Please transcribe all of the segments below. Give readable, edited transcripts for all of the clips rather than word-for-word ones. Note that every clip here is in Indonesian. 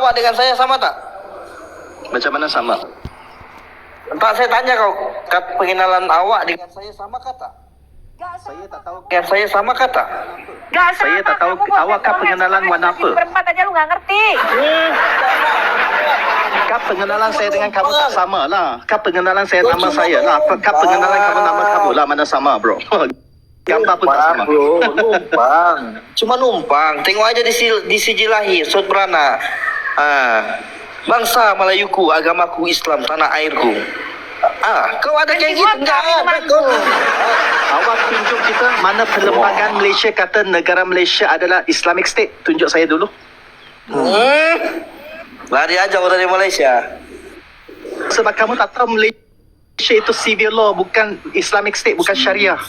awak dengan saya sama tak? Macam mana sama? Tak, saya tanya kau, pengenalan awak dengan saya sama kata? Saya tak tahu. Dengan saya sama kata? Gak Saya tak tahu awak kah pengenalan warna apa? Berempat aja lu gak ngerti. Kah pengenalan saya dengan kamu tak sama lah. Kah pengenalan saya nama saya lah. Kah pengenalan kamu nama kamu lah. Mana sama bro? Gambar pun tak sama. Bro, numpang. Cuma numpang. Tengok aja di sijil lahir, Sot Berana. Bangsa Melayuku, agamaku Islam, tanah airku. Kau ada kayak gitu? Enggak, betul. Awak tunjuk kita mana perlembagaan Malaysia kata negara Malaysia adalah Islamic State. Tunjuk saya dulu. Lari aja orang dari Malaysia. Sebab kamu tak tahu Malaysia itu civil law, bukan Islamic State, bukan Syariah.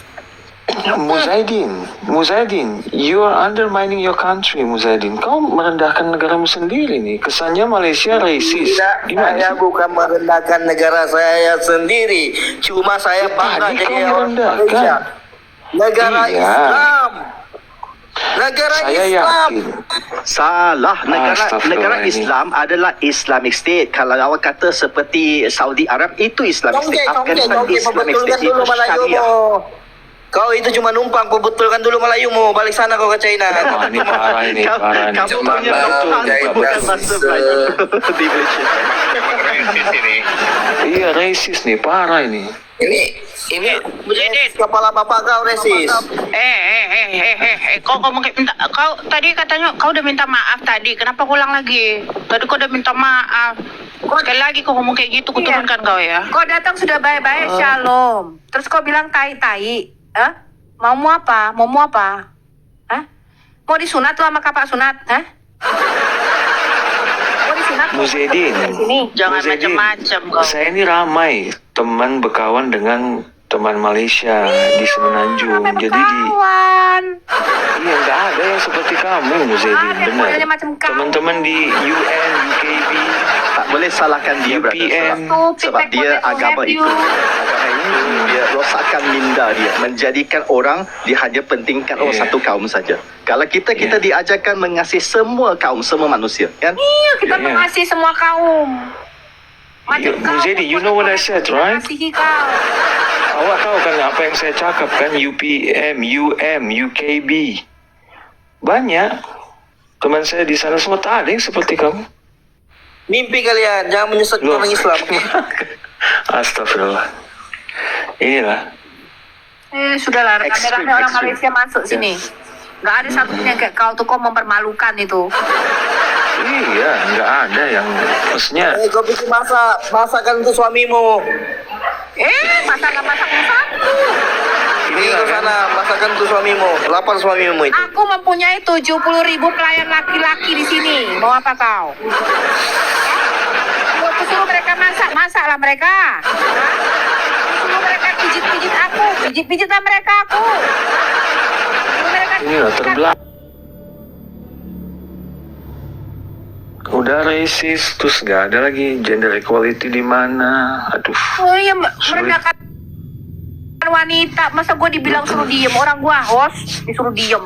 Muzaidin, you are undermining your country, Muzaidin. Kau merendahkan negaramu sendiri nih. Kesannya Malaysia racist. Gimana Saya sih? bukan merendahkan negara saya sendiri. Cuma saya bangga Tadi jadi kau orang merendahkan. Malaysia. Negara Iya. Islam. Negara Saya Islam. yakin. Salah. Negara Astagfirullahaladzim. Islam adalah Islamic State. Kalau awak kata seperti Saudi Arab, itu Islamic State. Afghanistan Islamic Pembetulkan State, dulu itu Melayumu. Syariah. Kau itu cuma numpang, pembetulkan dulu Melayumu. Balik sana kau ke China. Wah, ini parah ini, parah ini. Kamu punya Betul, Tuhan, bukan bahasa Melayu di Malaysia. Iya, racist nih, parah ini. Ini kepala bapak kau resis. Kau tadi katanya kau udah minta maaf tadi. Kenapa ulang lagi? Tadi kau udah minta maaf. Sekali lagi kau ngomong kayak gitu, kuturunkan kau ya. Kau datang sudah baik-baik, shalom. Terus kau bilang tai-tai. Mau apa? Mau apa? Mau disunat lu sama kapak sunat? Mau disunat? Muzaidin, Jangan Muzaidin, macam-macam kau. saya ini ramai teman berkawan dengan teman Malaysia di Semenanjung. Jadi kawan. iya nggak ada yang seperti kamu, Muzaidin, Ada benar. modelnya macam kamu. Teman-teman di UN, UKB, Tak boleh salahkan dia, brother. UPN. Sebab dia agama itu. Agama itu dia rosakkan minda dia. Menjadikan orang, dia hanya pentingkan satu kaum saja. Kalau kita diajarkan mengasihi semua kaum, semua manusia, kan? Iya, kita Iya. mengasihi semua kaum. Macam kau. Muzaidin, you know what I said, right? Mengasihi kau. Awak tahu kan apa yang saya cakap kan? UPM, UM, UKB. Banyak teman saya di sana semua tak ada yang seperti kamu. Mimpi kalian, jangan menyesatkan Loh. orang Islam. Astagfirullah. Inilah. Sudahlah, Ekstrim, rame-rame orang ekstrim. Malaysia masuk sini. Gak ada satupun yang kayak kau tuh, kau mempermalukan itu. Iya, nggak ada yang maksudnya. Kau pikir masakan untuk suamimu. Masak satu. Ini ke sana, masakan untuk suamimu. Lapar suamimu itu. Aku mempunyai 70.000 pelayan laki-laki di sini. Mau apa kau? Aku suruh mereka masaklah mereka. Suruh mereka pijit-pijit aku, pijit-pijitlah mereka aku. Suruh mereka Inilah terbelakang. Udah racist, terus nggak ada lagi gender equality di mana? Aduh. Oh iya, merendahkan wanita. Masa gue dibilang suruh diem? Orang gue host disuruh diem.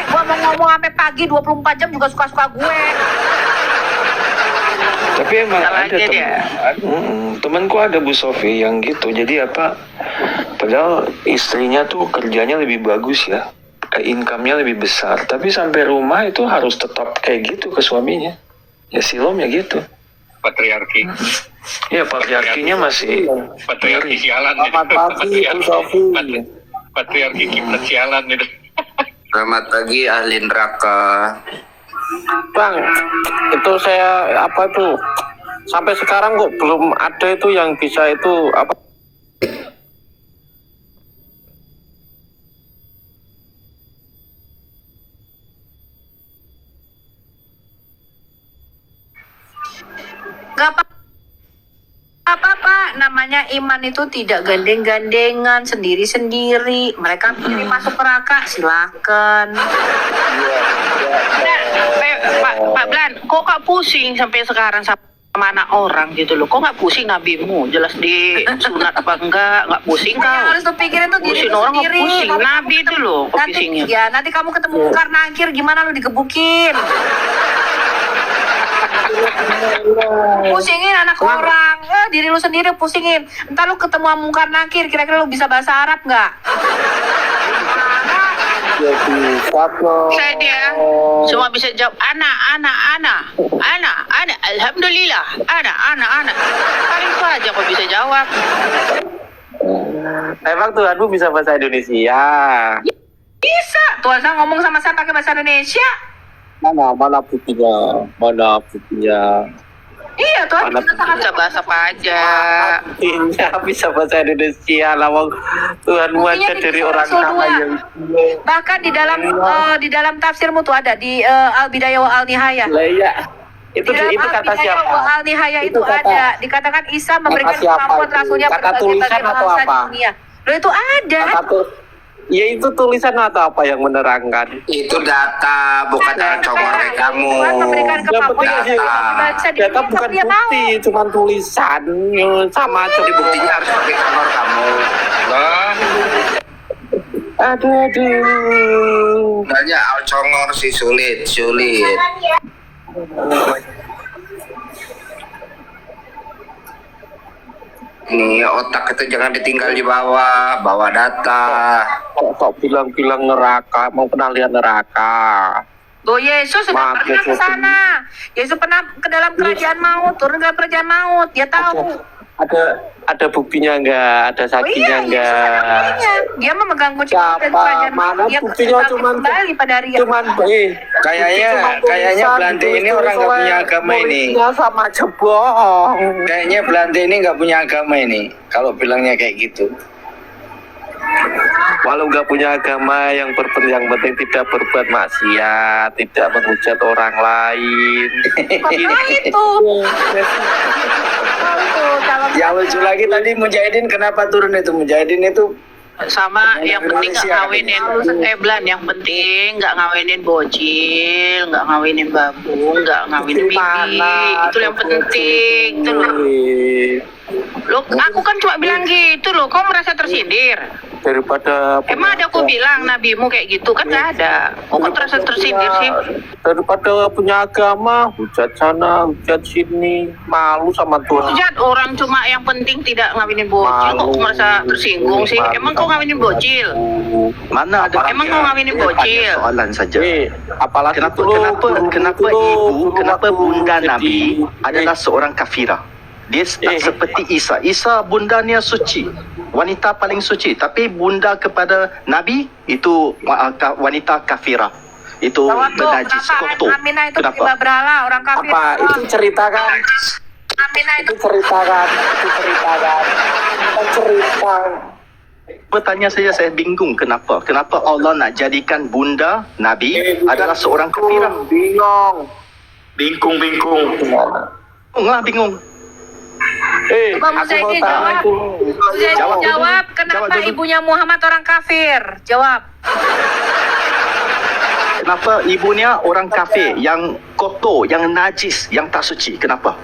Gue mau ngomong sampai pagi 24 jam juga suka-suka gue. Tapi emang Salah ada aja dia. temanku ada Bu Sofi yang gitu. Jadi apa? Padahal istrinya tuh kerjanya lebih bagus ya, income-nya lebih besar. Tapi sampai rumah itu harus tetap kayak gitu ke suaminya. Ya silom ya gitu. Patriarki. Ya patriarkinya masih Patriarki sialan itu. Selamat pagi, Bu Sofi. Patriarki kiblat sialan itu. Selamat pagi ahli neraka. Bang, itu saya apa itu sampai sekarang kok belum ada itu yang bisa itu apa? Gak apa-apa, namanya iman itu tidak gandeng-gandengan, sendiri-sendiri. Mereka pilih masuk neraka, silakan. Pak Blan, kok pusing sampai sekarang sama mana orang gitu loh. Kok nggak pusing nabimu? Jelas di sunat apa enggak? Nggak pusing Yang kau. harus tuh pikirin tuh diri Pusing lu orang nggak sendiri. pusing. Kalau Nabi itu loh kok nanti, pusingnya. ya nanti kamu ketemu mungkar nakir gimana lu digebukin? Pusingin anak orang, diri lu sendiri pusingin. Entar lu ketemu sama mungkar nakir, kira-kira lu bisa bahasa Arab nggak? Saya dia cuma bisa jawab ana. Alhamdulillah, ana. Paling itu aja kok bisa jawab. Emang Tuhanmu bisa bahasa Indonesia? Bisa. Tuhan saya ngomong sama saya pakai bahasa Indonesia. Mana buktinya? Iya, Tuhan Mana kita sangat Bisa bahasa apa aja. Buktinya bisa bahasa Indonesia. Lawang Tuhanmu Buktinya aja di dari surah orang Rasul kaya 2. yang Bahkan di dalam tafsirmu tuh ada di Al-Bidayah wa Al-Nihayah. lah ya. Itu Di dalam kata Al-Bidayah siapa? wa Al-Nihayah itu Itu kata- ada. Dikatakan Isa memberikan kata siapa kemampuan itu? rasulnya Kata berbagai tulisan atau bahasa di apa? dunia. Loh itu ada. Ya itu tulisan atau apa yang menerangkan? Itu data, bukan congor kamu. Tuhan memberikan kemampuan Data. bahasa di Data dunia, bukan tapi dia mau. bukti, cuma tulisan sama aja Jadi buktinya harus pakai congor kamu. Lah, Aduh. Sebenarnya al congor sih sulit. Ini otak itu jangan ditinggal di bawah, bawa data. Kok bilang-bilang neraka, mau pernah lihat neraka? Oh Yesus sudah Maaf, pernah ke Yesus. sana. Yesus pernah ke dalam kerajaan maut, turun ke dalam kerajaan maut. Dia tahu. Ada buktinya enggak? Ada Oh saksinya iya, Yesus enggak? ada buktinya. Dia memegang kunci dan Siapa? kerajaan maut. Mana Dia buktinya? kembali pada hari yang Cuman Kayaknya Belanda ini orang nggak punya agama ini. Sama aja bohong. Kayaknya Belanda ini nggak punya agama ini. Kalau bilangnya kayak gitu. Walau nggak punya agama, yang penting tidak berbuat maksiat, tidak menghujat orang lain. Nah, itu. Ya lucu lagi tadi Mujahidin kenapa turun itu? Mujahidin itu Sama yang penting nggak Indonesia. ngawinin Blan, yang penting nggak ngawinin bocil, nggak ngawinin babu, nggak ngawinin bibi. Itu yang penting itu loh. Loh, aku kan cuma bilang gitu loh. Kau merasa tersindir? Daripada Emang ada aku bilang nabimu kayak gitu kan nggak ada. Kok kau terasa tersindir sih? daripada punya agama, hujat sana, hujat sini, malu sama Tuhan. Hujat orang cuma yang penting tidak ngawinin bocil. Kok kau merasa tersinggung sih? Emang kau ngawinin bocil? Mana ada Emang kau ngawinin bocil? hanya soalan saja. Apalagi Kenapa bunda Nabi adalah seorang kafirah? Dia tak seperti Isa. Isa bundanya suci, wanita paling suci. Tapi bunda kepada Nabi itu wanita kafirah. Itu Jawab tuh, najis, kenapa kotor. Aminah itu Kenapa? tiba berhala orang kafir? apa itu ceritakan? Aminah itu Cerita. Bertanya saja saya bingung kenapa? Kenapa Allah nak jadikan bunda Nabi adalah seorang kafirah? Bingung. bingkung. Bingung. Coba Aku mau Muzahidin tanya jawab. dulu. Muzahidin Jawab dulu. jawab, Jawab kenapa dulu. ibunya Muhammad orang kafir? Jawab. Kenapa ibunya orang kafir yang kotor, yang najis, yang tak suci? Kenapa?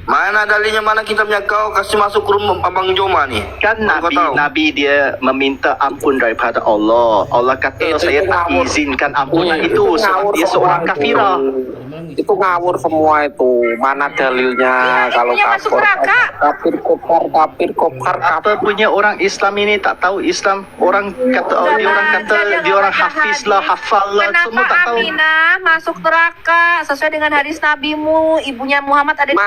Mana dalilnya, mana kitabnya? Kau kasih masuk ke rumah Abang Joma nih. Kan Kau tahu? Nabi dia meminta ampun daripada Allah. Allah kata Itu saya tak ngawur. izinkan ampunan itu sebab ngawur dia seorang semua kafirah. Itu ngawur semua itu. Mana dalilnya? Iya, Kalau ibunya masuk kafir, neraka. kafir, kopar. Apa punya orang Islam ini tak tahu Islam? Orang kata dia orang hafiz lah, hafal lah, semua Kenapa tak tahu. Aminah masuk neraka sesuai dengan hadis nabimu? Ibunya Muhammad ada di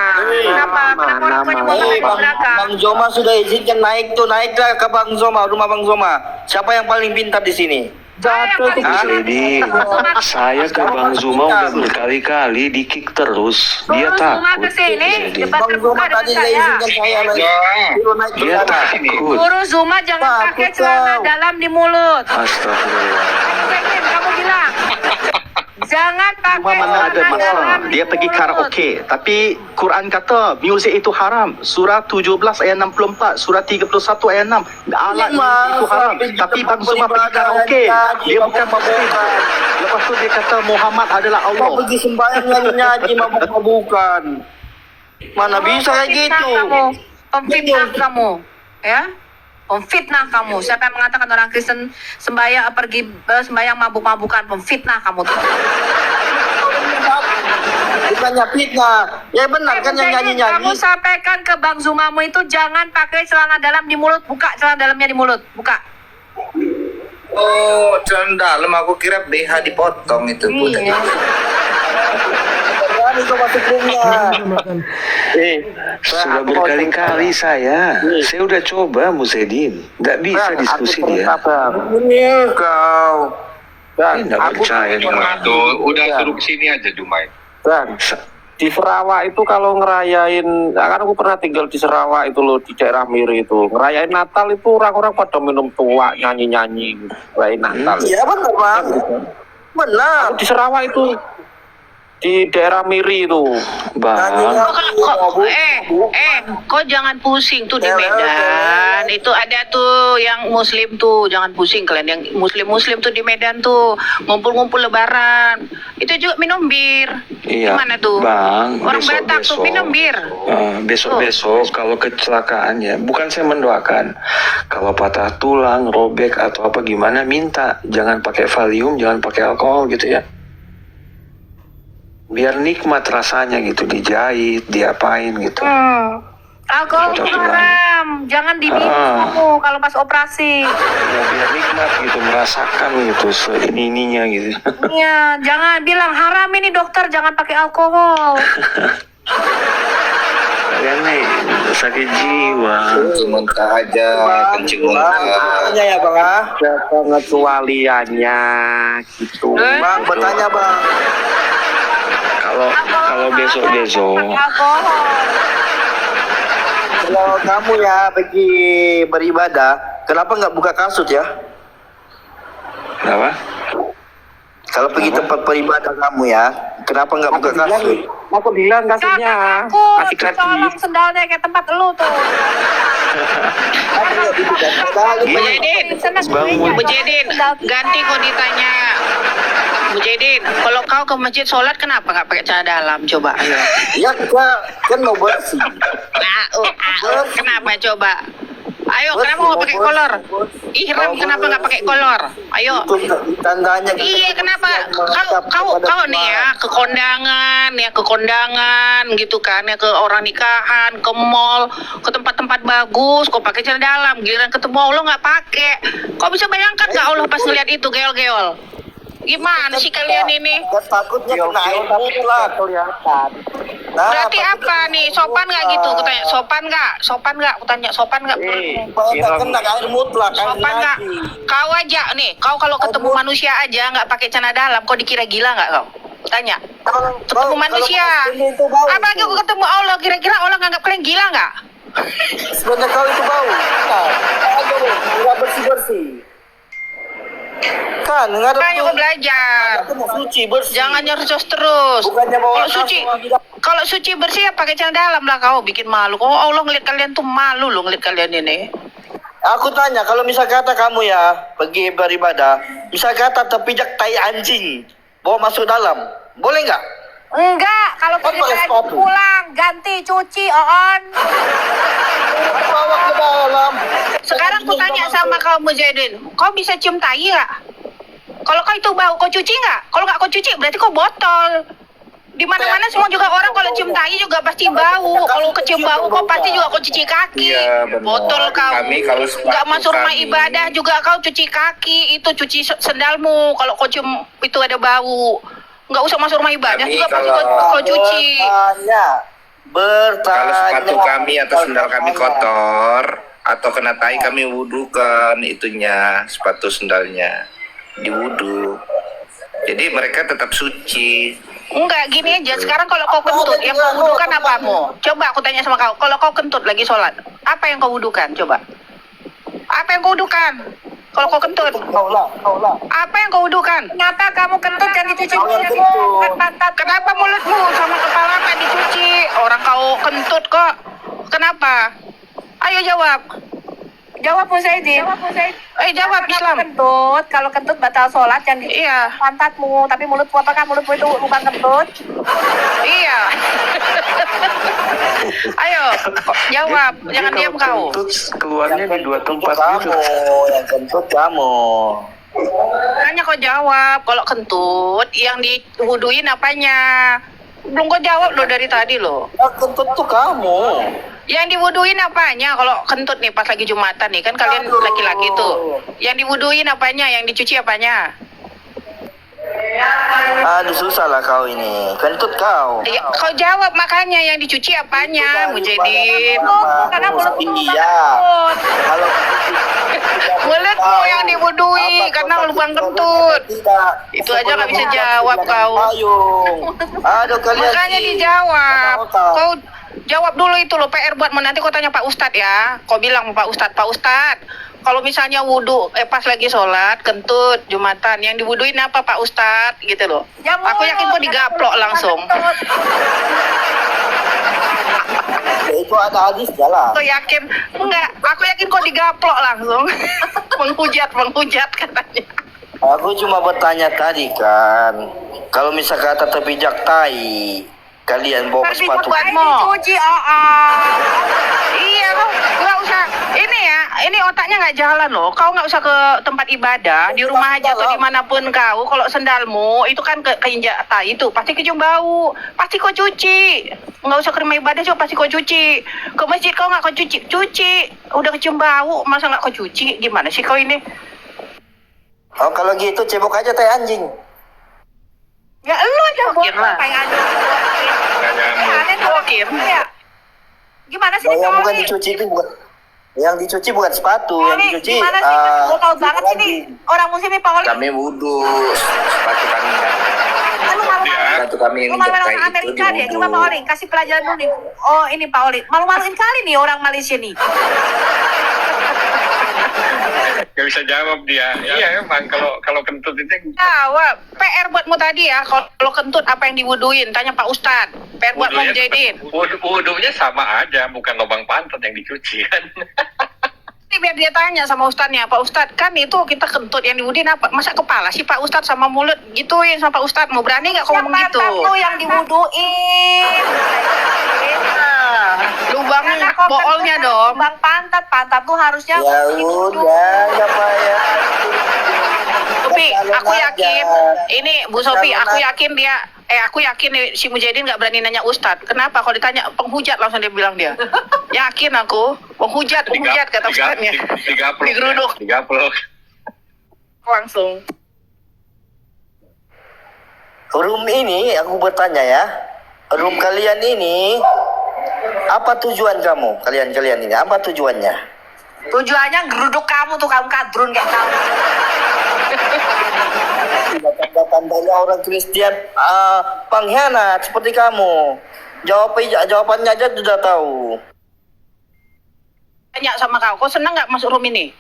Kenapa orang tuanya Muhammad ada di neraka? Bang Zoma sudah izinkan naiklah ke Bang Zoma, rumah Bang Zoma. Siapa yang paling pintar di sini? Jatuh tuh. Jadi saya ke Bang Zuma udah berkali-kali di kick terus. Dia Zuma takut. ke sini, Jadi, depan Bang Zoma terbuka tadi dengan sudah saya. izinkan saya naik. dia takut. Guru Zuma jangan pakai celana dalam di mulut. Astagfirullah. Muzahidin, kamu bilang jangan pakai Cuma mana ada masalah dia pergi karaoke. Tapi Quran kata muzik itu haram. Surah 17 ayat 64, surah 31 ayat 6. Alat muzik itu haram. Tapi Bang Zuma pergi karaoke. Dia bukan muslim. Lepas tu dia kata Muhammad adalah Kau Allah. pergi sembahyang nyanyi-nyanyi mabuk-mabukan. Mana bisa kayak gitu? Pemfitnah kamu, ya? Pemfitnah kamu. Siapa yang mengatakan orang Kristen sembahyang pergi sembahyang mabuk-mabukan? Pemfitnah kamu tuh. Bukannya fitnah. Ya benar kan yang Jadi, nyanyi-nyanyi. kamu sampaikan ke Bang Zumamu itu jangan pakai celana dalam di mulut. Buka celana dalamnya di mulut. Buka. Oh, celana dalam aku kira BH dipotong itu. Iya. Berani kau masuk rumah. Sudah berkali-kali saya udah coba Musedin, nggak bisa diskusi dia. Ini kau. Nggak percaya nih orang. Tuh, udah suruh kesini aja Dumai. Dan di Sarawak itu kalau ngerayain, kan aku pernah tinggal di Sarawak itu loh, di daerah Miri itu. Ngerayain Natal itu orang-orang pada minum tua, nyanyi-nyanyi, ngerayain Natal. Iya benar bang. Benar. Di Sarawak itu, di daerah Miri itu. Bang, Kok jangan pusing tuh di Medan. Itu ada tuh yang Muslim tuh, jangan pusing kalian yang Muslim tuh di Medan tuh ngumpul-ngumpul Lebaran. Itu juga minum bir. iya, Gimana tuh? Bang, Orang Batak tuh minum bir. besok-besok kalau kecelakaannya, bukan saya mendoakan. Kalau patah tulang, robek atau apa gimana, minta jangan pakai Valium, jangan pakai alkohol gitu ya. Biar nikmat rasanya gitu, dijahit, diapain gitu. Alkohol itu haram. Jangan diminum kamu kalau pas operasi. Ya, biar nikmat gitu, merasakan gitu, seininya gitu. Iya, jangan bilang haram ini dokter, jangan pakai alkohol. Kalian nih sakit jiwa. Muntah aja, kencing muntah. Tanya ya bang ah. Pengecualiannya gitu. Bang bertanya bang. Kalau besok-besok, Alkohol. Kalau kamu ya pergi beribadah, kenapa nggak buka kasut ya? kenapa? Kalau pergi tempat beribadah kamu ya, kenapa nggak buka kasut? Aku bilang kasihnya masih Takut, tolong gratis. sendalnya kayak tempat lu tuh. Bu Jedin, ganti kok ditanya. Bu Jedin, kalau kau ke masjid sholat kenapa nggak pakai celana dalam? Coba, ayo. Ya kita kan mau bersih. Kenapa coba? Ayo, kenapa nggak pakai kolor? Ihram kenapa nggak pakai kolor? Ayo. Itu tandanya. Iya, kenapa? Kau nih ya ke kondangan gitu kan, ya ke orang nikahan, ke mall, ke tempat-tempat bagus, kau pakai celana dalam, giliran ketemu Allah nggak pakai. Kau bisa bayangkan nggak Allah pas ngeliat itu geol-geol? Gimana sih kalian ini? Takutnya kena air mutlak. Nah, Berarti apa nih? Sopan nggak gitu? Kutanya sopan nggak? Sopan nggak? Kutanya sopan nggak? kena air mutlak. Sopan nggak? Kau aja nih, kau kalau ketemu manusia aja nggak pakai celana dalam, kau dikira gila nggak kau? Tanya. Ketemu manusia. Apalagi aku ketemu Allah, kira-kira Allah nganggap kalian gila nggak? Sebenarnya kau itu bau. Nggak bersih-bersih. Kan, nggak ada. Ayo kau belajar. Aku mau suci bersih. Jangan nyerocos terus. Bukannya bawa Kalau suci bersih ya pakai celana dalam lah kau, bikin malu. Kau Allah ngeliat kalian tuh malu loh ngeliat kalian ini. Aku tanya, kalau misal kata kamu ya pergi beribadah, misal kata terpijak tai anjing, bawa masuk dalam, boleh nggak? Enggak, kalau Kan pergi pakai belajar sepatu. pulang, ganti, cuci, on. Bawa ke dalam. Sekarang aku tanya sama kau Mujahidin, kau bisa cium tai nggak? Kalau kau itu bau, kau cuci nggak? Kalau nggak kau cuci, berarti kau botol. Di mana-mana semua juga orang kalau cium tai juga pasti bau. Kalau kecium bau, kau pasti juga kau cuci kaki. Iya, benar. Botol kau. Kami kalau sepatu Nggak masuk rumah kami- ibadah juga kau cuci kaki. Itu cuci sendalmu. Kalau kau cium itu ada bau. Nggak usah masuk rumah ibadah Kami juga pasti kalau- kau cuci. Bertanya. Kalau sepatu kami atau sendal kami kotor atau kena tai, kami wudukan itunya, sepatu sendalnya diwudu. Jadi mereka tetap suci. Enggak, gini aja. Sekarang kalau kau kentut, yang kau wudukan apamu? Coba aku tanya sama kau. Kalau kau kentut lagi sholat, apa yang kau wudukan? Coba. Apa yang kau wudukan? Kalau kau kentut. Kau lah. Apa yang kau wudukan? Kenapa kamu kentut yang dicuci Kau yang mulut kentut. bukan pantat? Kenapa mulutmu sama kepala nggak dicuci? Orang kau kentut kok. Kenapa? Ayo jawab. Jawab Musaidin. Jawab Islam. Kentut, kalau kentut batal sholat yang di Iya. pantatmu, tapi mulutmu apakah mulutmu itu lubang kentut? Iya. Ayo, jawab. Jangan diam kau. Kentut keluarnya di dua tempat gitu. Yang kentut kamu. Tanya kau jawab. Kalau kentut, yang diwuduin apanya? Belum kau jawab loh dari tadi loh. Yang kentut tuh kamu. Yang diwuduin apanya? Kalau kentut nih pas lagi Jumatan nih kan kalian Aduh. laki-laki tuh. Yang diwuduin apanya? Yang dicuci apanya? Aduh susah lah kau ini. Kentut kau. Ya, kau jawab makanya yang dicuci apanya, Mujahidin? Karena mulutmu lubang Iya. kentut. Kalau Mulutmu yang diwudui karena lubang kentut. Tidak. Itu aja nggak bisa jawab kau. Payung. Aduh kalian. Makanya sih. dijawab. Tahu. Kau jawab dulu itu loh PR buatmu, nanti kau tanya Pak Ustadz ya. Kau bilang Pak Ustadz, kalau misalnya wudhu pas lagi sholat kentut Jumatan, yang diwuduin apa Pak Ustadz gitu loh. Ya, Aku yakin kau digaplok langsung. Ya, itu ada hadisnya lah. Aku yakin enggak, aku yakin kau digaplok langsung. menghujat katanya. Aku cuma bertanya tadi kan. Kalau misal kata terpijak tai, kalian bawa Tapi sepatu. coba ini cuci, Iya, kau nggak usah. Ini ya, ini otaknya nggak jalan loh. Kau nggak usah ke tempat ibadah, di rumah aja atau dimanapun kau. Kalau sendalmu itu kan keinjak tai itu, pasti kecium bau. Pasti kau cuci. Nggak usah ke rumah ibadah juga pasti kau cuci. Ke masjid kau nggak kau cuci. Udah kecium bau, masa nggak kau cuci? Gimana sih kau ini? Oh kalau gitu cebok aja tai anjing. Ya lu aja Yakin lah. ngapain aja. Aneh tuh. Yakin. Ya. Gimana sih Yang bukan Oli? dicuci itu bukan. Yang dicuci bukan sepatu, yang Oli, dicuci. gimana sih? Gue tau banget sih nih. Orang muslim nih Pak Oli. Kami wudhu, sepatu kami. Lu malu-maluin. Sepatu kami yang Lu malu-maluin dipakai orang itu Amerika deh. diwudhu. Coba Pak Oli kasih pelajaran dulu nih. Oh ini Pak Oli. Malu-maluin kali nih orang Malaysia nih. Gak bisa jawab dia. Iya emang kalau kentut itu Jawab. PR buatmu tadi ya. Kalau kentut apa yang diwuduin? Tanya Pak Ustadz. PR buatmu Mujahidin. wudhunya sama aja, bukan lubang pantat yang dicuci kan. Ini biar dia tanya sama Ustadznya, Pak Ustadz kan itu kita kentut yang diwuduin apa? Masa kepala sih Pak Ustadz sama mulut gituin sama Pak Ustadz? Mau berani nggak kau ngomong gitu? Pantat yang diwuduin. Lubang Karena kau boolnya kentut dong. Lubang pantat tuh harusnya. Ya udah, nggak payah. Sofi, aku Calon yakin aja. ini Bu Sofi, Calon aku aja. yakin dia aku yakin nih, si Mujahidin nggak berani nanya Ustadz. Kenapa? Kalau ditanya penghujat langsung dia bilang dia. Yakin aku, penghujat kata Ustadznya. Digeruduk Digaplok. langsung. Room ini aku bertanya ya. Room kalian ini apa tujuan kamu? Kalian ini apa tujuannya? Tujuannya geruduk kamu tuh kamu kadrun kayak kamu. Tanda-tandanya orang Kristen pengkhianat seperti kamu. Jawabannya aja sudah tahu. Tanya sama kau senang nggak masuk room ini?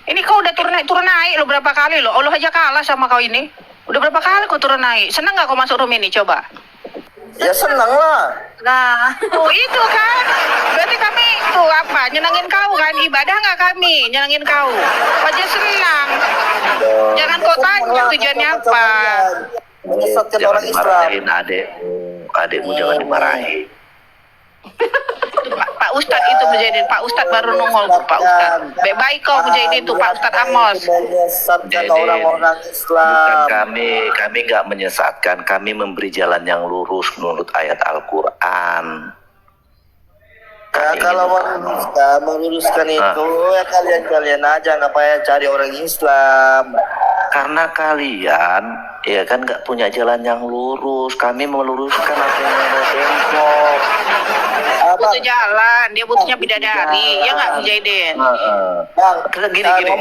Ini kau udah turun naik lo berapa kali lo? Allah aja kalah sama kau ini. Udah berapa kali kau turun naik? Senang nggak kau masuk room ini? Coba. Ya senang lah. Nah, Tuh itu kan. Berarti kami tuh apa? Nyenangin kau kan? Ibadah nggak kami? Nyenangin kau. Wajah senang. Jangan kau tanya tujuannya apa. Menyesatkan Jangan orang Islam. dimarahin adekmu jangan dimarahin. Itu Pak Ustadz itu Mujahidin. Pak Ustadz baru nongol tuh Pak Ustadz. Baik kau Mujahidin tuh Pak Ustadz Amos. Menyesatkan Jadi, orang-orang Bukan Islam. kami nggak menyesatkan, kami memberi jalan yang lurus menurut ayat Al-Quran. Ya, kalau meluruskan itu ya kalian aja nggak payah cari orang Islam. Karena kalian ya kan nggak punya jalan yang lurus, kami meluruskan apa yang ada bengkok. Butuh jalan, dia butuhnya bidadari. Ya nggak Mujahidin? Bang,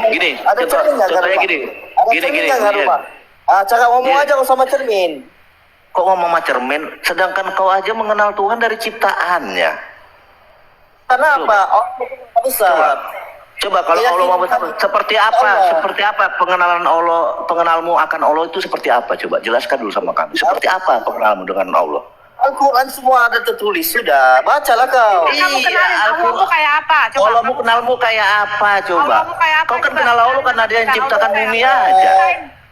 Gini. ada cermin nggak Contohnya rumah? gini. Ada Gini, cermin gini, nggak gini. rumah? Cara ngomong Iya. aja kok sama cermin. Kok ngomong sama cermin, sedangkan kau aja mengenal Tuhan dari ciptaannya. Karena apa? Oh, besar. Coba kalau Allah mau betul, seperti apa? Seperti apa pengenalan Allah, pengenalmu akan Allah itu seperti apa? Coba jelaskan dulu sama kami. Seperti apa pengenalanmu dengan Allah? Al-Quran semua ada tertulis sudah. Bacalah kau. Kamu kenalin Allahmu kayak apa? Coba. Allahmu kenalmu kayak apa? Coba. Allahmu kayak apa? Kau kan Coba. kenal Allah karena dia yang ciptakan Allahmu bumi kayak apa? aja.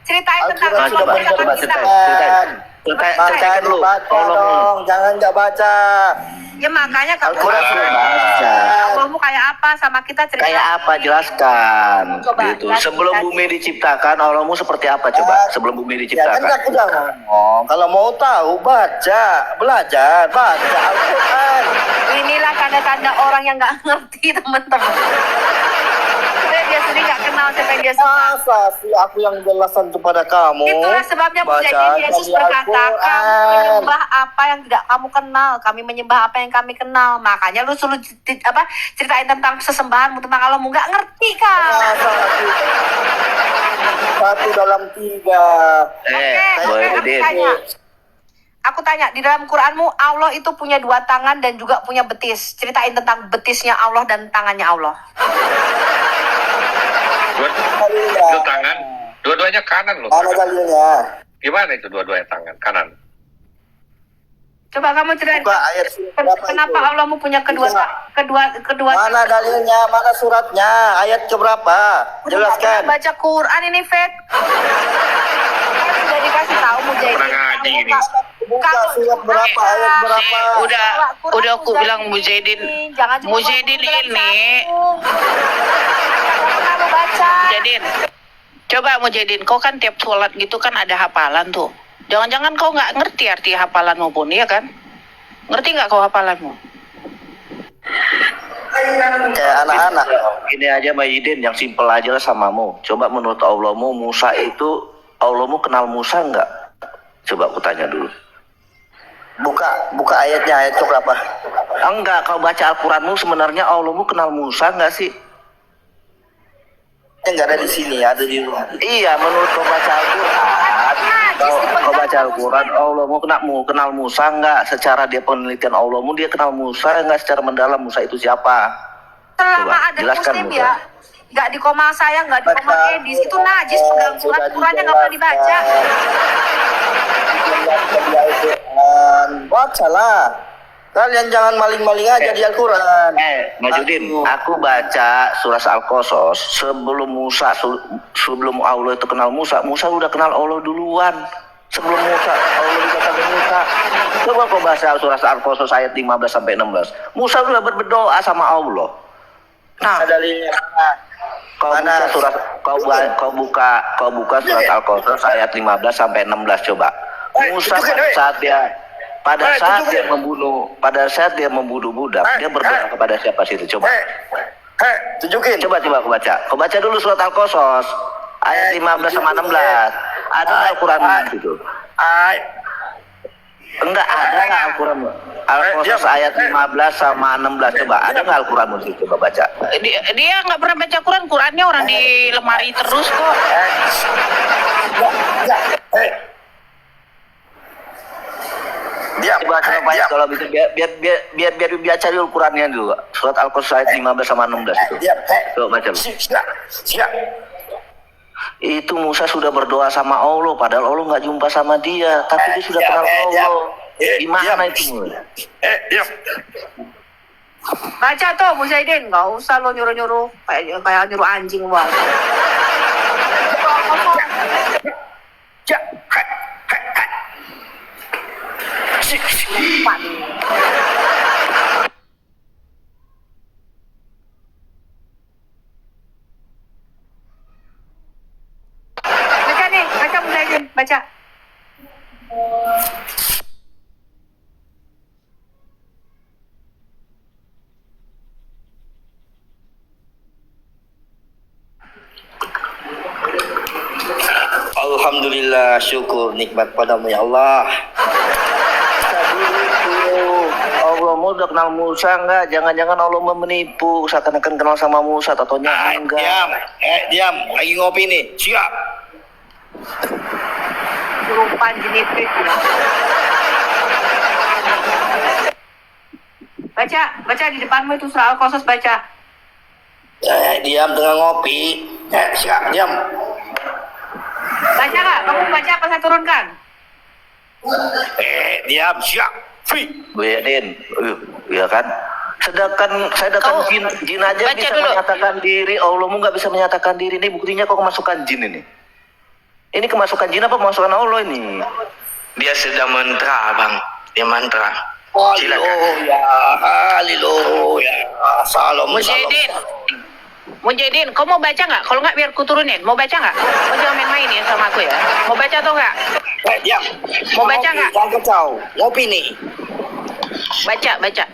Ceritain tentang Al-Quran sudah Allah benar sama kita. Ceritain dulu. Baca Allahmu. dong, jangan nggak baca. Ya makanya kamu Al-Quran sudah baca. Allahmu kayak apa sama kita cerita. Kayak apa? Jelaskan. Coba, Gitu. jelasin, Sebelum jelasin. bumi diciptakan, Allahmu seperti apa? Coba. Sebelum bumi Ya kan diciptakan. aku udah ngomong. Kalau mau tahu baca, belajar, baca Al-Quran. Inilah tanda-tanda orang yang nggak ngerti teman-teman. Dia sendiri nggak kenal siapa yang dia sembah. Masa sih aku yang jelasan kepada kamu? Itulah sebabnya Baca Mujahidin Yesus dari berkata, Al-Quran. kamu menyembah apa yang tidak kamu kenal, kami menyembah apa yang kami kenal. Makanya lu suruh ceritain tentang sesembahanmu, tentang Allahmu, nggak ngerti kan? Masa satu dalam tiga. Aku tanya, di dalam Quranmu Allah itu punya 2 tangan dan juga punya betis. Ceritain tentang betisnya Allah dan tangannya Allah. Dua tangan, dua-duanya kanan loh. Mana dalilnya? Gimana itu dua-duanya tangan kanan? Coba kamu ceritain. Buka ayat berapa Kenapa itu? Allahmu punya kedua Mana dalilnya? Mana suratnya? Ayat keberapa? Jelaskan. Baca Quran ini, Fet. Sudah dikasih tahu Mujahidin. Pernah ngaji ini. Buka surat berapa? Ayat berapa? Udah aku bilang Mujahidin. Jangan cuma Mujahidin ngomong ini. dalam satu. Jangan lu baca. Mujahidin. Coba Mujahidin, kau kan tiap sholat gitu kan ada hafalan tuh. Jangan-jangan kau nggak ngerti arti hafalanmu pun, iya kan? Ngerti nggak kau hafalanmu? Kayak anak-anak. Ini aja Mayidin yang simpel aja lah samamu. Coba menurut Allahmu Musa itu, Allahmu kenal Musa enggak? Coba aku tanya dulu. Buka ayatnya, ayat keberapa? Enggak, kau baca Al-Quranmu sebenarnya Allahmu kenal Musa enggak sih? Enggak ada di sini, ada di rumah. Iya, menurut kau baca Al-Quran, kau baca Al-Quran, Allahmu kenal Musa enggak? Secara dia penelitian Allahmu, dia kenal Musa enggak? Secara mendalam Musa itu siapa? Selama Coba, ada jelaskan, muslim Musa. ya, nggak di koma saya, nggak di koma Edis, itu najis, pegang surat Qurannya nggak pernah dibaca. Bacalah. Kalian jangan maling-maling aja di Al-Quran. Majudin, aku baca surah Al-Qasas sebelum Allah itu kenal Musa udah kenal Allah duluan. Sebelum Musa, Allah dikatakan Musa. Coba kau baca surah Al-Qasas ayat 15 sampai 16. Musa sudah berdoa sama Allah. Nah, Dalilnya mana? Kau buka surat Al-Qasas ayat 15 sampai 16 coba. Musa pada saat dia membunuh budak, dia berdoa kepada siapa sih itu? Coba. Tunjukin. Coba aku baca. Kau baca dulu surat Al-Qasas ayat 15 sama 16. Ada nggak Al-Quran gitu? Enggak ada nggak Al-Quran? Al-Qasas ayat 15 sama 16 coba. Ada nggak Al-Quran sih? Coba baca. Dia nggak pernah baca Quran. Qurannya orang di lemari terus kok. Diam. Coba kalau bisa biar cari Al-Qurannya dulu. Surat Al-Qasas ayat 15 sama 16 itu. Diam. Coba baca. Siap. Itu Musa sudah berdoa sama Allah, padahal Allah nggak jumpa sama dia, tapi dia sudah kenal Allah. Gimana itu? Diam. Baca tuh Mujahidin, nggak usah lo nyuruh-nyuruh kayak nyuruh anjing banget. Baca nih, baca Mujahidin, baca. Alhamdulillah, syukur nikmat padamu ya Allah. Allah udah kenal Musa enggak? Jangan-jangan Allah menipu, seakan-akan kenal sama Musa, tatonya enggak. Diam. Lagi ngopi nih. Siap. Lupa jenipit. Baca di depanmu itu surah Al-Qasas, baca. Diam tengah ngopi. Siap, diam. Baca nggak? Kamu baca apa saya turunkan? Diam, siap. Free. Bu Yadin, ya kan? Sedangkan Kau jin aja baca bisa dulu. menyatakan diri, Allahmu nggak bisa menyatakan diri. Ini buktinya kau kemasukan jin ini. Ini kemasukan jin apa kemasukan Allah ini? Dia sedang mantra, Bang. Dia mantra. Haleluya, haleluya. Salam, Mujahidin, Mujahidin, kau mau baca nggak? Kalau nggak biar ku turunin. Mau baca nggak? Kau jangan main-main ya sama aku ya. Mau baca atau nggak? Diam. Mau baca nggak? Jangan kacau. Ngopi nih. Baca.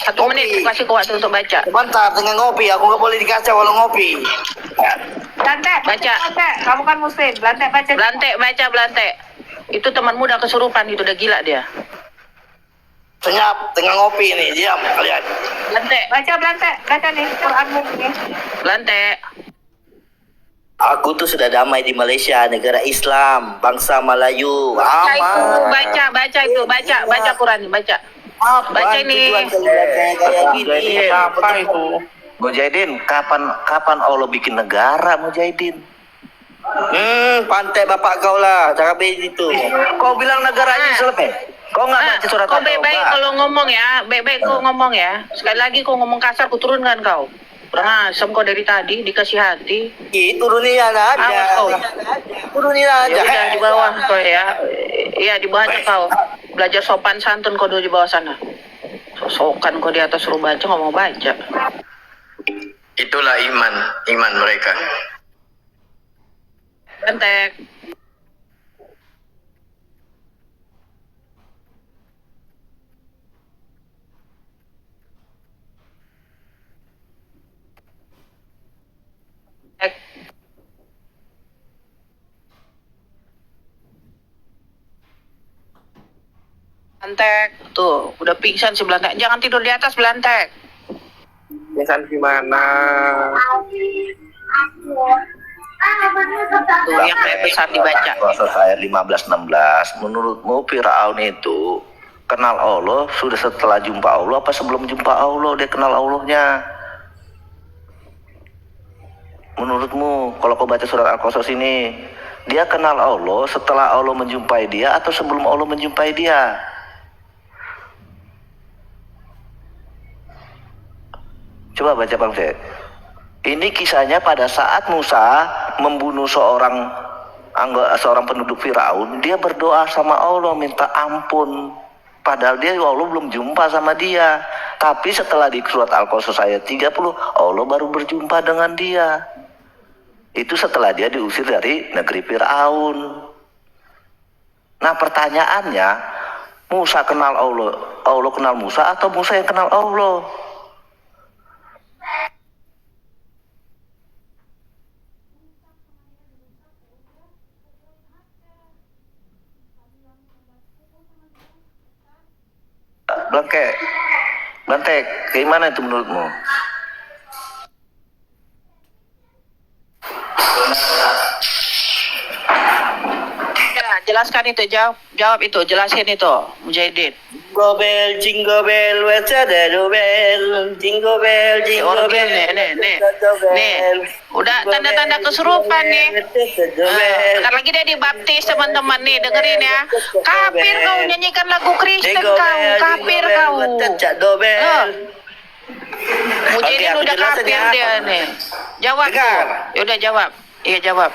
1 menit aku kasih kau waktu untuk baca. Sebentar, tengah ngopi. Aku nggak boleh dikacau kalau ngopi. Belantek, Baca. Belantek, kamu kan muslim. Belantek, baca. Belantek. Itu temanmu udah kesurupan, itu udah gila dia. Senyap, tengah ngopi nih. Diam kalian. Belantek, Baca, Belantek. Baca nih, Quranmu nih. belantek. Aku tuh sudah damai di Malaysia, negara Islam, bangsa Melayu. Baca itu, Aman. baca Quran, baca. Apa Baca ini. tujuan kalian kayak gini? Apa itu? Mujahidin, kapan Allah bikin negara, Mujahidin? Pantai bapak kau lah, cara begitu. Kau bilang negaranya selesai. Kau nggak baca surat Kau At-Taubah? baik-baik kalau ngomong ya, baik-baik kau ngomong ya. Sekali lagi kau ngomong kasar, ku turunkan kau. Kurang asam kau dari tadi, dikasih hati. Turunin aja. Awas kau. Turunin Ya aja. udah di bawah kau ya. Iya di bawah aja kau. Belajar sopan santun kau dulu di bawah sana. Sosokan kau di atas suruh baca nggak mau baca. Itulah iman mereka. Bentek. Belantek, tuh udah pingsan si Belantek. Jangan tidur di atas Belantek. Pingsan gimana? Tuh yang kayak besar dibaca. Proses ayat 15-16. Menurutmu Firaun itu kenal Allah sudah setelah jumpa Allah apa sebelum jumpa Allah dia kenal Allahnya? Menurutmu kalau kau baca surat Al-Qasas ini, dia kenal Allah setelah Allah menjumpai dia atau sebelum Allah menjumpai dia? Coba baca Bang Cek. Ini kisahnya pada saat Musa membunuh seorang penduduk Firaun, dia berdoa sama Allah minta ampun. Padahal Allah belum jumpa sama dia. Tapi setelah di surat Al-Qasas ayat 30, Allah baru berjumpa dengan dia. Itu setelah dia diusir dari negeri Firaun. Nah pertanyaannya, Musa kenal Allah, Allah kenal Musa atau Musa yang kenal Allah? Blantek, gimana itu menurutmu? Ya, jelaskan itu, jawab itu, jelasin itu, Mujahidin. Jingle bell, what's a bell? Jingle bell, jingle Orgel bell. nih. Udah tanda-tanda kesurupan nih. Bentar lagi dia dibaptis teman-teman nih, dengerin ya. Kafir kau nyanyikan lagu Kristen kau, kafir kau. Mujahidin Oke, aku udah jelasin kafir ya. dia nih. Jawab tuh. Dengar. Ya udah jawab. Iya jawab.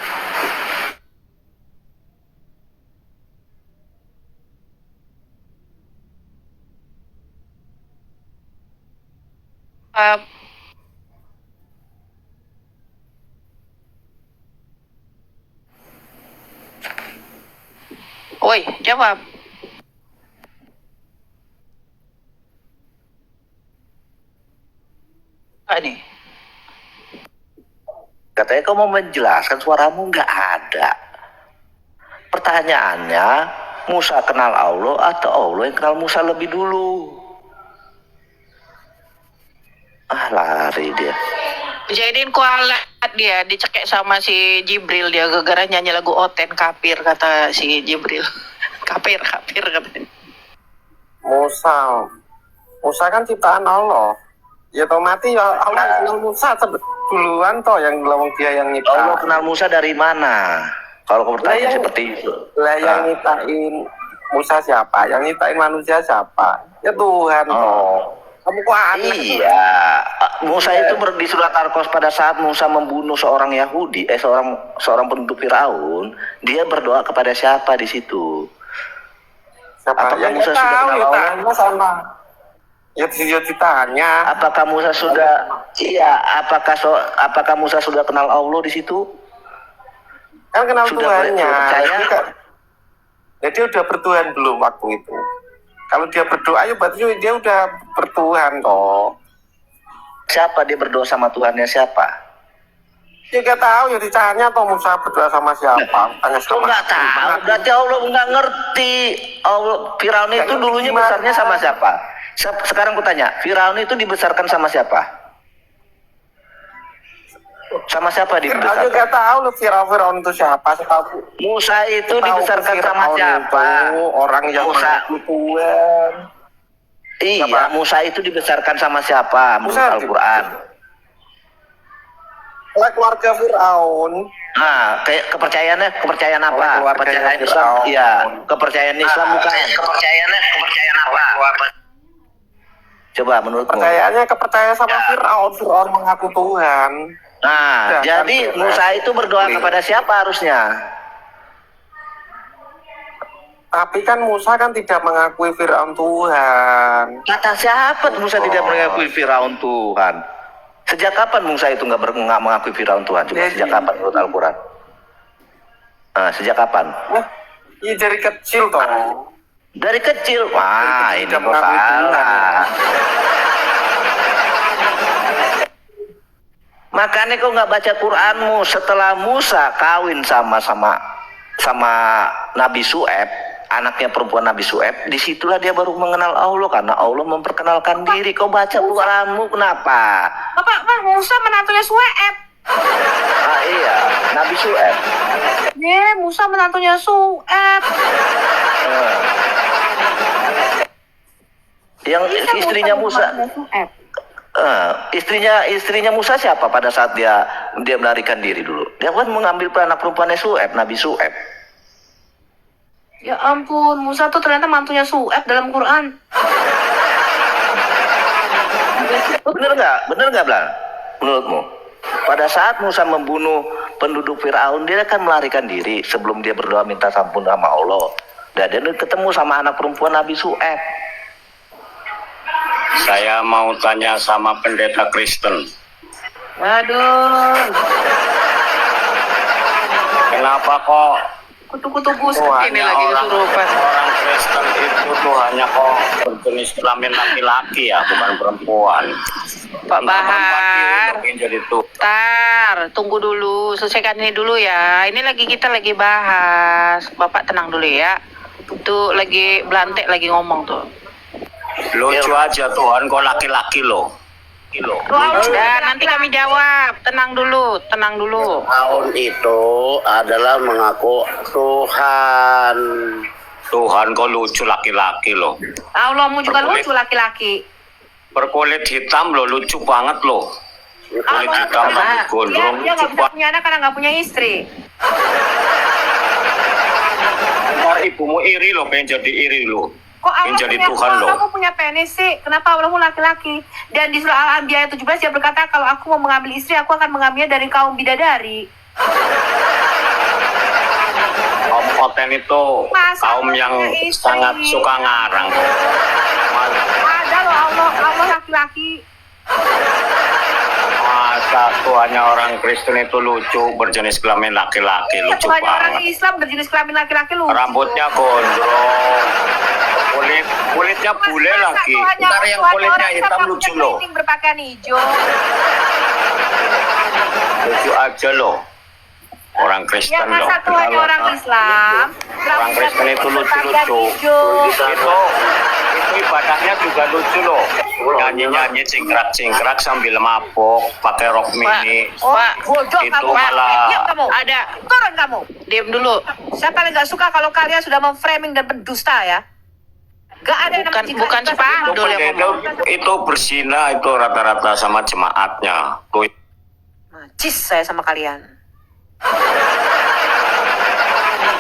Woi, jawab. Apa nih? Katanya kau mau menjelaskan, suaramu nggak ada. Pertanyaannya, Musa kenal Allah atau Allah yang kenal Musa lebih dulu? Ah, lari dia. Jadiin kualat dia dicekek sama si Jibril dia gara-gara nyanyi lagu Oten kafir kata si Jibril. Kafir katanya. Musa kan ciptaan Allah. Ya otomatis ya Allah kenal Musa duluan toh yang ngomong dia yang nyiptain. Allah kenal Musa dari mana? Kalau kau bertanya seperti itu. Lah yang nyiptain Musa siapa? Yang nyiptain manusia siapa? Ya Tuhan toh. Kamu kok aneh? Iya, Musa itu di surat Al-Qasas pada saat Musa membunuh seorang Yahudi, seorang penduduk Firaun, dia berdoa kepada siapa di situ? Siapa? Apakah Ya, Musa sudah tahu, kenal ya Allah? tanya sama. Ya ditanya. Apakah Musa sudah? Iya, apakah Musa sudah kenal Allah di situ? Kan kenal Sudah Tuhannya. percaya? Jadi udah bertuhan belum waktu itu? Kalau dia berdoa, ya berarti dia udah bertuhan toh. Siapa dia berdoa sama Tuhannya siapa? Ya gak tahu, ya ditanya toh Musa berdoa sama siapa? Tanya Kau sama. nggak tahu, berarti Allah nggak ngerti. Allah Firaun itu dulunya besarnya sama siapa? Sekarang ku tanya, Firaun itu dibesarkan sama siapa? Sama siapa Aja dibesarkan? gak tahu loh Firaun itu siapa. Setahu Musa itu dibesarkan sama Firaun siapa? itu orang yang Musa. mengaku Tuhan. Iya, Siapa? Musa itu dibesarkan sama siapa? Menurut Musa Al-Quran. Lah keluarga Firaun. Nah, kepercayaan apa? Keluarganya Kepercayaan Islam? Firaun. Iya, kepercayaan Islam bukan? Kepercayaan apa? Coba menurutmu? Kepercayaan sama Firaun. Firaun mengaku Tuhan. Nah, Ya, jadi kan, Musa itu berdoa kepada siapa harusnya? Tapi kan Musa kan tidak mengakui Firaun Tuhan. Kata siapa Musa tidak mengakui Firaun Tuhan? Sejak kapan Musa itu nggak mengakui Firaun Tuhan? Coba sejak kapan menurut Al-Quran? Nah, sejak kapan? Wah, iya dari kecil toh. Dari kecil. Wah, ini Tidak kok mengakui salah. Makanya kau nggak baca Quranmu setelah Musa kawin sama Nabi Su'eb, anaknya perempuan Nabi Su'eb, disitulah dia baru mengenal Allah karena Allah memperkenalkan diri. Kau baca Quranmu kenapa? Bapak, Musa menantunya Su'eb. Ah iya, Nabi Su'eb. Musa menantunya Su'eb. Yang istrinya Musa. Istrinya Musa siapa pada saat dia melarikan diri dulu? Dia kan mengambil anak perempuannya Su'eb, Nabi Su'eb. Ya ampun, Musa tuh ternyata mantunya Su'eb dalam Quran. Bener nggak, Blan? Menurutmu? Pada saat Musa membunuh penduduk Firaun, dia kan melarikan diri sebelum dia berdoa minta ampun sama Allah. Dan dia ketemu sama anak perempuan Nabi Su'eb. Saya mau tanya sama pendeta Kristen. Waduh, Kenapa kok kutu-kutu busuk ini Tuhannya lagi orang kesurupan. Kristen itu Tuhannya kok berjenis kelamin laki-laki ya, bukan perempuan. Pak Bahar. Jadi tuh. Tar, tunggu dulu, selesaikan ini dulu ya. Ini kita lagi bahas. Bapak tenang dulu ya. Tuh lagi belantek lagi ngomong tuh. Lucu aja Tuhan kok laki-laki loh. Udah, nanti kami jawab. Tenang dulu. Tahun itu adalah mengaku Tuhan. Tuhan kok lucu laki-laki loh. Allahmu juga lucu laki-laki. Berkulit hitam loh, lucu banget loh. Kulit hitam rambut gondrong Dia lucu nggak bisa banget. punya anak karena nggak punya istri. Ntar ibumu iri loh, pengen jadi iri loh. Kok Allah Yang jadi punya, Tuhan kok loh. kamu punya penis sih? Kenapa Allahmu laki-laki? Dan di surah Al-Anbiya 17 dia berkata kalau aku mau mengambil istri, aku akan mengambilnya dari kaum bidadari. Kaum Khoten itu Masa kaum punya yang istri? sangat suka ngarang. Ada loh Allah laki-laki. Masa Tuhannya orang Kristen itu lucu, berjenis kelamin laki-laki, Iya, lucu Tuhannya orang banget. Islam berjenis kelamin laki-laki lucu. Rambutnya gondrong, kulitnya bule lagi. Ntar yang kulitnya hitam lucu loh, Berpakaian hijau. lucu aja loh. Orang Ya Kristen loh. masa Tuhannya orang Islam. Orang Kristen itu lucu-lucu. Itu ibadahnya juga lucu loh. Nyanyi-nyanyi cingkrak-cingkrak sambil mabok, pakai rok mini. Pak, Bodoh Itu kamu. malah- Diam kamu. ada. Turun kamu. Diam dulu. Siapa yang nggak suka kalau kalian sudah memframing dan pendusta ya? Gak ada yang namanya Bukan jika- Pak Abdul yang ngomong. Itu bersina itu rata-rata sama jemaatnya. Tuh Najis saya sama kalian.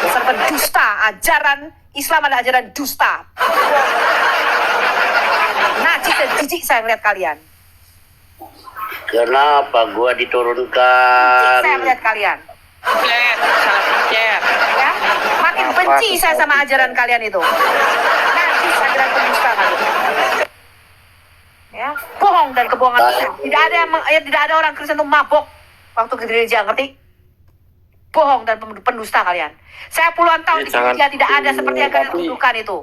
Dasar pendusta, ajaran Islam ada ajaran dusta. Najis dan jijik saya melihat kalian. Kenapa gua Jijik diturunkan? saya melihat kalian. Salah pencet. Ya, makin benci saya sama ajaran kalian itu. Najis ajaran pendusta kalian. Ya, bohong dan kebohongan besar. Tidak ada orang Kristen itu mabok waktu ke gereja, ngerti? Bohong dan pendusta kalian. Saya puluhan tahun di gereja tidak ada seperti yang kalian tuduhkan itu.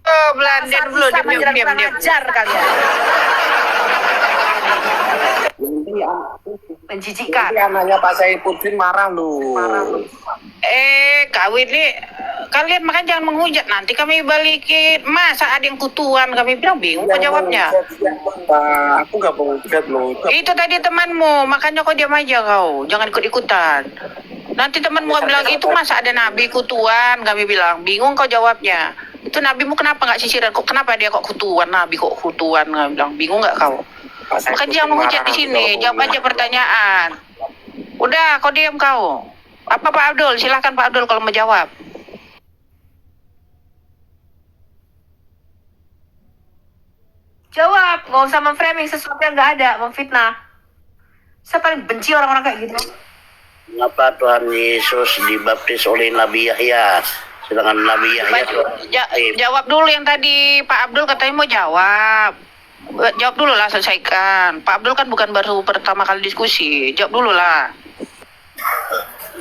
Oh, Belanda dulu, Bisa menjelang kurang ajar kalian. Menjijikkan. Anaknya Pak Saifuddin marah lu. Kawin nih, kalian makanya jangan menghujat, nanti kami balikin. Masa ada yang kutuan, kami bilang bingung kok jawabnya. Aku gak mau hujat lo. Itu tadi temanmu, makanya kau diam aja kau, jangan ikut-ikutan. Nanti temanmu bilang itu masa ada nabi kutuan, kami bilang bingung kau jawabnya. Itu nabimu kenapa nggak sisiran? Kok kenapa dia kok kutuan, nabi kok kutuan? Kami bilang bingung nggak kau? Makanya jangan menghujat di sini, jawab aja pertanyaan. Udah, kau diam kau. Apa Pak Abdul? Silahkan Pak Abdul kalau mau jawab. Jawab, nggak usah memframing sesuatu yang nggak ada, memfitnah. Saya paling benci orang-orang kayak gitu. Mengapa Tuhan Yesus dibaptis oleh Nabi Yahya? Sedangkan Nabi Yahya Jawab dulu yang tadi Pak Abdul katanya mau jawab. Jawab dulu lah, selesaikan. Pak Abdul kan bukan baru pertama kali diskusi. Jawab dulu lah.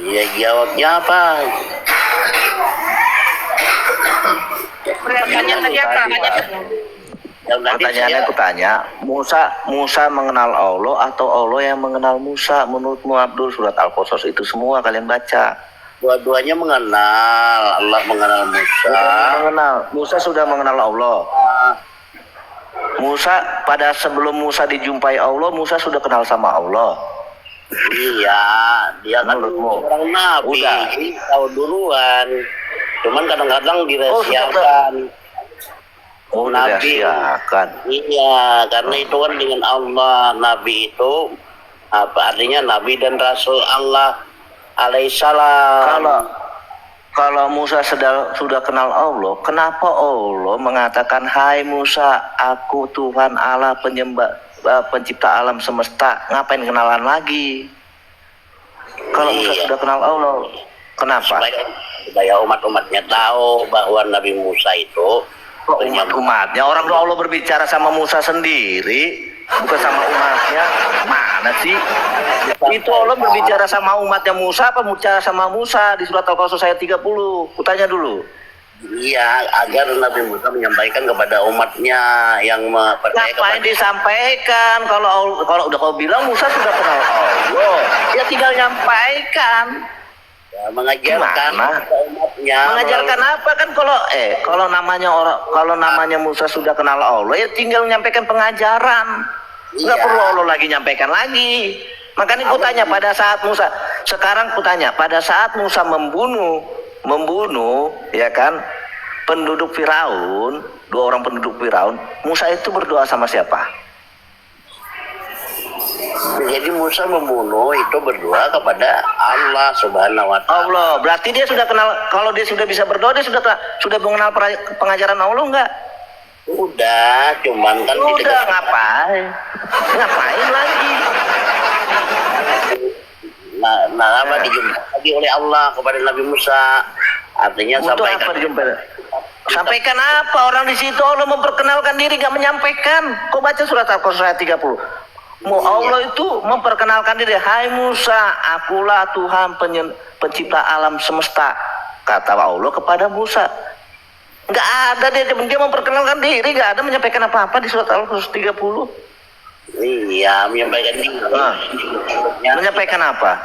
Ya jawabnya apa? Pertanyaan tadi apa? Pertanyaannya aku tanya, Musa mengenal Allah atau Allah yang mengenal Musa? Menurutmu Abdul, surat Al-Qasas itu semua kalian baca. Dua-duanya mengenal, Allah mengenal Musa. Musa sudah mengenal Allah. Musa pada sebelum Musa dijumpai Allah, Musa sudah kenal sama Allah. Iya, dia kan orang nabi, Udah. tahu duluan. Cuman kadang-kadang dirahasiakan. Dirahasiakan. Iya, karena itu kan dengan Allah. Nabi itu apa artinya? Nabi dan Rasul Allah alaihissalam. Kalau Musa sudah kenal Allah, kenapa Allah mengatakan, hai Musa, aku Tuhan Allah pencipta alam semesta, ngapain kenalan lagi? Kalau Musa sudah kenal Allah, kenapa? Supaya umat-umatnya tahu bahwa Nabi Musa itu umatnya, orang doa Allah berbicara sama Musa sendiri, bukan sama umatnya. Mana sih? Itu Allah berbicara sama umatnya Musa apa bicara sama Musa di surat Al-Qasas ayat 30? Kutanya dulu. Iya, agar Nabi Musa menyampaikan kepada umatnya yang percaya kepada. Ngapain disampaikan? Kalau udah kau bilang Musa sudah kenal Allah, ya tinggal nyampaikan. Ya, mengajarkan umatnya. Mengajarkan apa kan? Kalau namanya Musa sudah kenal Allah, ya tinggal menyampaikan pengajaran. Nggak perlu Allah lagi nyampaikan lagi. Makanya kutanya pada saat Musa, sekarang kutanya pada saat Musa membunuh, ya kan, penduduk Firaun, 2 orang penduduk Firaun, Musa itu berdoa sama siapa? Jadi Musa membunuh itu berdoa kepada Allah Subhanahu wa taala. Allah. Berarti dia sudah kenal. Kalau dia sudah bisa berdoa, dia sudah mengenal pengajaran Allah enggak? Udah, cuman kan udah ngapain lagi? Apa dijumpai lagi oleh Allah kepada Nabi Musa? Artinya Untuk apa dijumpai? Sampaikan apa? Orang di situ Allah memperkenalkan diri, nggak menyampaikan. Kau baca surat Al-Qasas ayat 30. Allah itu memperkenalkan diri, hai Musa, akulah Tuhan pencipta alam semesta, kata Allah kepada Musa. Nggak ada dia memperkenalkan diri, nggak ada menyampaikan apa-apa di surat Al-Qasas 30. Iya, menyampaikan diri. Menyampaikan apa?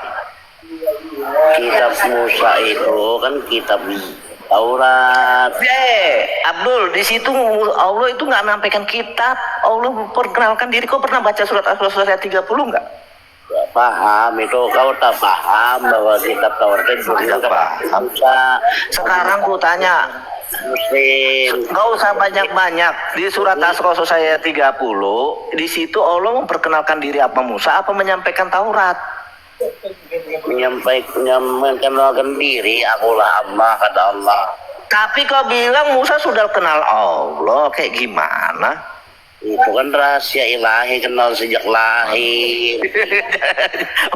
Kitab Musa itu kan kitab Taurat. Abdul, di situ Allah itu nggak menyampaikan kitab, Allah memperkenalkan diri. Kau pernah baca surat Al-Qasas ayat 30 nggak? Gak paham itu, kau tak paham bahwa kitab Taurat itu tidak paham. Sekarang ku tanya, Muslim. Nggak usah banyak-banyak. Di surat As-Qasas ayat 30, di situ Allah memperkenalkan diri apa Musa, apa menyampaikan Taurat. Menyampaikan diri, akulah Allah, kata Allah. Tapi kau bilang Musa sudah kenal Allah, kayak gimana? Itu kan rahasia ilahi, kenal sejak lahir.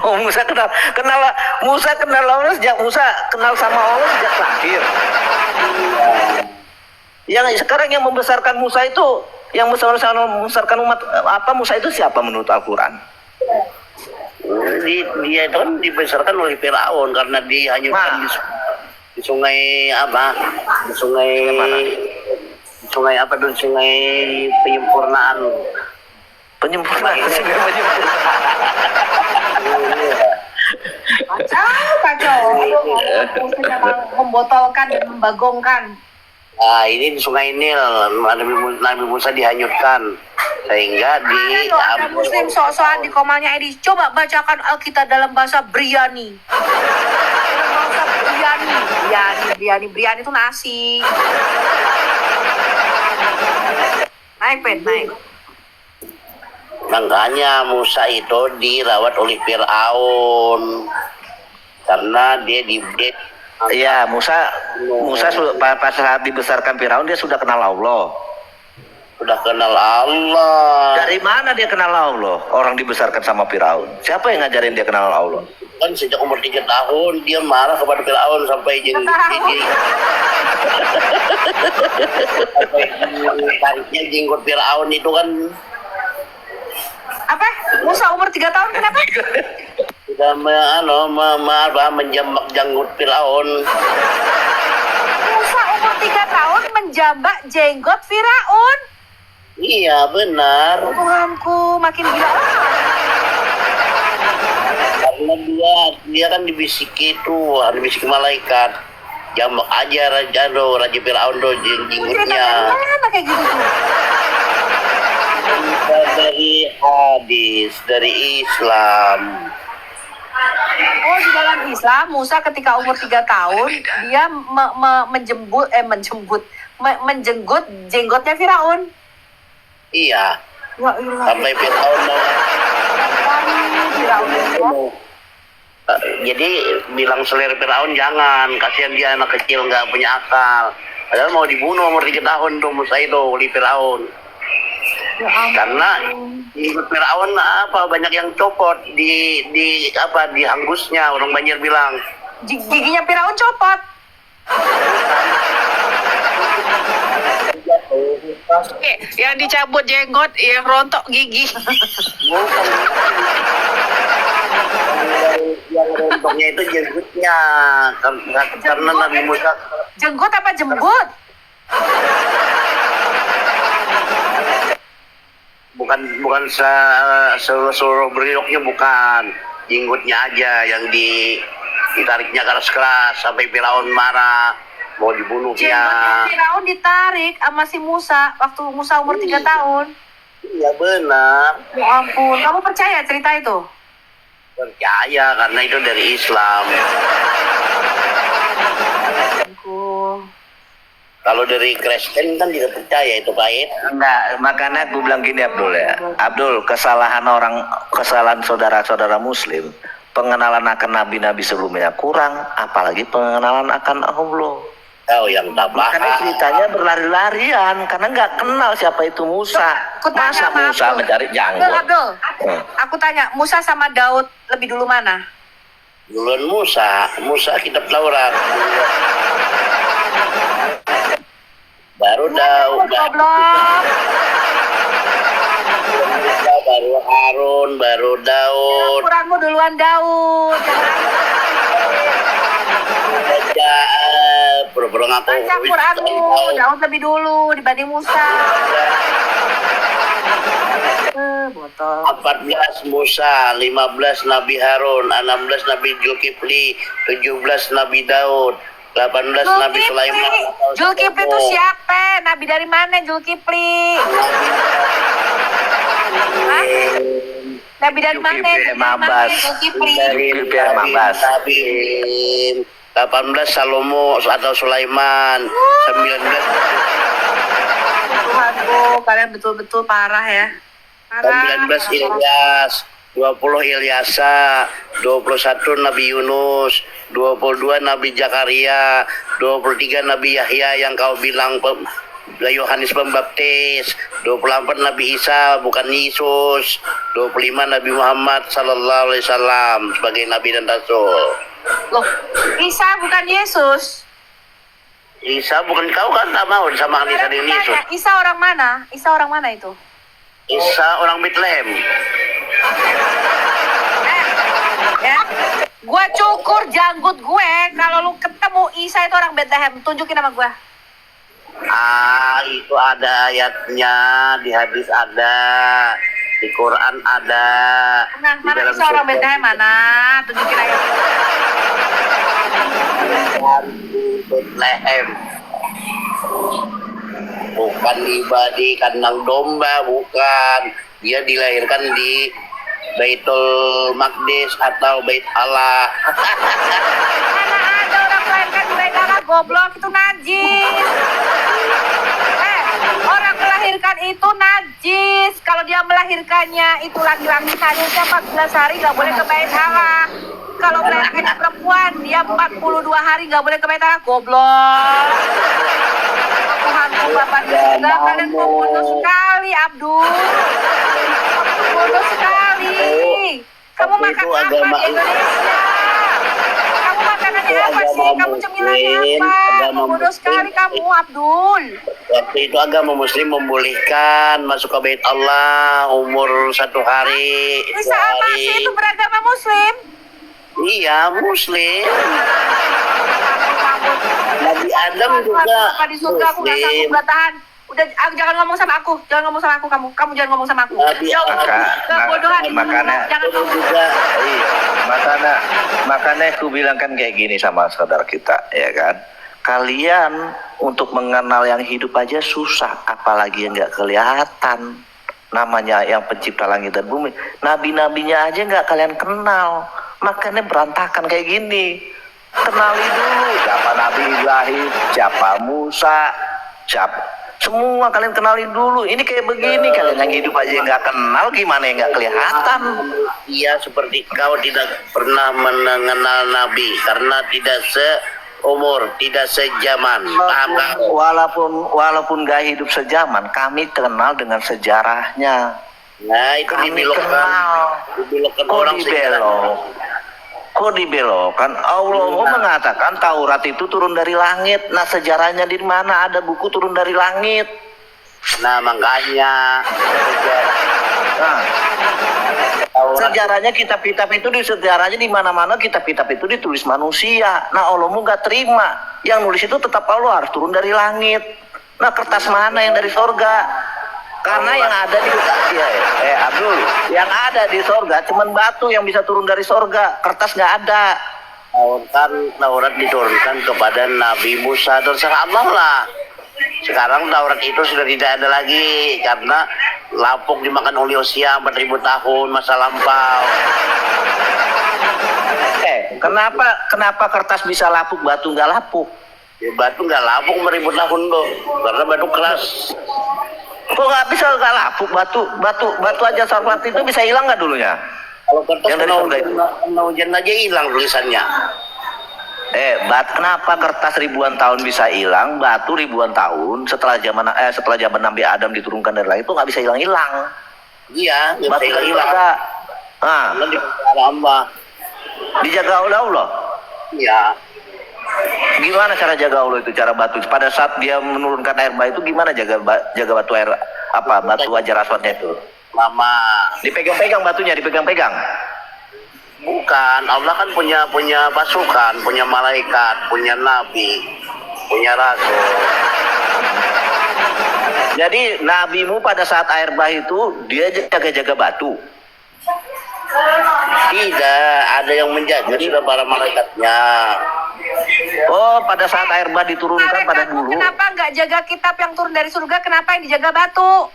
Oh, Musa kenal Allah sejak Musa kenal sama Allah sejak lahir. Yang sekarang yang membesarkan Musa itu, yang membesarkan umat apa Musa itu siapa menurut Al-Quran? Dia itu kan dibesarkan oleh Firaun karena dihanyutkan di sungai apa? Di sungai mana? Sungai apa tuh? Sungai penyempurnaan. Kacau. Membotolkan dan membagongkan. Nah, ini di Sungai Nil, Nabi Musa dihanyutkan sehingga Ada Muslim sok-sokan di komalnya Edi. Coba bacakan Alkitab dalam bahasa Briani. Briani itu nasi. Naik, Pet, naik. Makanya Musa itu dirawat oleh Firaun karena dia Iya, Musa pas saat dibesarkan Firaun dia sudah kenal Allah. Sudah kenal Allah. Dari mana dia kenal Allah? Orang dibesarkan sama Firaun. Siapa yang ngajarin dia kenal Allah? Kan sejak umur 3 tahun dia marah kepada Firaun sampai tariknya jenggot Firaun itu kan. Apa? Musa umur 3 tahun kenapa? Sudah menjambak janggut Firaun. Musa umur 3 tahun menjambak jenggot Firaun. Iya benar. Tuhanku, makin gila. Karena dia kan dibisiki dibisiki malaikat. Jambak aja Raja Firaun jenggotnya. Mana kayak gitu tuh? Dari hadis, dari Islam. Oh, di dalam Islam Musa ketika umur 3 tahun dia menjenggut jenggotnya Firaun. Iya. Ya Allah. Sampai Firaun jadi bilang selir Firaun jangan, kasihan dia anak kecil nggak punya akal. Padahal mau dibunuh umur 3 tahun tuh Musa itu oleh Firaun. Karena ikut Firaun banyak yang copot di hanggusnya, orang Banjar bilang. Giginya Firaun copot. Yang dicabut jenggot, yang rontok gigi. Yang rontoknya itu jenggotnya karena Nabi Musa. Jenggot apa jembut? Bukan seluruh berioknya, bukan jenggotnya aja yang ditariknya keras-keras sampai Firaun marah mau dibunuhnya. Jenggotnya Firaun ditarik sama si Musa waktu Musa umur 3 tahun. Iya benar. Ya ampun, kamu percaya cerita itu? Percaya karena itu dari Islam. Kalau dari Kristen kan tidak percaya itu baik. Enggak, makanya aku bilang gini Abdul ya. Abdul, kesalahan saudara-saudara Muslim, pengenalan akan nabi-nabi sebelumnya kurang, apalagi pengenalan akan Allah. Oh, yang tak paham. Makanya ceritanya berlari-larian karena nggak kenal siapa itu Musa. Masa Musa mencari janggut? Abdul, aku tanya, Musa sama Daud lebih dulu mana? Duluan Musa kitab Taurat. Baru Daud. Baru Harun, baru Daud. Ukuranmu duluan Daud. Baca pura-pura ngaku. Baca Quranmu, Daud lebih dulu dibanding Musa. Botol. 14 Musa, 15 Nabi Harun, 16 Nabi Zulkifli, 17 Nabi Daud, 18 Nabi Sulaiman. Zulkifli itu siapa? Nabi dari mana Zulkifli? Nabi dari mana? Zulkifli. 18 Salomo atau Sulaiman, 19 Tuhanku, kalian betul-betul parah ya. Parah. 19 Ilyas, 20 Ilyasa, 21 Nabi Yunus, 22 Nabi Zakaria, 23 Nabi Yahya yang kau bilang Yohanes Pembaptis, 24 Nabi Isa bukan Yesus, 25 Nabi Muhammad sallallahu alaihi wasallam sebagai nabi dan rasul. Loh, Isa bukan Yesus. Isa bukan, kau kan tak mau disamakan Isa dengan Yesus. Isa orang mana? Isa orang mana itu? Isa orang Bethlehem. Ya, gua cukur janggut gue. Kalau lu ketemu Isa itu orang Bethlehem, tunjukin nama gua. Itu ada ayatnya, di hadis ada, di Quran ada. Nah, di mana dalam Isa orang surga. Bethlehem mana? Tunjukin ayat. Bethlehem. Bukan di kandang domba, bukan. Dia dilahirkan di Baitul Maqdis atau Bait Allah. Mana ada orang melahirkan di Bait Allah, goblok, itu najis. Orang melahirkan itu najis. Kalau dia melahirkannya itu laki-laki saja 14 hari nggak boleh ke Bait Allah. Kalau melahirkannya perempuan dia 42 hari nggak boleh ke Bait Allah, goblok. Tuhanku Bapak di surga, kalian kok bodoh sekali, Abdul. Bodoh sekali. Kamu makan apa di Indonesia? Kamu makanannya apa sih? Kamu cemilannya apa? Bodoh sekali kamu, Abdul. Waktu itu agama Muslim membolehkan masuk ke Bait Allah umur 1 hari. Bisa 2 apa hari. sih itu beragama Muslim? Iya, Muslim. Nabi Adam juga Bapak di surga, aku nggak sanggup, Muslim. nggak tahan. Udah, jangan ngomong sama aku, jangan ngomong sama aku, kamu jangan ngomong sama aku. Nabi Jauh, Adam kebodohan itu, makanya jangan ngomong. juga. Iya, makanya aku bilang kan kayak gini sama saudara kita, ya kan? Kalian untuk mengenal yang hidup aja susah, apalagi yang nggak kelihatan. Namanya yang pencipta langit dan bumi, nabi-nabinya aja nggak kalian kenal, makanya berantakan kayak gini. Kenali dulu siapa Nabi Ibrahim, siapa Musa, siapa, semua kalian kenalin dulu. Ini kayak begini, kalian yang hidup aja nggak kenal, gimana yang nggak kelihatan? Iya, seperti kau tidak pernah mengenal Nabi karena tidak seumur, tidak sejaman. Paham tak? Walaupun gak hidup sejaman, kami kenal dengan sejarahnya. Nah, itu Kami dibelokkan kenal. orang sejarah. Kok dibelokkan? Allah mengatakan Taurat itu turun dari langit. Nah, sejarahnya di mana ada buku turun dari langit? Nah, makanya Nah, sejarahnya kitab-kitab itu sejarahnya di mana-mana kitab-kitab itu ditulis manusia. Nah, Allah nggak terima. Yang nulis itu tetap Allah harus turun dari langit. Nah, kertas mana yang dari sorga? Karena yang ada di Abdul, yang ada di sorga cuman batu yang bisa turun dari sorga, kertas nggak ada. Taurat diturunkan kepada Nabi Musa, terserah Allah lah. Sekarang Taurat itu sudah tidak ada lagi karena lapuk dimakan oleh Yosia 4000 tahun masa lampau. Kenapa kertas bisa lapuk, batu nggak lapuk? Ya, batu nggak lapuk 1000 tahun tuh, karena batu keras. Kok nggak bisa nggak lapuk batu aja sarfat itu bisa hilang nggak dulunya? Kalau kertas Yang dari surga itu. kena hujan aja hilang tulisannya. Kenapa kertas ribuan tahun bisa hilang, batu ribuan tahun setelah zaman Nabi Adam diturunkan dari langit itu nggak bisa hilang. Iya, nggak Batu bisa dari hilang. surga. Nah, Karena dipelihara Allah. dijaga oleh Allah. Iya. Gimana cara jaga Allah itu? Cara batu pada saat dia menurunkan air bah itu gimana jaga batu air batu ajar aswadnya itu? Lama. Dipegang-pegang batunya, dipegang-pegang. Bukan, Allah kan punya pasukan, punya malaikat, punya nabi, punya rasul. Jadi nabimu pada saat air bah itu dia jaga-jaga batu. Tidak, ada yang menjaga sudah para malaikatnya. Oh, pada saat air bah diturunkan pada Malaikatmu dulu. kenapa nggak jaga kitab yang turun dari surga? Kenapa yang dijaga batu?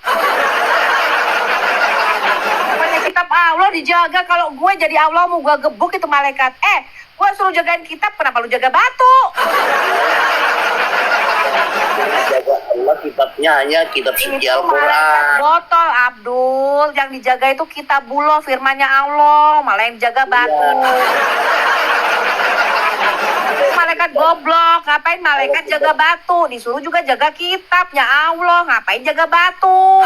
Bukannya Kitab Allah dijaga. Kalau gue jadi Allah mau gue gebuk itu malaikat. Gue suruh jagain kitab, kenapa lu jaga batu? Jaga Allah kitabnya hanya kitab suci Itu malaikat Al-Quran. botol, Abdul. Yang dijaga itu kitabullah, firmannya Allah. Malah yang jaga batu. Itu malaikat goblok. Ngapain malaikat jaga batu? Disuruh juga jaga kitabnya Allah. Ngapain jaga batu?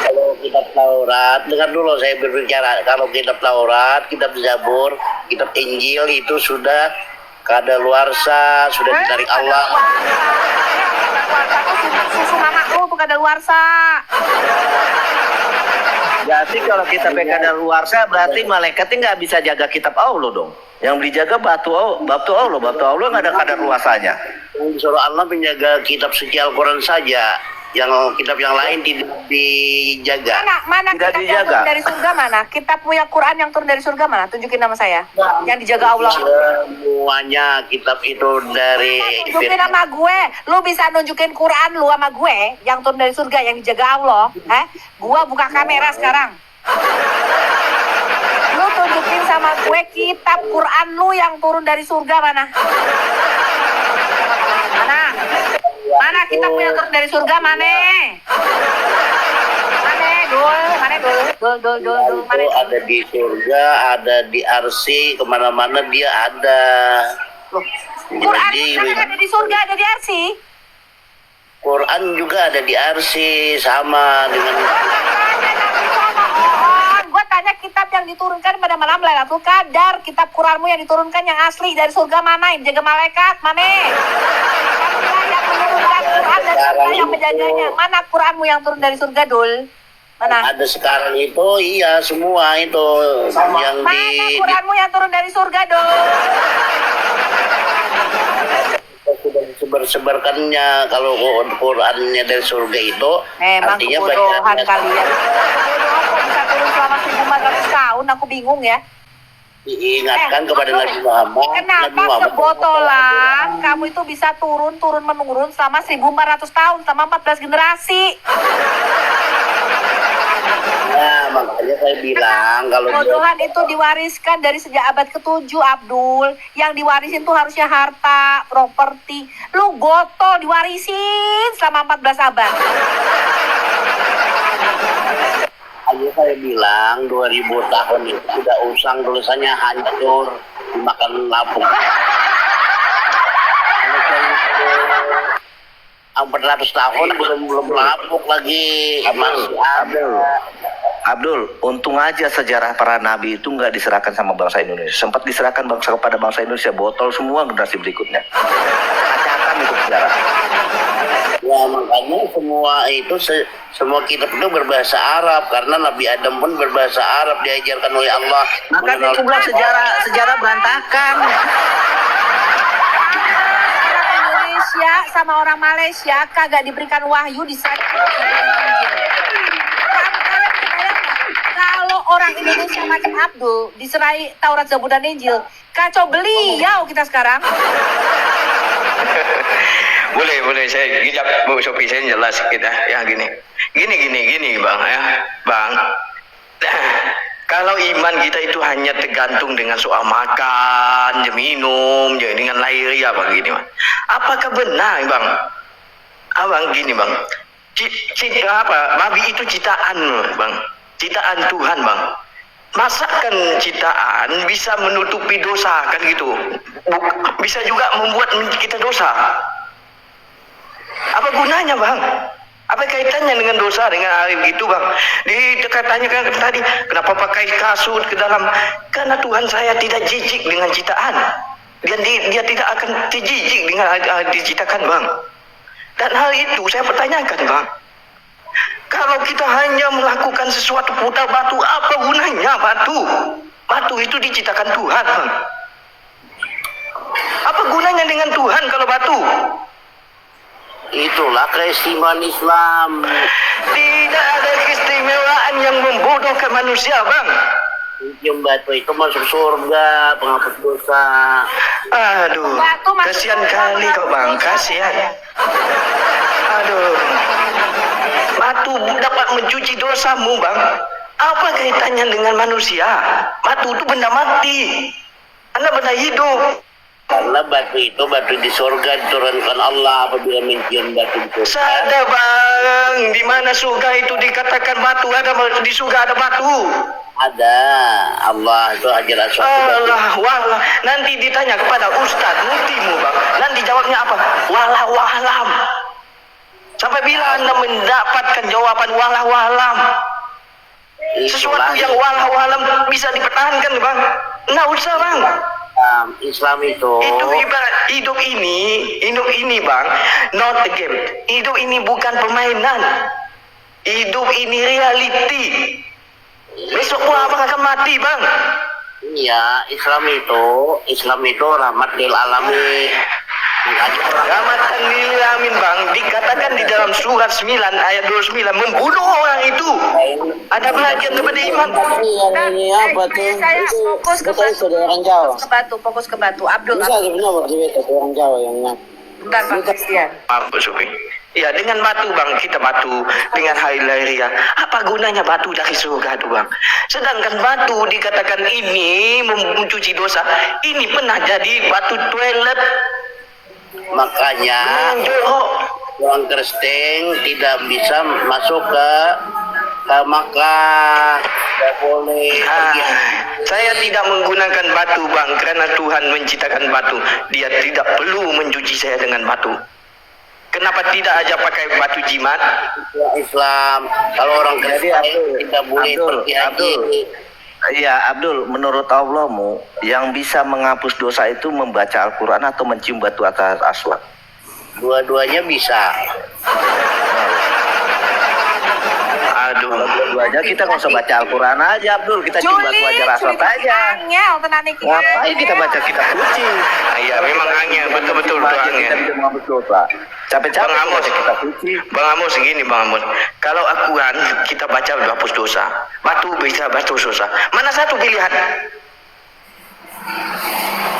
Kalau kitab Taurat, dengar dulu saya berbicara. Kalau kitab Taurat, kitab Zabur, kitab Injil itu sudah kadaluarsa, sudah ditarik Allah. Susu mama lu tuh kadaluarsa. Berarti kalau kita kadaluarsa berarti malaikatnya nggak bisa jaga kitab Allah dong. Yang dijaga batu Allah nggak ada kadaluarsanya. Disuruh Allah menjaga kitab suci Al-Quran saja. Yang kitab yang lain tidak dijaga. Mana Tidak kitab yang dijaga. turun dari surga mana? Kitabmu yang Quran yang turun dari surga mana? Tunjukin nama saya. Yang dijaga Allah. Semuanya kitab itu dari Tunjukin sama gue. Lu bisa nunjukin Quran lu sama gue yang turun dari surga yang dijaga Allah. Gua buka kamera sekarang. Lu tunjukin sama gue kitab Quran lu yang turun dari surga mana? Mana kitabmu yang turun dari surga mana? Dul, mana? itu ada di surga, ada di arsi, kemana-mana dia ada. Quran kan ada di surga, ada di arsi. Quran juga ada di arsi, sama dengan Gue tanya kitab yang diturunkan pada malam Lailatul Qadar. Kitab Quranmu yang diturunkan yang asli dari surga mana? Yang jaga malaikat mana? Yang menurunkan Quran dari surga yang menjaganya. Mana Quranmu yang turun dari surga, Dul? Mana? ada sekarang itu, iya semua itu yang Mana Quranmu yang turun dari surga, Dul? sudah disebar-sebarkannya. Kalau Qurannya dari surga itu Memang artinya kebodohan bacaan kalian. Kebodohan kok bisa turun selama 1400 tahun, aku bingung ya. diingatkan kepada Nabi Muhammad. Nabi Kenapa Muhammad kebotolan kamu itu bisa turun menurun selama 1400 tahun, selama 14 generasi? Nah, makanya saya bilang kalau Kebodohan itu diwariskan dari sejak abad ke-7, Abdul. Yang diwarisin tuh harusnya harta, properti. Lu botol diwarisin selama 14 abad. Ayo saya bilang 2000 tahun itu sudah usang, tulisannya hancur dimakan lapuk. 400 tahun belum lapuk lagi, masih ada. Abdul, untung aja sejarah para nabi itu nggak diserahkan sama bangsa Indonesia. Sempat diserahkan kepada bangsa Indonesia, botol semua generasi berikutnya. Acakan itu sejarah. Ya makanya semua kitab itu berbahasa Arab, karena Nabi Adam pun berbahasa Arab, diajarkan oleh Allah. Makanya aku bilang sejarah berantakan. Orang Indonesia sama orang Malaysia kagak diberikan wahyu di saat kalau orang Indonesia macam Abdul diserai Taurat, Zabur dan Injil, kacau beliau kita sekarang. Boleh saya jawab Bu Sophie, saya jelas kita ya gini bang ya bang. Kalau iman kita itu hanya tergantung dengan soal makan, minum, dengan lahiriah bang gini bang. Apakah benar bang? Abang gini bang, Nabi itu ciptaan bang, ciptaan Tuhan bang. Masakan ciptaan bisa menutupi dosa kan gitu? Bisa juga membuat kita dosa. Apa gunanya bang? Apa kaitannya dengan dosa, dengan arif gitu bang? Katanya kan tadi, kenapa pakai kasut ke dalam? Karena Tuhan saya tidak jijik dengan ciptaan. Dan dia tidak akan jijik dengan diciptakan bang. Dan hal itu saya pertanyakan bang. Kalau kita hanya melakukan sesuatu putar batu, apa gunanya batu? Batu itu diciptakan Tuhan bang. Apa gunanya dengan Tuhan kalau batu? Itulah keistimewaan Islam. Tidak ada keistimewaan yang membodohkan manusia bang. Cium batu itu masuk surga, penghapus dosa. Aduh, kasihan kali kau bang, kasihan. Aduh, batu dapat mencuci dosamu bang. Apa kaitannya dengan manusia? Batu itu benda mati. Anda benda hidup. Karena batu itu batu di surga diturunkan Allah apabila mencium batu itu. Sadar bang, di mana surga itu dikatakan batu, ada di surga ada batu. Ada, Allah itu ajar suatu batu. Allah, walah. Nanti ditanya kepada Ustadz muftimu bang, nanti jawabnya apa? Walau alam. Sampai bila Anda mendapatkan jawaban walau alam? Sesuatu yang walau alam bisa dipertahankan bang. Nggak usah bang. Islam itu Ibarat hidup ini bang, not a game. Hidup ini bukan permainan. Hidup ini reality. Besok pun abang akan mati bang. Iya, Islam itu rahmat lil alamin. Rahmatan lil alamin bang, dikatakan di dalam surat 9 ayat 29 membunuh orang itu. Ada belajar kepada iman. Ini apa tuh? Saya fokus ke batu. Fokus ke batu. Abdul. Bisa orang Jawa yang bentar Bang Christian. Maaf Bu Sufi. Ya dengan batu bang, kita batu dengan hari lahiriah. Apa gunanya batu dari surga tuh bang? Sedangkan batu dikatakan ini mencuci dosa. Ini pernah jadi batu toilet. Makanya orang Kristen tidak bisa masuk ke Makkah. Tidak boleh. Saya tidak menggunakan batu bang, karena Tuhan menciptakan batu. Dia tidak perlu mencuci saya dengan batu. Kenapa tidak aja pakai batu jimat? Islam. Kalau orang Kristen tidak boleh pergi haji. Iya Abdul, menurut Allahmu yang bisa menghapus dosa itu membaca Al-Quran atau mencium batu atas aswad? Dua-duanya bisa. Aduh, dua-duanya kita nggak usah baca Al-Quran aja Abdul, kita cium batu ajar aswad aja. Ngapain kita baca kitab suci? Iya memang angin, betul-betul itu angin. Kita bisa menghapus dosa. Capek-capek baca kitab suci. Bang Amos segini Bang Amos. Kalau Al-Quran kita baca hapus dosa, batu bisa hapus dosa. Mana satu pilihan?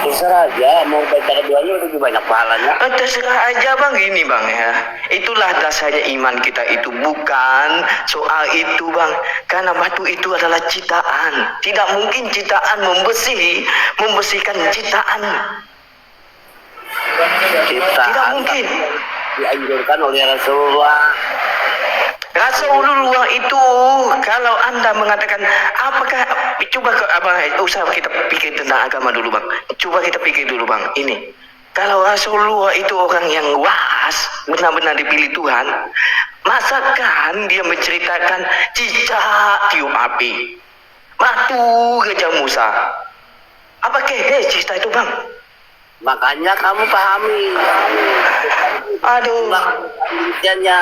Terserah aja, mau baca keduanya lebih banyak pahalanya. Terserah aja bang, gini bang ya. Itulah dasarnya iman kita itu, bukan soal itu bang. Karena batu itu adalah ciptaan. Tidak mungkin ciptaan membersihkan ciptaan. Tidak mungkin. Dianjurkan oleh Rasulullah. Rasulullah itu kalau Anda mengatakan apakah, coba abang usah kita pikir tentang agama dulu bang. Coba kita pikir dulu bang. Ini kalau Rasulullah itu orang yang was, benar-benar dipilih Tuhan, masakan dia menceritakan cicak tiup api, batu gajah Musa? Apa cerita itu bang? Makanya kamu pahami. Aduh. Penelitiannya.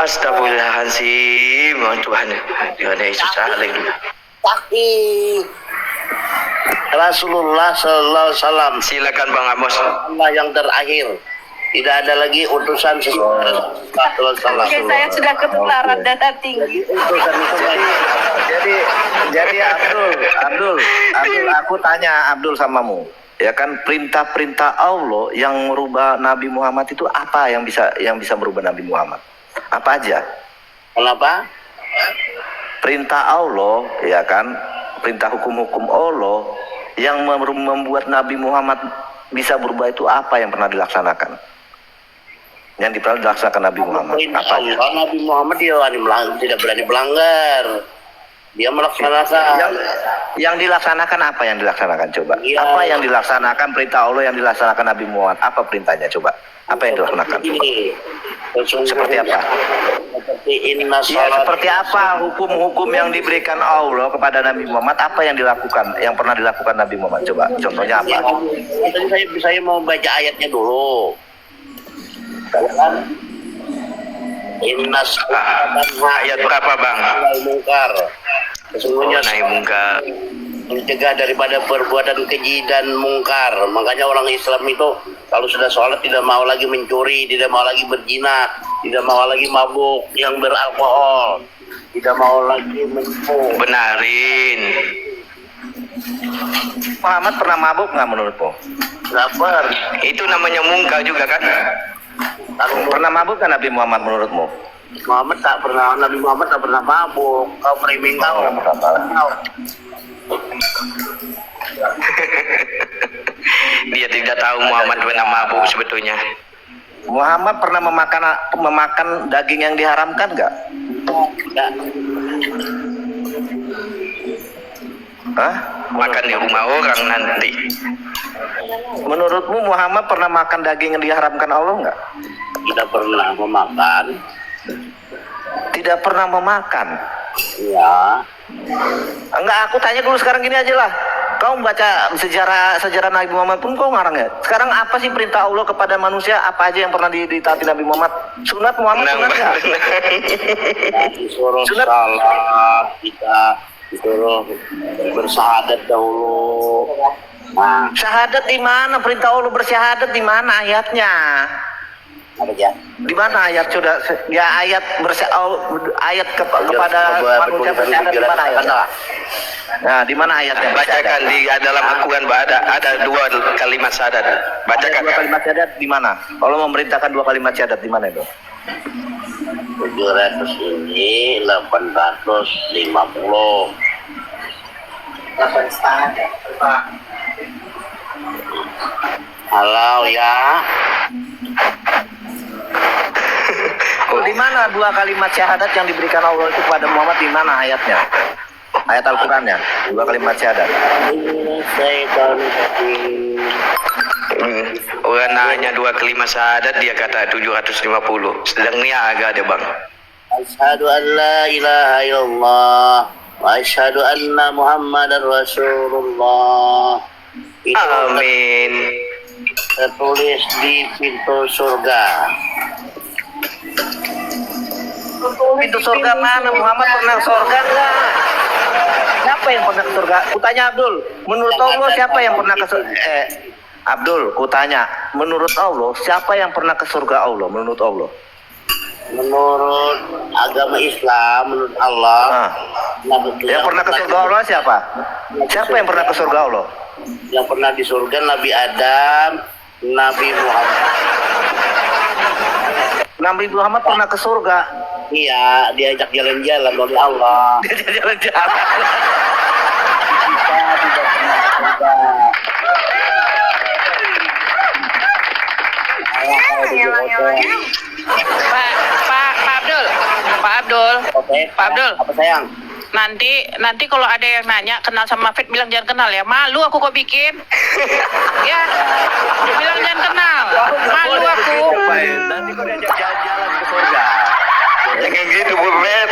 Astagfirullahaladzim, Tuhan Yesus saling. Tapi Rasulullah Sallallahu Alaihi Wasallam. Silakan Bang Amos. Allah yang terakhir. Tidak ada lagi utusan sesuatu. Oke, saya sudah ketularan data tinggi. Jadi Abdul, aku tanya Abdul samamu. Ya kan perintah-perintah Allah yang merubah Nabi Muhammad itu apa yang bisa merubah Nabi Muhammad? Apa aja? Kenapa? Perintah Allah, ya kan? Perintah hukum-hukum Allah yang membuat Nabi Muhammad bisa berubah itu apa yang pernah dilaksanakan? Yang pernah dilaksanakan Nabi Muhammad? Apa aja? Nabi Muhammad dia tidak berani melanggar. Dia melaksanakan. Yang dilaksanakan apa yang dilaksanakan coba? Ya. Apa yang dilaksanakan perintah Allah yang dilaksanakan Nabi Muhammad? Apa perintahnya coba? Apa yang dilaksanakan? Seperti apa? Seperti apa hukum-hukum yang diberikan Allah kepada Nabi Muhammad? Apa yang dilakukan? Yang pernah dilakukan Nabi Muhammad? Coba contohnya apa? Tadi saya mau baca ayatnya dulu. Ayat berapa bang? Mungkar. Sesungguhnya mungkar mencegah daripada perbuatan keji dan mungkar. Makanya orang Islam itu kalau sudah sholat tidak mau lagi mencuri, tidak mau lagi berzina, tidak mau lagi mabuk yang beralkohol, tidak mau lagi menipu. Benarin. Muhammad pernah mabuk nggak menurutmu? Lapar. Itu namanya mungkar juga kan? Pernah mabuk kan Nabi Muhammad menurutmu? Nabi Muhammad tak pernah mabuk. Kau framing kau. Dia tidak tahu Muhammad pernah mabuk sebetulnya. Muhammad pernah memakan daging yang diharamkan nggak? Tidak. Hah? Makan di rumah orang nanti. Menurutmu Muhammad pernah makan daging yang diharamkan Allah nggak? Tidak pernah memakan. Tidak pernah memakan. Ya. Enggak, aku tanya dulu sekarang gini aja lah. Kau baca sejarah Nabi Muhammad pun kau ngarang ya. Sekarang apa sih perintah Allah kepada manusia? Apa aja yang pernah ditaati Nabi Muhammad? Sunat Muhammad sunat nggak? Disuruh salat, kita disuruh bersyahadat dahulu. Nah, Syahadat di mana? Perintah Allah bersyahadat di mana ayatnya? apa ya? Di mana ayat sudah ya ayat kepada manusia bersyahadat di mana ayatnya? Nah, di mana ayatnya? Bacakan di dalam Al-Quran ada 2 kalimat syahadat. Bacakan. Ada 2 kalimat syahadat di mana? Allah memerintahkan 2 kalimat syahadat di mana itu? 700 ini 850. Halo ya. Di mana 2 kalimat syahadat yang diberikan Allah itu kepada Muhammad, di mana ayatnya? Ayat Al-Qur'annya, 2 kalimat syahadat. Orang nanya 2 kalimat syahadat dia kata 750. Sedang niaga dia bang. Asyhadu an la ilaha illallah wa asyhadu anna Muhammadar Rasulullah. Itu Amin. tertulis di pintu surga. Pintu surga mana? Muhammad pernah ke surga enggak? Siapa yang pernah ke surga? Kutanya Abdul, menurut Allah siapa yang pernah ke surga? Abdul, kutanya, menurut Allah siapa yang pernah ke surga Allah? Menurut Allah? Menurut agama Islam, menurut Allah, Yang pernah ke surga Allah siapa? Siapa yang pernah ke surga Allah? Yang pernah di surga Nabi Adam, Nabi Muhammad. Nabi Muhammad pernah ke surga. Iya, diajak jalan-jalan oleh Allah. Dia jalan-jalan. Kita tidak pernah ke surga. Pak Abdul. Apa sayang? Nanti kalau ada yang nanya kenal sama Fit, bilang jangan kenal ya. Malu aku kok bikin. Ya, bilang jangan kenal. Malu aku. Nanti kau diajak jalan-jalan ke surga. Jangan gitu Bu Bet.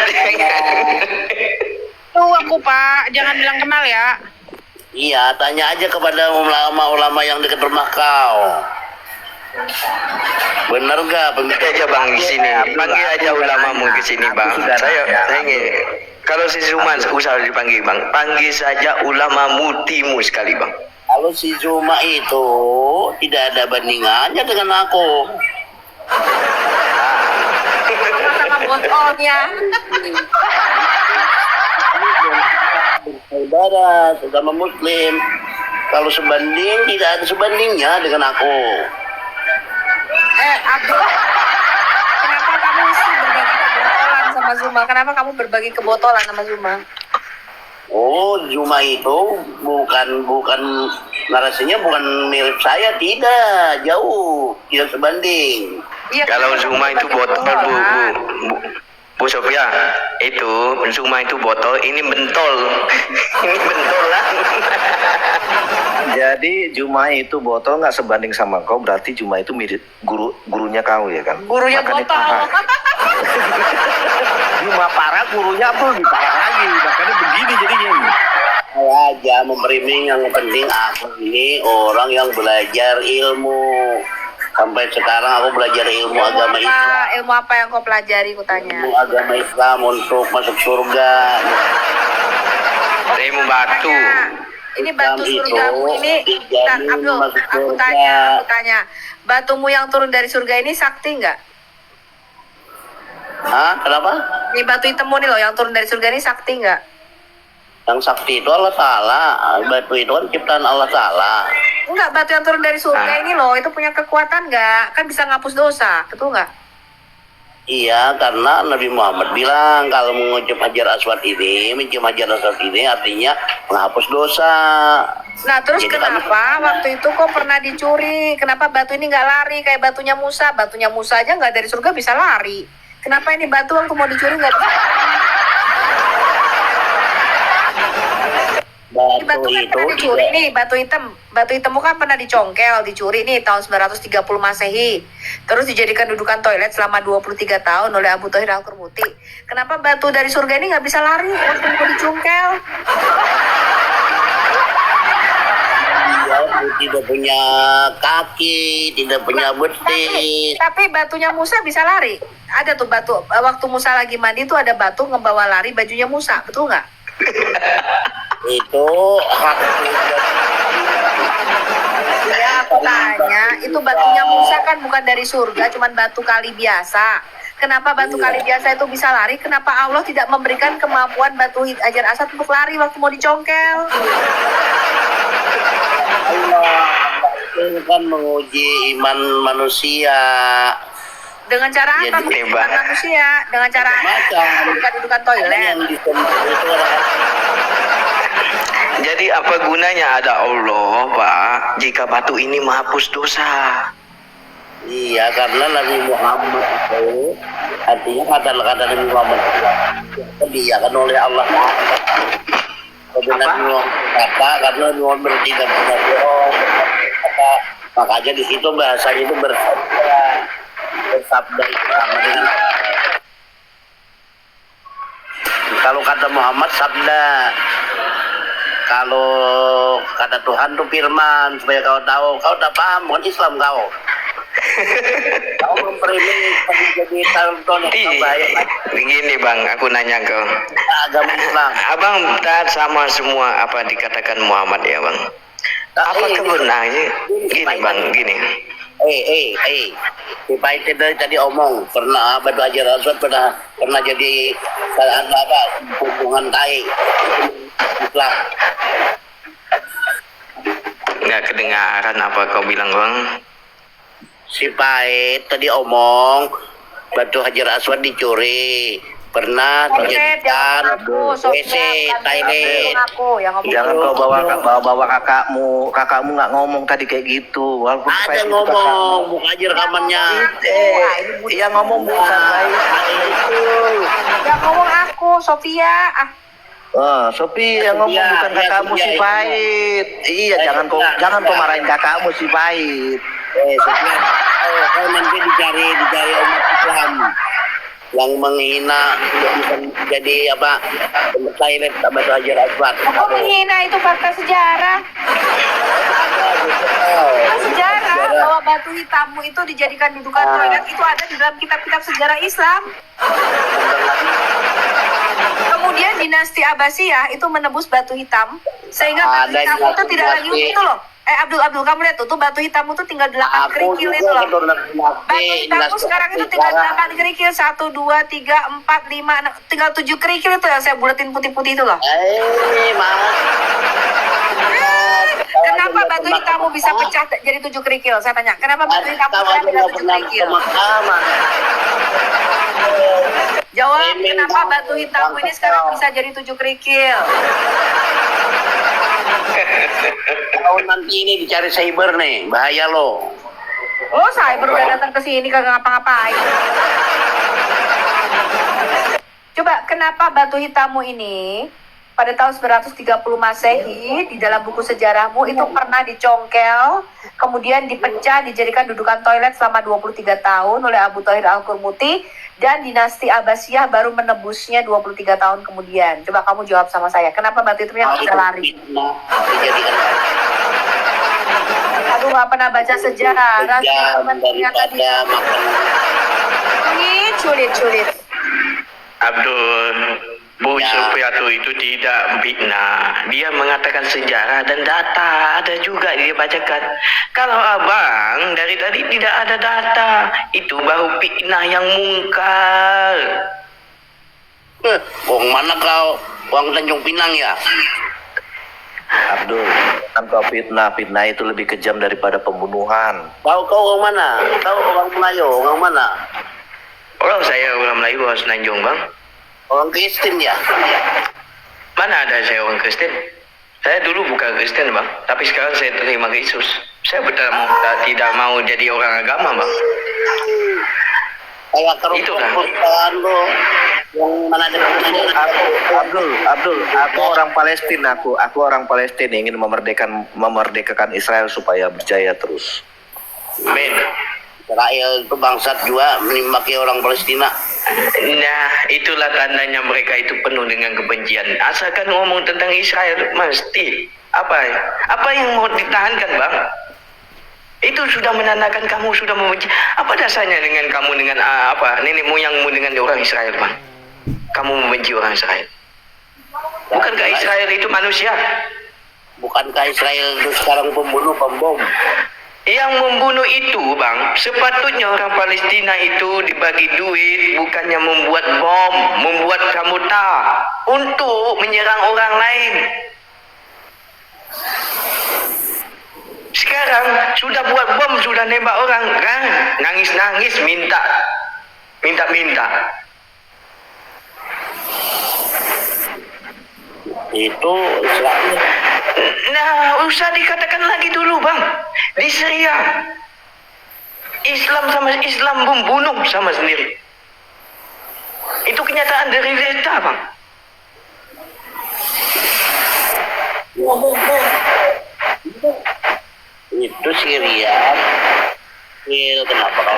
Tuh aku Pak, jangan bilang kenal ya. Iya, tanya aja kepada ulama-ulama yang dekat rumah kau. Benar gak? Panggil aja bang di sini. Panggil aja ulamamu ke sini bang. Saya ingin. Kalau si Zuma usah dipanggil bang. Panggil saja ulama mutimu sekali bang. Kalau si Zuma itu tidak ada bandingannya dengan aku. Sama botolnya. Saudara, sesama Muslim. Kalau sebanding, tidak ada sebandingnya dengan aku. Abdul, kenapa kamu sih berbagi kebotolan sama Zuma? Kenapa kamu berbagi kebotolan sama Zuma? Oh, Zuma itu bukan narasinya bukan mirip saya, tidak, jauh, tidak sebanding. Iya, Kalau Zuma itu botol Bu Sofia, itu Zuma itu botol, ini bentol. Ini bentolan. Jadi Juma itu botol nggak sebanding sama kau, berarti Juma itu mirip gurunya kau ya kan? gurunya Makanya botol. parah. Juma parah, gurunya pun lebih parah lagi, makanya begini jadinya ini. Saya aja memberimbing, yang penting aku ini orang yang belajar ilmu. Sampai sekarang aku belajar ilmu agama Islam. Ilmu apa yang kau pelajari, kutanya? Ilmu agama Islam untuk masuk surga. Ilmu batu. Ini batu surgamu ini, Abdul, aku tanya, batumu yang turun dari surga ini sakti nggak? Hah? Kenapa? Ini batu hitammu nih loh, yang turun dari surga ini sakti nggak? Yang sakti itu Allah Ta'ala. Batu itu kan ciptaan Allah Ta'ala. Enggak, batu yang turun dari surga ini loh, itu punya kekuatan nggak? Kan bisa ngapus dosa, betul nggak? Iya, karena Nabi Muhammad bilang kalau mengucap Hajar Aswad ini, mencium Hajar Aswad ini artinya menghapus dosa. Nah terus Jadi kenapa waktu itu kok pernah dicuri? Kenapa batu ini nggak lari kayak batunya Musa? Batunya Musa aja nggak dari surga bisa lari. Kenapa ini batu waktu mau dicuri nggak bisa? Batu kan pernah dicuri nih, batu hitam kan pernah dicongkel, dicuri nih tahun 930 Masehi. Terus dijadikan dudukan toilet selama 23 tahun oleh Abu Thahir Al-Qurmuti. Kenapa batu dari surga ini nggak bisa lari waktu mau dicongkel? Tidak punya kaki, tidak punya betis. Tapi batunya Musa bisa lari. Ada tuh batu, waktu Musa lagi mandi tuh ada batu ngebawa lari bajunya Musa, betul nggak? Itu hak. Ya aku tanya, itu batunya Musa kan bukan dari surga, cuman batu kali biasa. Kenapa batu kali biasa itu bisa lari? Kenapa Allah tidak memberikan kemampuan batu Hajar Aswad untuk lari waktu mau dicongkel? Allah itu kan menguji iman manusia. Dengan cara apa? Jadi, Bukan manusia. Dengan cara dudukan toilet. Jadi apa gunanya ada Allah, Pak, jika batu ini menghapus dosa? Iya, karena Nabi Muhammad itu artinya kata-kata Nabi Muhammad itu diiakan oleh Allah. Karena Nabi Muhammad bertindak tidak bohong, makanya di situ bahasanya itu bersabda itu sama dengan kalau kata Muhammad sabda, kalau kata Tuhan tuh firman, supaya kau tahu, kau tak paham bukan Islam kau. Kau memperoleh jadi tonton yang baik. Begini Bang, aku nanya kau. Agama Islam. Abang taat sama semua apa dikatakan Muhammad ya Bang? Apa kebenarannya? Gini Bang, gini. Si Pahit tadi omong pernah batu Hajar Aswad pernah jadi apa hubungan tai Islam. Nggak kedengaran apa kau bilang Bang? Si Pahit tadi omong batu Hajar Aswad dicuri, pernah dijadikan WC toilet. Jangan kau bawa kakakmu nggak ngomong tadi kayak gitu. Walaupun Ada ngomong, buka aja rekamannya. Yang ngomong bukan baik. Yang ngomong aku, Sofia. Sophie yang ngomong bukan kakakmu si Pahit. Iya, jangan kau marahin kakakmu si Pahit. Sofia, kau nanti dicari umat Islam yang menghina jadi apa toilet batu Hajar Aswad. Aku menghina itu fakta sejarah. Sejarah bahwa batu hitammu itu dijadikan dudukan toilet itu ada di dalam kitab-kitab sejarah Islam. Kemudian dinasti Abbasiyah itu menebus batu hitam sehingga batu hitam itu tidak lagi itu loh. Abdul kamu lihat tuh batu hitammu tuh tinggal 8 kerikil itu loh. Batu hitammu sekarang itu tinggal 8 kerikil, 1, 2, 3, 4, 5, 6, tinggal 7 kerikil itu yang saya buletin putih-putih itu loh. Kenapa batu hitammu bisa pecah jadi 7 kerikil? Saya tanya, kenapa batu hitammu sekarang tidak 7 kerikil? Jawab, kenapa batu hitammu ini sekarang bisa jadi 7 kerikil? Kalau nanti ini dicari cyber nih, bahaya loh. Oh, cyber udah datang ke sini kagak ngapa-ngapain. Coba, kenapa batu hitammu ini pada tahun 930 Masehi di dalam buku sejarahmu itu pernah dicongkel, kemudian dipecah, dijadikan dudukan toilet selama 23 tahun oleh Abu Thahir Al-Qurmuti, dan dinasti Abbasiyah baru menebusnya 23 tahun kemudian. Coba kamu jawab sama saya, kenapa batu itu yang bisa lari? Aduh, nggak pernah baca sejarah. Sulit. Abdul, Bu Supriyatno itu tidak fitnah. Dia mengatakan sejarah dan data ada juga dia bacakan. Kalau abang dari tadi tidak ada data, itu baru fitnah yang mungkar. Wong mana kau? Wong Tanjung Pinang ya? Abdul, kan kau fitnah itu lebih kejam daripada pembunuhan. Kau orang mana? Kau orang Melayu, orang mana? Orang saya orang Melayu, orang Semenanjung, Bang. Orang Kristen ya? Mana ada saya orang Kristen? Saya dulu bukan Kristen, Bang. Tapi sekarang saya terima Yesus. Saya tidak mau jadi orang agama, Bang. Kayak kerupuk-kerupukan lo. Yang mana ada Abdul, aku orang Palestina, aku orang Palestina ingin memerdekakan Israel supaya berjaya terus. Amin. Israel itu bangsat juga menimaki orang Palestina. Nah, itulah tandanya mereka itu penuh dengan kebencian. Asalkan ngomong tentang Israel, mesti apa yang mau ditahankan, Bang? Itu sudah menandakan kamu sudah membenci. Apa dasarnya dengan kamu dengan nenek moyangmu dengan orang Israel, Bang? Kamu membenci orang Israel. Bukankah Israel itu manusia? Bukankah Israel itu sekarang pembunuh, pembom? Yang membunuh itu, Bang, sepatutnya orang Palestina itu dibagi duit, bukannya membuat bom, membuat kamuta untuk menyerang orang lain. Sekarang sudah buat bom, sudah nembak orang, kan? Nangis-nangis, minta. Itu Israel. Nah, usah dikatakan lagi dulu, Bang. Di Syria, Islam sama Islam membunuh sama sendiri. Itu kenyataan dari berita, Bang. Itu Syria. Kenapa kau?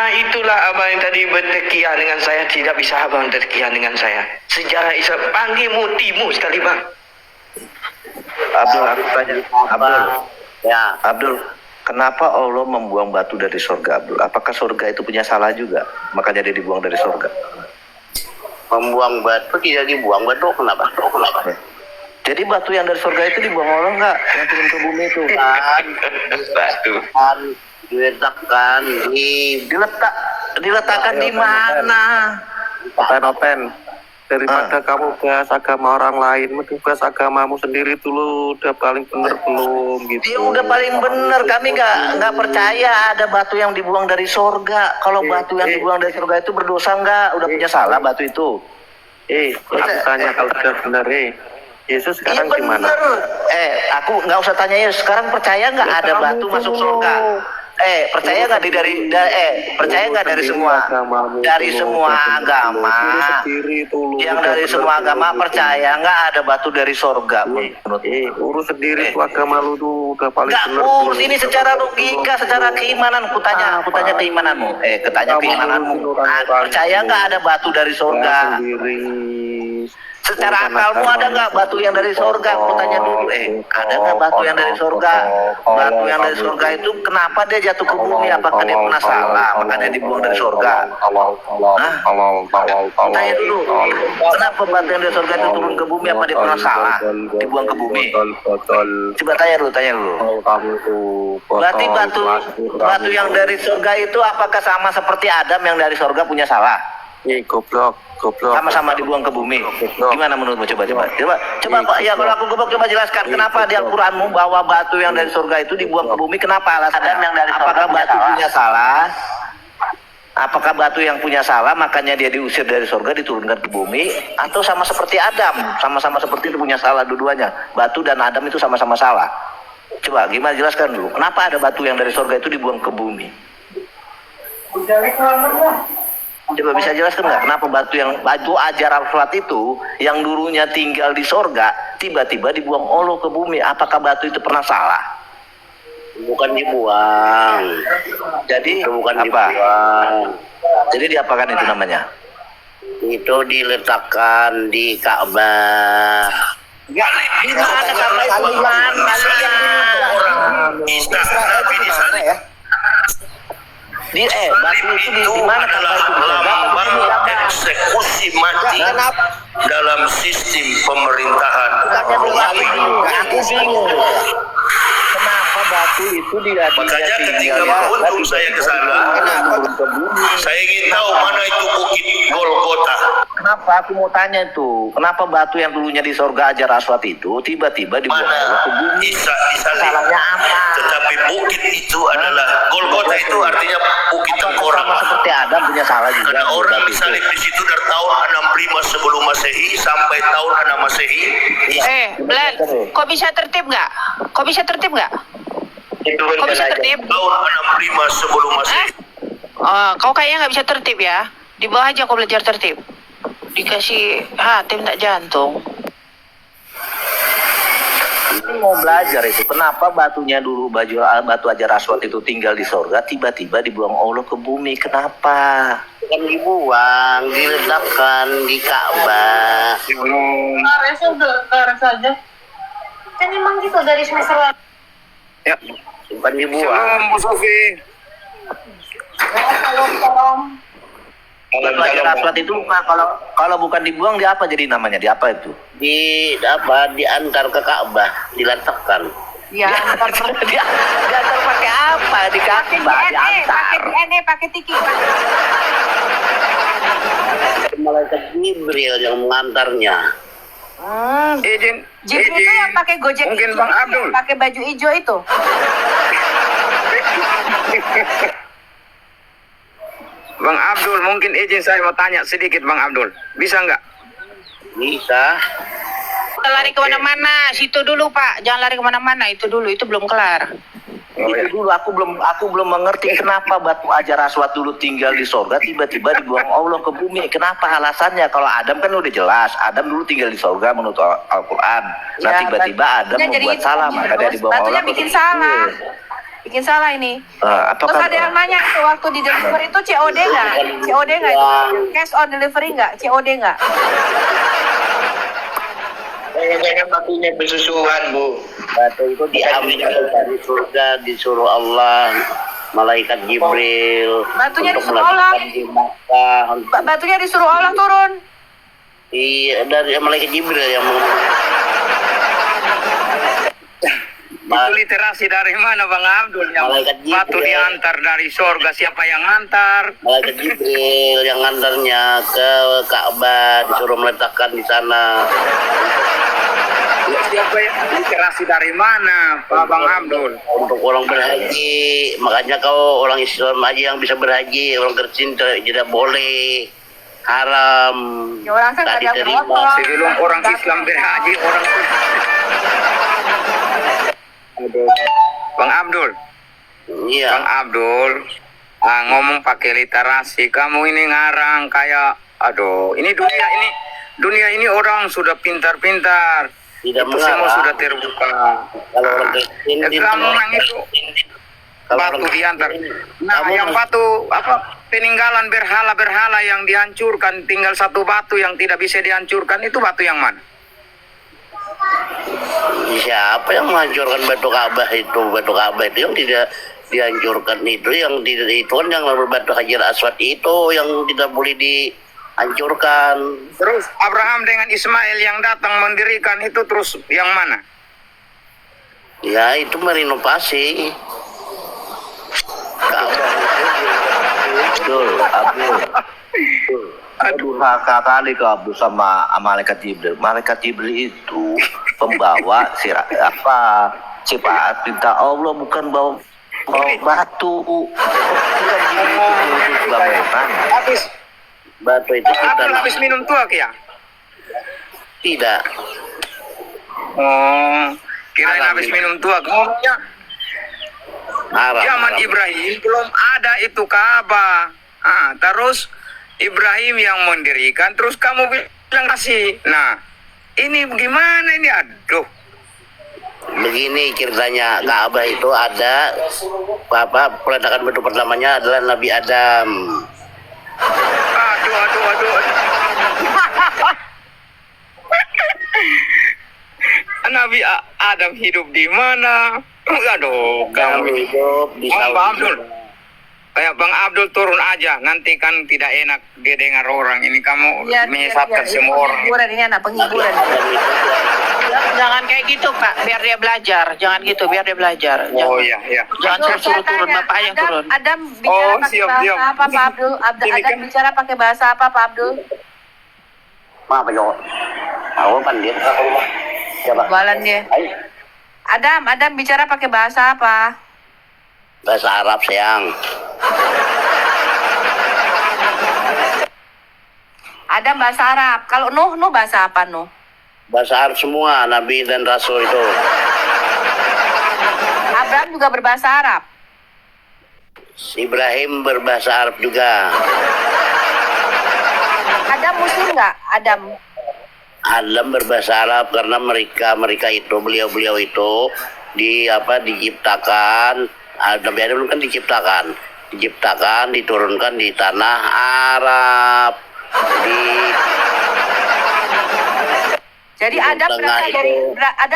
Itulah abang yang tadi bertekian dengan saya. Tidak bisa abang terkian dengan saya. Sejarah Islam panggil mutimu sekali, Bang. Abdul, aku tanya. Ya. Abdul, kenapa Allah membuang batu dari surga, Abdul? Apakah surga itu punya salah juga? Makanya dia dibuang dari surga. Membuang batu tidak dibuang batu, kenapa? Jadi batu yang dari surga itu dibuang Allah nggak? Yang turun ke bumi itu? Diletakkan di mana? Open. Daripada kamu bahas agama orang lain, mending bahas agamamu sendiri dulu. Udah paling bener belum gitu? Dia udah paling bener. Kami nggak percaya ada batu yang dibuang dari surga. Kalau batu yang dibuang dari surga itu berdosa nggak? Udah punya salah batu itu? Aku tanya kalau sudah bener, Yesus sekarang di mana? Aku nggak usah tanya Yesus. Sekarang percaya nggak ada batu masuk surga? Percaya nggak percaya nggak dari semua agama? Yang dari semua agama percaya nggak ada batu dari surga? Urus sendiri tuh agama lu tuh udah paling nggak bener. urus ini secara logika, secara keimanan. Kutanya keimananmu. Percaya nggak ada batu dari surga? Secara akalmu ada nggak batu yang dari surga? Aku tanya dulu, ada nggak batu yang dari surga? Batu yang dari surga itu kenapa dia jatuh ke bumi? Apakah dia pernah salah? Makanya dibuang dari surga? Tanya dulu, kenapa batu yang dari surga itu turun ke bumi? Apa dia pernah salah? Dibuang ke bumi? Coba tanya dulu. Berarti batu yang dari surga itu apakah sama seperti Adam yang dari surga punya salah? Goblok. Sama-sama dibuang ke bumi. Gimana menurutmu? Coba Pak. Ya kalau aku goblok, coba jelaskan kenapa di Al-Qur'anmu bahwa batu yang dari surga itu dibuang ke bumi? Kenapa alasannya? Apakah batu punya salah? Apakah batu yang punya salah makanya dia diusir dari surga diturunkan ke bumi? Atau sama seperti Adam, sama-sama seperti itu punya salah dua-duanya? Batu dan Adam itu sama-sama salah. Coba gimana jelaskan dulu. Kenapa ada batu yang dari surga itu dibuang ke bumi? Coba bisa jelaskan nggak kenapa batu ajar al-Flat itu yang dulunya tinggal di sorga tiba-tiba dibuang Allah ke bumi? Apakah batu itu pernah salah? Bukan dibuang. Jadi bukan apa? Dibuang. Jadi diapakan itu namanya? Itu diletakkan di Ka'bah. Di mana Ka'bah itu? Di mana? Israel itu di mana ya? Batu itu di mana Ka'bah itu? Eksekusi mati dalam sistem pemerintahan. Aku bingung. Kenapa batu itu makanya ketika berkunjung saya ke sana, saya ingin tahu mana itu bukit Golgota. Kenapa aku mau tanya itu? Kenapa batu yang dulunya di surga Hajar Aswad itu tiba-tiba dibuang ke bumi? Salahnya apa? Tetapi bukit itu adalah Golgota itu artinya bukit tengkorak. Sama seperti Adam punya salah juga. Karena orang salib di situ dari tahun 65 sebelum Masehi sampai tahun 6 Masehi. Blan, kok bisa tertib nggak? Kok bisa tertib nggak? Kok bisa tertib? Tahun 65 sebelum Masehi. Oh, kau kayaknya nggak bisa tertib ya? Di bawah aja kau belajar tertib. Dikasih hati tak jantung. Ini mau belajar itu. Kenapa batunya dulu batu Hajar Aswad itu tinggal di sorga, tiba-tiba dibuang Allah ke bumi? Kenapa? Kan dibuang, diledakkan di Ka'bah. Kares aja. Kan emang gitu dari semester lalu. Ya, bukan dibuang. Bu Sofi. Batu Hajar Aswad itu kalau bukan dibuang, dia apa jadi namanya? Dia apa itu? Diantar ke Ka'bah, diletakkan. Ya, Diantar pakai apa? Di Ka'bah diantar. pakai DNA, pakai tiki. Malaikat Jibril yang mengantarnya. Izin. Jibril itu yang pakai Gojek Mungkin hijau, Bang Abdul. pakai baju hijau itu. Bang Abdul, mungkin izin saya mau tanya sedikit Bang Abdul. Bisa nggak? Bisa. Kita lari kemana-mana, situ dulu Pak. Jangan lari kemana-mana, itu dulu, itu belum kelar. Itu dulu aku belum mengerti kenapa batu Hajar Aswad dulu tinggal di sorga, tiba-tiba dibuang Allah ke bumi. Kenapa alasannya? Kalau Adam kan udah jelas, Adam dulu tinggal di sorga menurut Al-Quran. Nah Ya, tiba-tiba Adam membuat salah, maka dia dibuang batunya Allah ke bikin bumi. salah. Bikin salah ini. Terus ada yang nanya tuh waktu di delivery itu COD nggak? COD nggak? Cash on delivery nggak? COD nggak? Jangan batunya bersusuhan, Bu. Batu itu diambil dari surga, disuruh Allah, malaikat Jibril. Batunya untuk disuruh Allah. meletakkan di Makkah. Batunya disuruh Allah turun. Iya, dari malaikat Jibril yang Itu literasi dari mana Bang Abdul? Yang Malaikat Jibril. batu diantar dari sorga, siapa yang antar? malaikat Jibril yang ngantarnya ke Ka'bah, disuruh meletakkan di sana. Siapa yang literasi dari mana Pak Bang Abdul? Untuk orang berhaji, makanya kau orang Islam aja yang bisa berhaji, orang Kristen tidak boleh, haram. Ya orang kan Tak nggak ada diterima. motor. Sebelum orang Islam berhaji, orang Aduh. Bang Abdul, Iya. Bang Abdul, ngomong pakai literasi, kamu ini ngarang kayak, aduh, ini dunia ini orang sudah pintar-pintar, Tidak itu semua mengarang. sudah terbuka. Kalau orang Kristen Ya, kamu yang itu Kalau batu orang diantar. Kristen, Nah, kamu yang batu peninggalan berhala yang dihancurkan, tinggal satu batu yang tidak bisa dihancurkan, itu batu yang mana? siapa yang menghancurkan batu Ka'bah itu? Batu Ka'bah itu yang tidak dihancurkan itu, yang tidak itu kan yang berbatu Hajar Aswad itu yang tidak boleh dihancurkan. Terus Abraham dengan Ismail yang datang mendirikan itu, terus yang mana? Ya itu merenovasi. Ka'bah Betul, Abdul. Durhaka kali ke Abdul sama malaikat Jibril. Malaikat Jibril itu pembawa sifat pinta Allah, bukan bawa batu. Bukan Jibril itu bangunan. Habis batu itu kita Abdul habis minum tuak ya? tidak. Oh, kirain habis minum tuak. Ngomongnya Haram. zaman haram. Ibrahim belum ada itu Ka'bah. Terus Ibrahim yang mendirikan, terus kamu bilang kasih. Nah, ini gimana ini? Aduh. Begini ceritanya, Ka'bah itu ada peletakan batu pertamanya adalah Nabi Adam. Aduh. Nabi Adam hidup di mana? Aduh, Kamu kamu. hidup di Bang Saudi. Abdul. Kayak Bang Abdul turun aja, nanti kan tidak enak dia dengar orang ini, kamu menyesatkan semua orang. Penghiburan ini anak penghiburan. Jangan kayak gitu Pak, biar dia belajar. Jangan gitu, biar dia belajar. Oh Jangan, iya. jangan suruh turun, Bapak yang turun. Adam bicara pakai siap. bahasa apa Pak Abdul? Ini Adam kan- bicara pakai bahasa apa Pak Abdul? Apa yo? Tahu kan dia? Coba. Jualan dia. Ayo. Adam bicara pakai bahasa apa? Bahasa Arab sayang. Adam bahasa Arab. Kalau Nuh bahasa apa Nuh? Bahasa Arab semua, Nabi dan Rasul itu. Abraham juga berbahasa Arab. Ibrahim berbahasa Arab juga. Adam Muslim nggak? Adam berbahasa Arab karena mereka itu beliau itu diciptakan. Nabi Adam kan diciptakan diturunkan di tanah Arab. Jadi Adam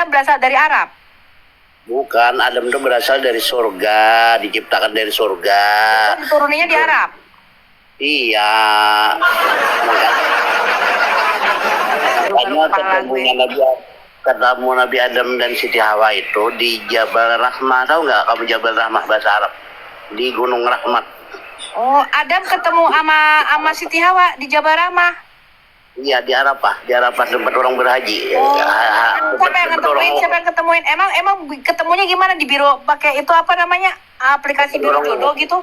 berasal dari Arab. Bukan, Adam itu berasal dari surga, diciptakan dari surga. Turunnya di Arab. Iya. Makanya ketemu Nabi Adam dan Siti Hawa itu di Jabal Rahmah. Tahu nggak kamu Jabal Rahmah bahasa Arab? Di Gunung Rahmat. Oh, Adam ketemu sama Siti Hawa di Jabal Rahmah. Iya, di Arafah tempat orang berhaji. Oh, siapa yang ketemuin? Emang ketemunya gimana di biro pakai itu apa namanya? Aplikasi biro jodoh gitu?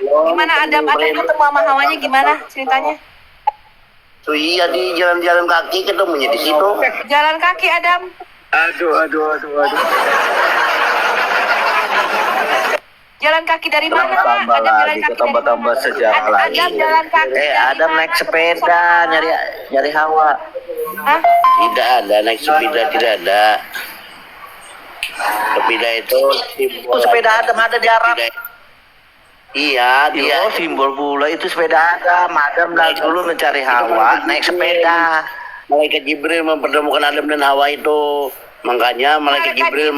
Gimana Adam ketemu sama Hawanya gimana ceritanya? Tuh iya di jalan-jalan kaki ketemunya di situ. Jalan kaki Adam. Aduh. Jalan kaki dari mana? Tambah lagi, tambah sejarah lagi. Adam jalan kaki. Adam naik sepeda nyari Hawa. Hah? Tidak ada naik sepeda, tidak ada. Sepeda itu simbol. Sepeda Adam ada di Arab. Iya, dia. Simbol pula itu sepeda Adam. Adam dulu mencari Hawa naik sepeda. Malaikat Jibril mempertemukan Adam dan Hawa itu. Makanya Malaikat Jibril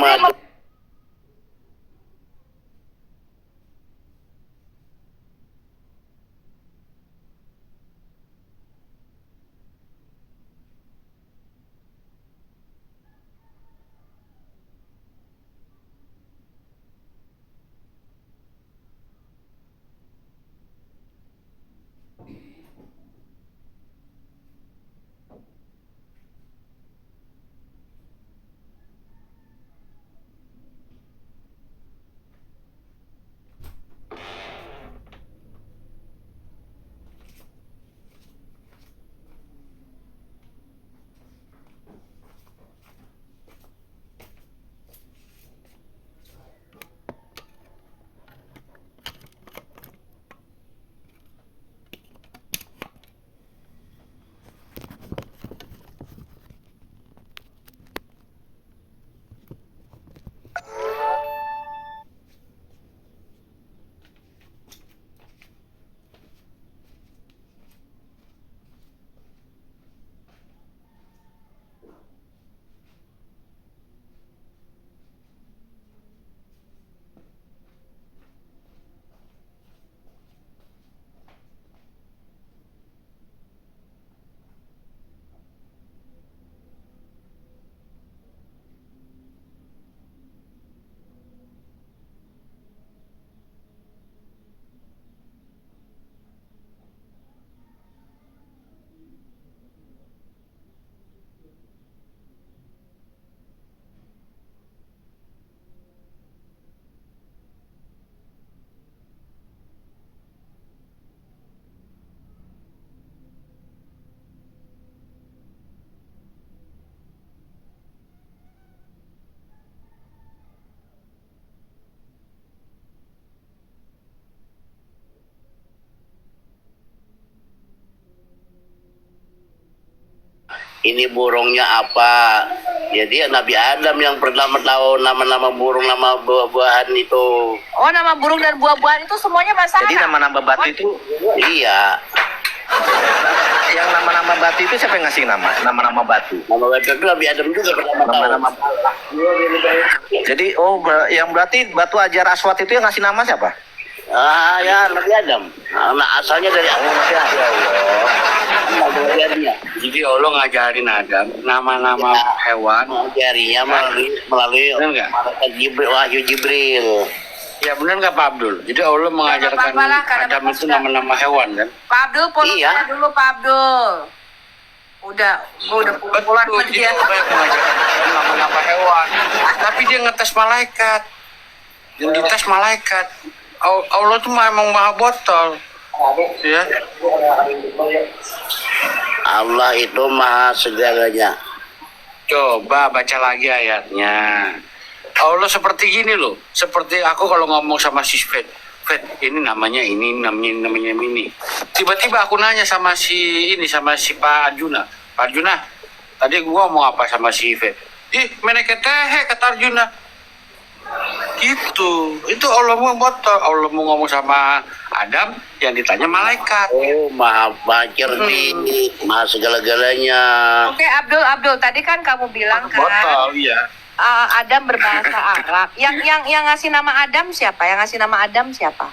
ini burungnya apa? Jadi Nabi Adam yang pertama tahu nama-nama burung, nama buah-buahan itu. Oh, nama burung dan buah-buahan itu semuanya bahasa Arab. Jadi nama-nama batu itu Iya. yang nama-nama batu itu siapa yang ngasih nama? Nama-nama batu. Nama batu itu Nabi Adam juga pertama tahu. Nama-nama. Jadi yang berarti batu Hajar Aswad itu yang ngasih nama siapa? Ya Nabi Adam. Nah, asalnya dari Nabi Adam. Jadi Allah ngajarin Adam nama-nama hewan. Ngajarinya melalui malaikat Jibril, wahyu Jibril. Ya benar nggak Pak Abdul? Jadi Allah mengajarkan Adam itu nama-nama hewan kan? Pak Abdul, Iya. dulu Pak Abdul. Udah puluhan Betul, dia. jadi mengajarkan nama-nama hewan. Tapi dia ngetes malaikat. Yang dites malaikat. Allah tuh memang maha botol. Ya. Allah itu maha segalanya. Coba baca lagi ayatnya. Allah seperti gini loh. Seperti aku kalau ngomong sama si Fed, ini namanya ini. Tiba-tiba aku nanya sama si Pak Arjuna. Pak Arjuna, tadi gua ngomong apa sama si Fed? Ih, meneketehe kata Arjuna. Gitu. Itu Allah mau ngomong sama Adam yang ditanya malaikat. Oh, maha cerdik, maha segala-galanya. Oke, Abdul, tadi kan kamu bilang kan Betul, iya. Adam berbahasa Arab. Yang ngasih nama Adam siapa? Yang ngasih nama Adam siapa?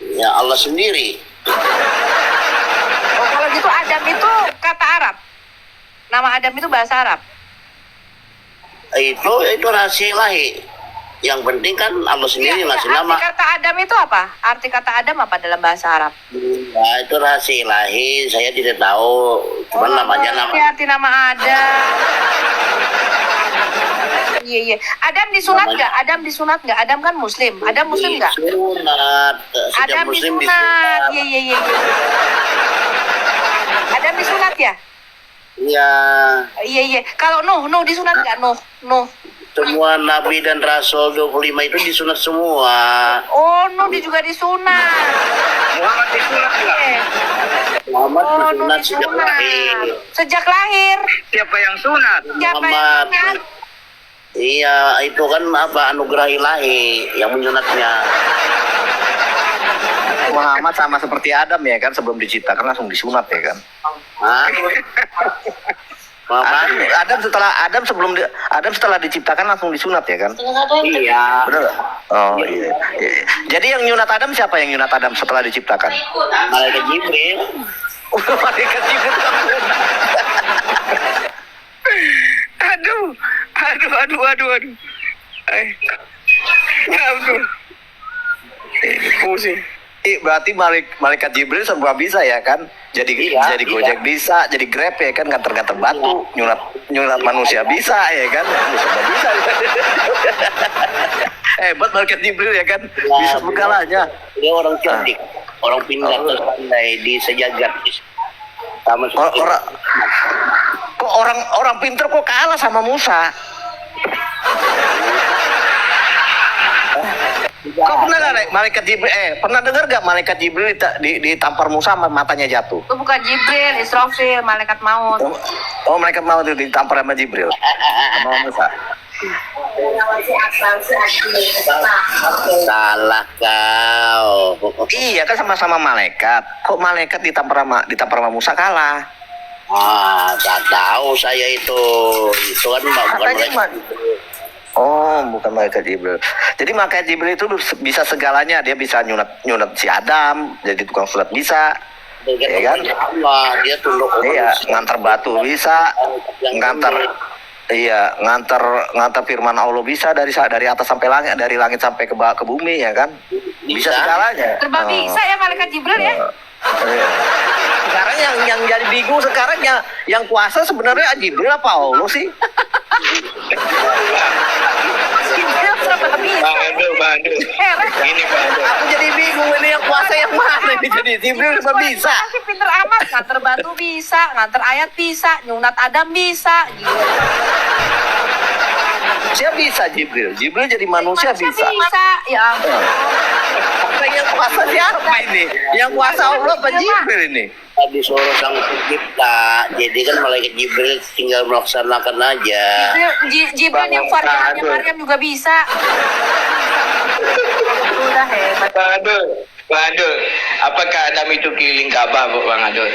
Ya Allah sendiri. Oh, kalau gitu Adam itu kata Arab. Nama Adam itu bahasa Arab. Itu rahasia ilahi. Yang penting kan Allah sendiri ngasih nama. Arti kata Adam itu apa? Arti kata Adam apa dalam bahasa Arab? Ya, itu rahasia ilahi. Saya tidak tahu. Cuman namanya nama. Arti nama Adam. Iya. Adam disunat nggak? Adam disunat nggak? Adam kan Muslim. Adam Muslim nggak? Disunat. Adam Muslim disunat. Iya. Adam disunat ya? Iya. Iya. Kalau Nuh disunat nggak? Nuh. Semua nabi dan rasul 25 itu disunat semua. Oh, Nuh juga disunat. Muhammad disunat nggak? Muhammad Nuh disunat sejak lahir. Sejak lahir. Siapa yang sunat? Muhammad. Iya, itu kan anugerah ilahi yang menyunatnya. Muhammad sama seperti Adam ya kan, sebelum diciptakan langsung disunat ya kan. Hah? Adam setelah diciptakan langsung disunat ya kan? Iya. Benar nggak? Oh iya. Jadi yang nyunat Adam siapa yang nyunat Adam setelah diciptakan? Malaikat Jibril. Malaikat Jibril. Aduh. Aduh. Ini pusing. Berarti malaikat Jibril serba bisa ya kan? Jadi Gojek bisa, jadi Grab ya kan, nganter-nganter batu, nyunat manusia bisa ya kan? Serba bisa. Hebat malaikat Jibril ya kan? Bisa segalanya. Dia orang cerdik, orang pintar pandai di sejagat. Sama seperti kok orang pintar kok kalah sama Musa? Kau pernah nggak malaikat Jibril? Pernah dengar gak malaikat Jibril ditampar Musa matanya jatuh? Itu bukan Jibril, Israfil, malaikat maut. Oh, malaikat maut itu ditampar sama Jibril, sama Musa. Salah kau. Iya kan sama-sama malaikat. Kok malaikat ditampar sama Musa kalah? Tak tahu saya itu. Itu kan bukan malaikat. Oh, bukan malaikat Jibril. Jadi malaikat Jibril itu bisa segalanya. Dia bisa nyunat si Adam, jadi tukang sunat bisa. Ya kan? Allah, dia tunduk. Iya, ngantar batu bisa, ngantar firman Allah bisa dari atas sampai langit, dari langit sampai ke bumi ya kan? Bisa segalanya. Serba bisa ya malaikat Jibril ya? Sekarang yang jadi bingung sekarang yang kuasa sebenarnya Jibril apa Allah sih? Badu. Ini Badu. Aku jadi bingung ini yang kuasa yang mana ini, jadi Jibril serba bisa. Masih pinter amat, nganter batu bisa, nganter ayat bisa, nyunat Adam bisa, gitu. Siapa bisa Jibril jadi manusia bisa. Ya ampun. Yang kuasa siapa ini? Yang kuasa Allah apa Jibril ini? Tadi suruh sang pencipta, jadi kan malaikat Jibril tinggal melaksanakan aja. Jibril yang variannya Maryam juga bisa. Udah hebat. Bang Adul, apakah Adam itu keliling Ka'bah, Bang Adul?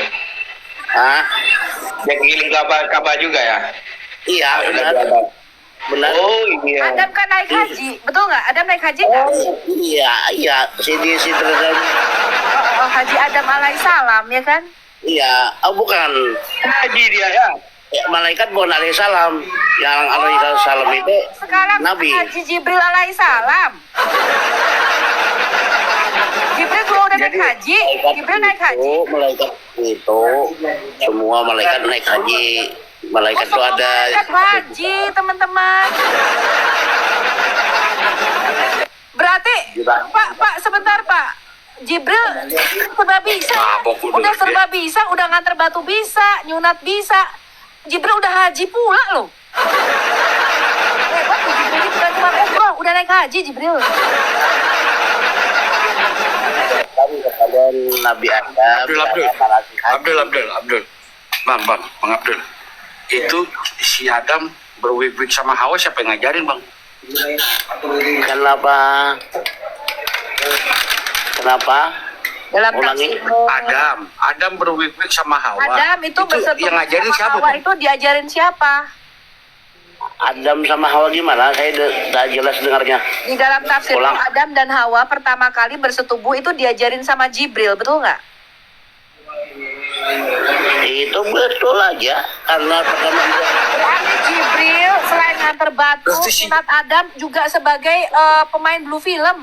Hah? Dia keliling Ka'bah juga ya? Iya, benar. Oh iya. Adam kan naik haji, betul nggak? Adam naik haji nggak? Iya. Si Haji Adam alaihissalam ya kan? Iya, bukan. Haji dia ya. Malaikat bukan alaihissalam. Yang alaihissalam itu sekarang Nabi. Haji Jibril alaihissalam. Jibril kalau udah naik haji, Jibril naik haji. Malaikat itu semua malaikat naik haji. Malaikat itu ada. Malaikat haji, teman-teman. Berarti, Pak, sebentar Pak. Jibril serba bisa. Mabok udah. Udah serba bisa, udah nganter batu bisa, nyunat bisa. Jibril udah haji pula loh. Hebat tuh Jibril, bukan cuma umroh, udah naik haji Jibril. Nabi Adam. Abdul. Bang Abdul. Itu si Adam berwik-wik sama Hawa siapa yang ngajarin, Bang? Kenapa? Dalam Ulangi. tafsirmu. Adam berwik-wik sama Hawa. Adam itu bersetubuh yang ngajarin sama siapa? Hawa Bang? itu diajarin siapa? Adam sama Hawa gimana? Saya tak jelas dengarnya. Di dalam tafsir Ulang. Adam dan Hawa pertama kali bersetubuh itu diajarin sama Jibril, betul nggak? Itu betul aja. Karena pertama Berarti Jibril selain nganter batu, Berarti si- sunat Adam juga sebagai pemain blue film.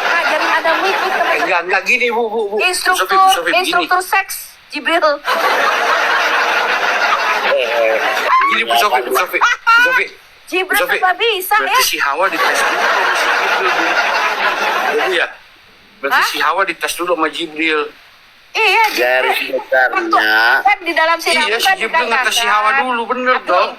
Ngajarin Adam wik-wik sama Enggak gini, Bu. instruktur seks Jibril. Gini, Bu Sofi. Jibril Sofi, serba bisa ya. Berarti si Hawa dites dulu sama si Jibril, Bu. Jadi ya? Berarti Hah? si Hawa dites dulu sama Jibril. Iya, garis Jibril. besarnya Kan di dalam sirah Iya, si Jibril ngetes si Hawa dulu, bener dong.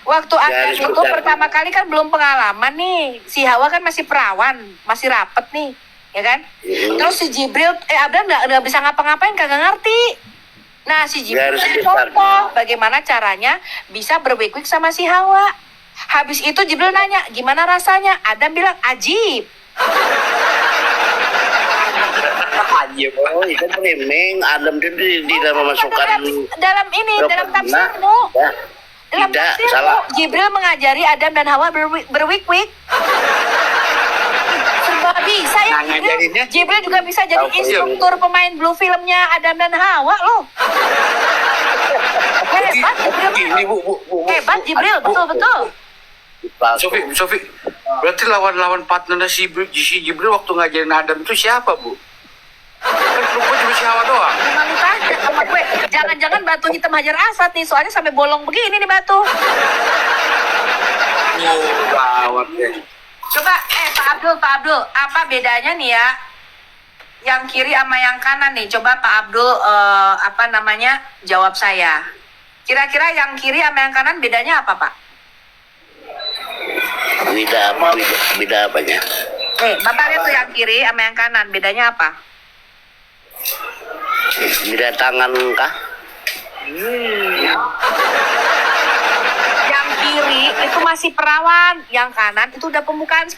Waktu Adam Garis itu besar. pertama kali kan belum pengalaman nih. Si Hawa kan masih perawan, masih rapet nih, ya kan? Terus si Jibril, Adam nggak bisa ngapa-ngapain, kagak ngerti. Nah, si Jibril Garis kan besarnya. contoh bagaimana caranya bisa berwik-wik sama si Hawa. Habis itu Jibril nanya, gimana rasanya? Adam bilang, ajib. Oh, itu remeng. Adam itu tidak memasukkan. Dalam ini, dalam tafsirmu. Ya. Dalam Tidak, tafsirmu, salah. Jibril mengajari Adam dan Hawa berwik-wik. Serba bisa ya Nah, Jibril. ngajarinnya? Jibril juga bisa jadi Tahu, instruktur pemain blue filmnya Adam dan Hawa loh. Hebat Jibril. Gini, Bu. Hebat Jibril, betul-betul. Sofi. Berarti lawan partnernya si Jibril waktu ngajarin Adam itu siapa, Bu? Kan perempuan cuma si Hawa doang. Jangan tanya sama gue. Jangan-jangan batu hitam Hajar Aswad nih, soalnya sampai bolong begini nih batu. Gawat deh. Coba, Pak Abdul, apa bedanya nih ya? Yang kiri sama yang kanan nih. Coba Pak Abdul, jawab saya. Kira-kira yang kiri sama yang kanan bedanya apa, Pak? Beda apanya? Bapak lihat tuh yang kiri sama yang kanan, bedanya apa? Beda tangan kah? Yang kiri itu masih perawan, yang kanan itu udah pembukaan 10.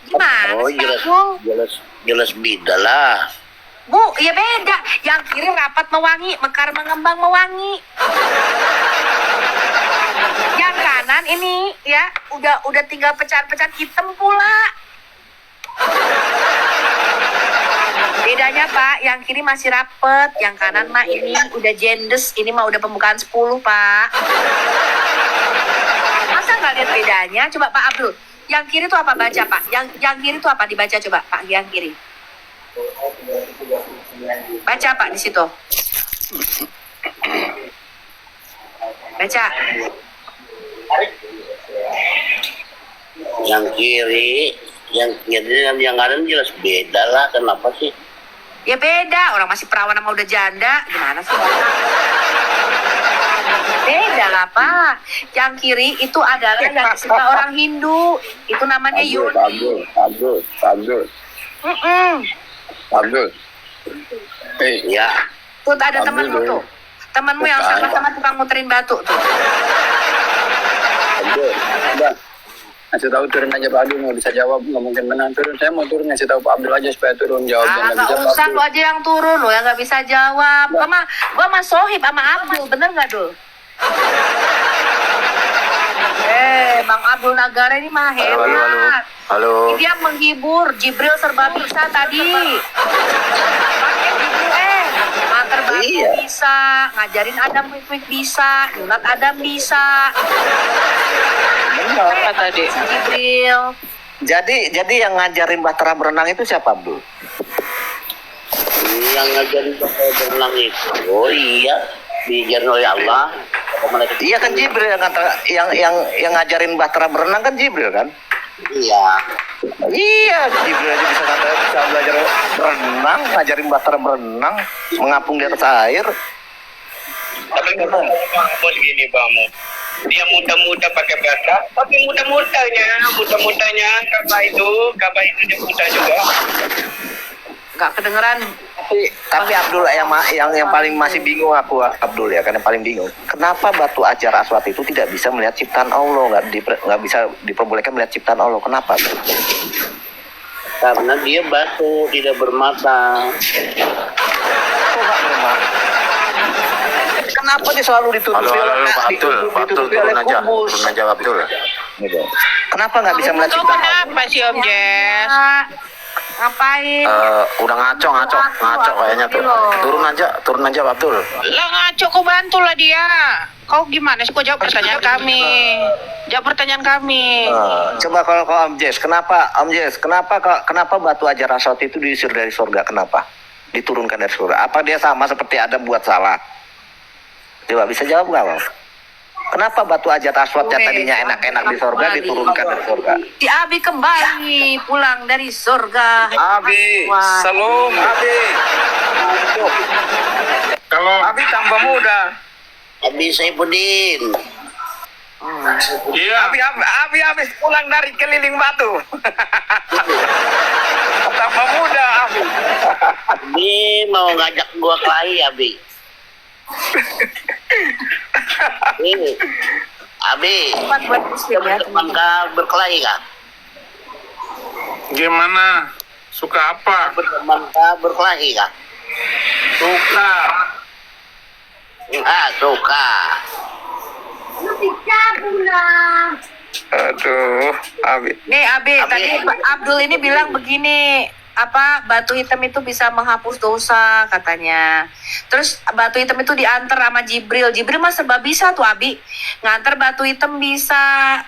Gimana Oh, sih, Abdul? jelas beda lah. Bu, ya beda. Yang kiri rapat mewangi, mekar mengembang mewangi. Yang kanan ini ya udah tinggal pecahan-pecahan hitam pula. Bedanya Pak, yang kiri masih rapet, yang kanan mah ini udah jendes, ini mah udah pembukaan 10 Pak. Masa nggak lihat bedanya? Coba Pak Abdul, yang kiri tuh apa baca Pak? Yang kiri tuh apa dibaca coba Pak? Yang kiri. Baca Pak di situ. Baca. Yang kiri, yang kanan jelas beda lah. Kenapa sih? Ya beda, orang masih perawan sama udah janda. Gimana sih Bapak? Beda lah Pak. Yang kiri itu adalah yang disebut orang Hindu. Itu namanya Yoni. Abdul. Ya. Tuh ada temenmu tuh. Temenmu yang sama-sama tukang muterin batu tuh. Ngasih tahu turun aja Pak Abdul, nggak bisa jawab, nggak mungkin menang turun. Saya mau turun ngasih tahu Pak Abdul aja supaya turun jawabnya. Nggak usah lu aja yang turun lo yang nggak bisa jawab. Gua mah sohib sama Abdul, bener nggak Dul? Bang Abdul Nagara ini mah hebat. Halo. Dia menghibur, Jibril serba bisa tadi. Nganter batu bisa, ngajarin Adam wik-wik bisa, nyunat Adam bisa. Benar tadi. Jibril. Jadi yang ngajarin Bahtera berenang itu siapa, Abdul? Yang ngajarin berenang itu, oh iya, diajarin oleh Allah. Iya kan Jibril yang ngajarin Bahtera berenang kan Jibril kan? Iya. Iya, Jibril aja bisa belajar berenang, ngajarin Bahtera berenang, mengapung di atas air. Tapi bang gini bang, dia muda-muda pakai bahasa, tapi muda-mudanya Ka'bah itu dia muda juga. Nggak kedengeran. Tapi Abdul yang paling masih bingung aku Abdul ya, karena paling bingung. Kenapa batu Hajar Aswad itu tidak bisa melihat ciptaan Allah, nggak bisa diperbolehkan melihat ciptaan Allah? Kenapa? Karena dia batu, tidak bermata. Kok nggak bermata? Kenapa dia selalu ditutupi oleh turun aja Abdul. Gitu. Kenapa nggak bisa melihat Kau ciptaan Allah? kenapa sih Om Jess? Ngapain? Udah ngaco kayaknya tuh. Turun aja Abdul. Lah ngaco, kau bantulah dia. Kau gimana sih? Kau jawab pertanyaan kami. Coba kalau Om Jess, kenapa batu Hajar Aswad itu diusir dari surga? Kenapa? Diturunkan dari surga. Apa dia sama seperti Adam buat salah? Coba bisa jawab nggak, Bang? Kenapa batu Hajar Aswad yang tadinya enak-enak di surga diturunkan dari surga? Si Abi kembali pulang dari surga. Abi, salam Abi. Kalau Abi tambah muda. Abi Saifuddin. Iya. Abi habis pulang dari keliling batu. Tambah muda Abi. Abi mau ngajak gua kelahi Abi. Abi, teman kah berkelahi kah? Gimana? Suka apa? Berteman kah berkelahi kah? Suka. Suka. Aduh, Abi. Nih Abi, tadi Abdul ini bilang begini, batu hitam itu bisa menghapus dosa katanya. Terus batu hitam itu diantar sama Jibril. Jibril mah serba bisa tuh Abi. Ngantar batu hitam bisa.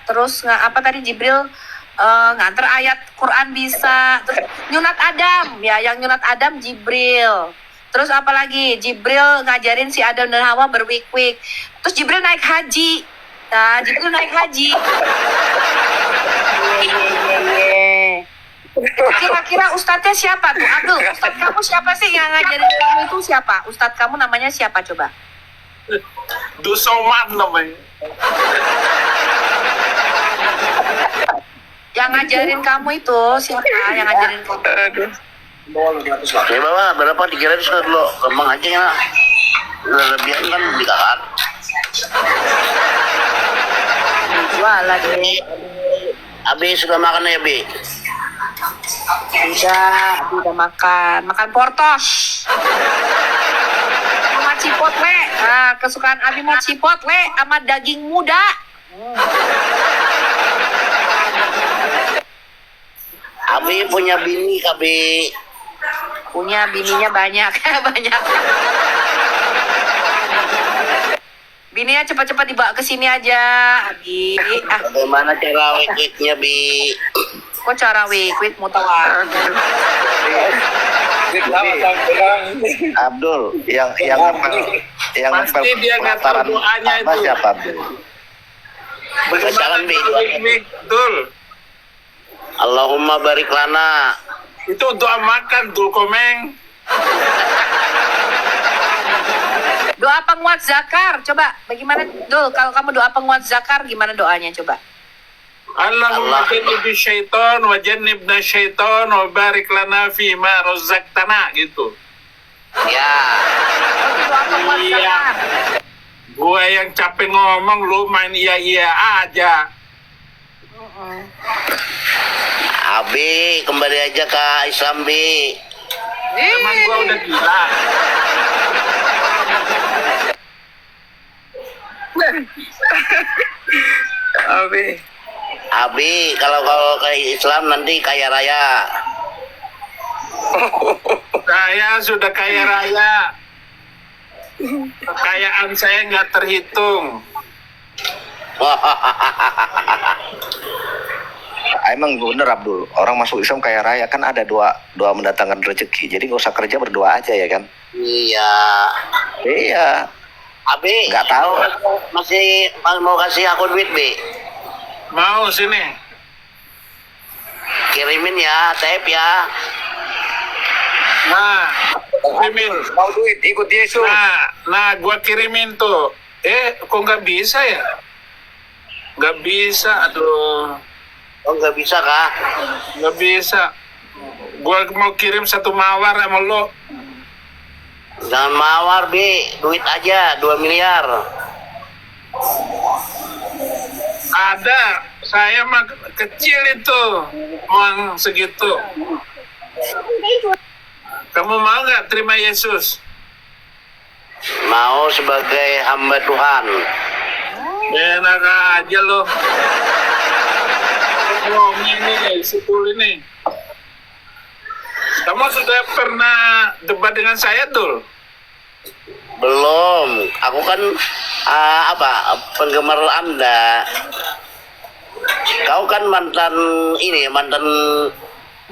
Terus Jibril ngantar ayat Quran bisa. Terus nyunat Adam, ya yang nyunat Adam Jibril. Terus apalagi Jibril ngajarin si Adam dan Hawa berwik-wik. Terus Jibril naik haji. Nah, Jibril naik haji. Kira-kira ustadznya siapa tuh? Abdul, ustadz kamu siapa sih yang ngajarin kamu itu siapa? Ustadz kamu namanya siapa coba? Dusoman namanya. Yang ngajarin kamu itu siapa? Yang ngajarin kamu? Ya bawa berapa 300 dulu, kembang aja ya. Lebihan kan dikasar. Jualan deh. Abi sudah makan ya Bi? Udah makan portos. Sama cipotle. Nah, kesukaan Abi mau cipotle sama daging muda. Abi punya bini Abi. Punya bininya banyak. Bininya cepat-cepat dibawa ke sini aja, Abi. Bagaimana cara wik-wiknya Bi? Kok cara wik-wik mau tahu? Abdul, yang Pasti dia nggak tahu doanya itu. Siapa Abdul? Bagaimana Bi? Betul. Allahumma barik lana. Itu doa makan Dul Komeng. Doa penguat zakar, coba. Bagaimana Dul? Kalau kamu doa penguat zakar, gimana doanya coba? Allahumma jannibni syaitan wa jannibna syaitan wa barik lana fima razaqtana gitu. Ya. Doa penguat zakar. Gua yang capek ngomong, lu main iya aja. Abi, kembali aja ke Islam Bi. Emang gua udah gila. Abi, kalau ke Islam nanti kaya raya. Saya sudah kaya raya. Kekayaan saya nggak terhitung. Emang bener Abdul, orang masuk Islam kaya raya kan ada doa mendatangkan rezeki. Jadi nggak usah kerja, berdoa aja ya kan? Iya. Abi, nggak tahu. Masih mau kasih aku duit Bi? Mau sini. kirimin ya, tap ya. Nah, kirimin. Mau duit ikut Yesus. Nah, gua kirimin tuh. Kok nggak bisa ya? Nggak bisa, aduh. Oh, nggak bisa kah? Nggak bisa. Gua mau kirim 1 mawar sama lo. Jangan mawar, Bi. Duit aja, 2 miliar. Ada, saya mah kecil itu, uang segitu. Kamu mau nggak terima Yesus? Mau sebagai hamba Tuhan. Enak aja lo. Oh, ini, Situl ini. Kamu sudah pernah debat dengan saya, Dul? Belum. Aku kan penggemar Anda. Kau kan mantan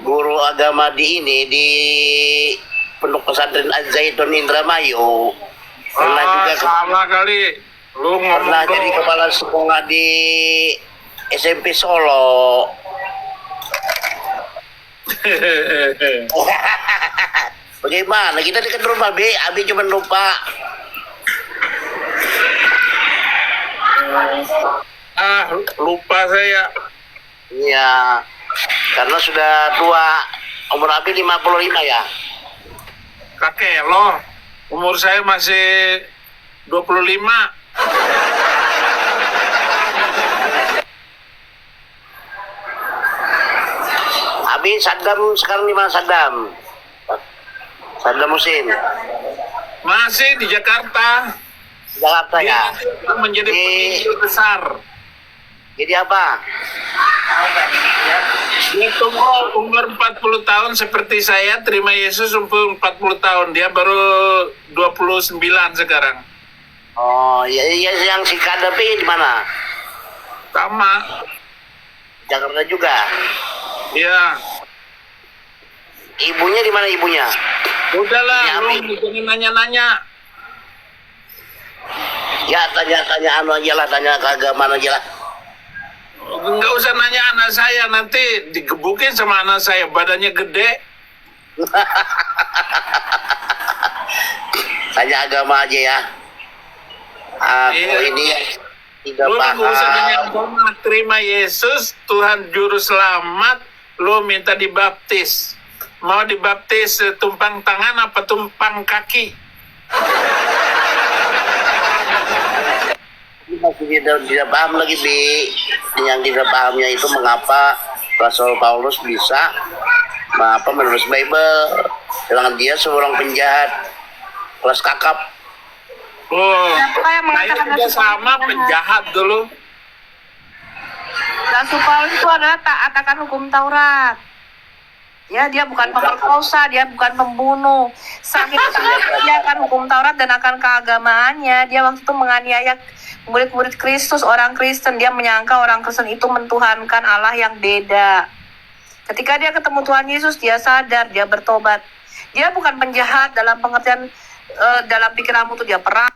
guru agama di Pondok Pesantren Az-Zaitun Indramayu. Pernah juga sama kali. Lu pernah jadi kepala sekolah di SMP Solo. Bagaimana? Kita dekat rumah, Abi cuma lupa. Lupa saya. Iya, karena sudah tua. Umur Abi 55 ya? Kakek lo, umur saya masih 25. Abi, Saddam sekarang di mana Saddam? Saddam Hussein. Masih di Jakarta. Jakarta ya? Dia menjadi penginjil besar. Jadi apa? Dia tunggu umur 40 tahun seperti saya, terima Yesus umur 40 tahun. Dia baru 29 sekarang. Oh, iya yang si Kadapi di mana? Sama. Jakarta juga. Iya. Ibunya di mana ibunya? Udahlah, lu jangan nanya-nanya. Ya tanya anu aja lah, tanya keagamaan aja lah. Nggak usah nanya anak saya, nanti digebukin sama anak saya, badannya gede. Tanya agama aja ya. Aku ini tidak Lu paham. nggak usah nanya agama, terima Yesus, Tuhan Juru Selamat, lu minta dibaptis. Mau dibaptis tumpang tangan apa tumpang kaki? Masih tidak paham lagi, Bi. Yang tidak pahamnya itu mengapa Rasul Paulus bisa menulis Bible, sedangkan dia seorang penjahat kelas kakap. Oh, Siapa yang mengatakan saya juga sama penjahat dulu. Rasul Paulus itu adalah taat akan hukum Taurat. Ya, dia bukan pemerkosa, dia bukan pembunuh. Sampai dia akan hukum Taurat dan akan keagamaannya. Dia waktu itu menganiaya murid-murid Kristus, orang Kristen. Dia menyangka orang Kristen itu mentuhankan Allah yang beda. Ketika dia ketemu Tuhan Yesus, dia sadar, dia bertobat. Dia bukan penjahat dalam pengertian dalam pikiranmu tuh dia perampok,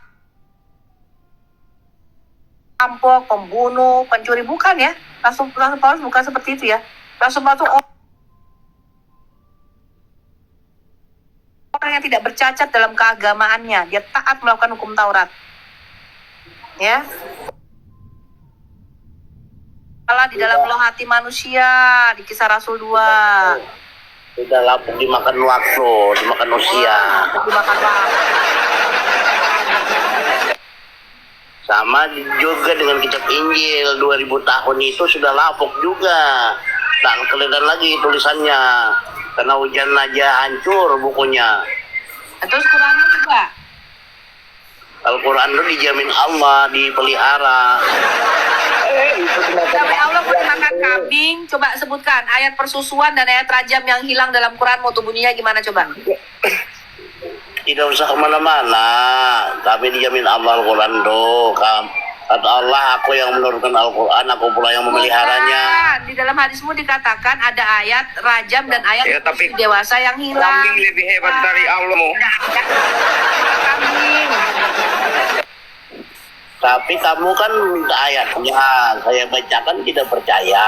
pembunuh, pencuri, bukan ya. Rasul Paulus bukan seperti itu ya. Rasul Paulus itu orang yang tidak bercacat dalam keagamaannya. Dia taat melakukan hukum Taurat. Ya. Allah di dalam loh hati manusia di Kisah Rasul 2. Sudah lapuk dimakan waktu, dimakan usia. Dimakan waktu. Sama juga dengan kitab Injil 2000 tahun itu sudah lapuk juga. Tak kelihatan lagi tulisannya. Karena hujan aja hancur bukunya. Terus Qurannya juga. Al-Quran itu dijamin Allah, dipelihara. Sampai Allah pun makan kambing. Coba sebutkan ayat persusuan dan ayat rajam yang hilang dalam Quranmu tuh bunyinya gimana coba? Tidak usah kemana-mana. Kami dijamin Allah Al-Quran tuh. Kata Allah, aku yang menurunkan Al-Quran, aku pula yang memeliharanya. Bukan. Di dalam hadismu dikatakan ada ayat rajam dan ayat Ya, tapi dewasa yang hilang. Kambing lebih hebat dari Allah mu. Kambing. Tapi kamu kan minta ayatnya, saya bacakan tidak percaya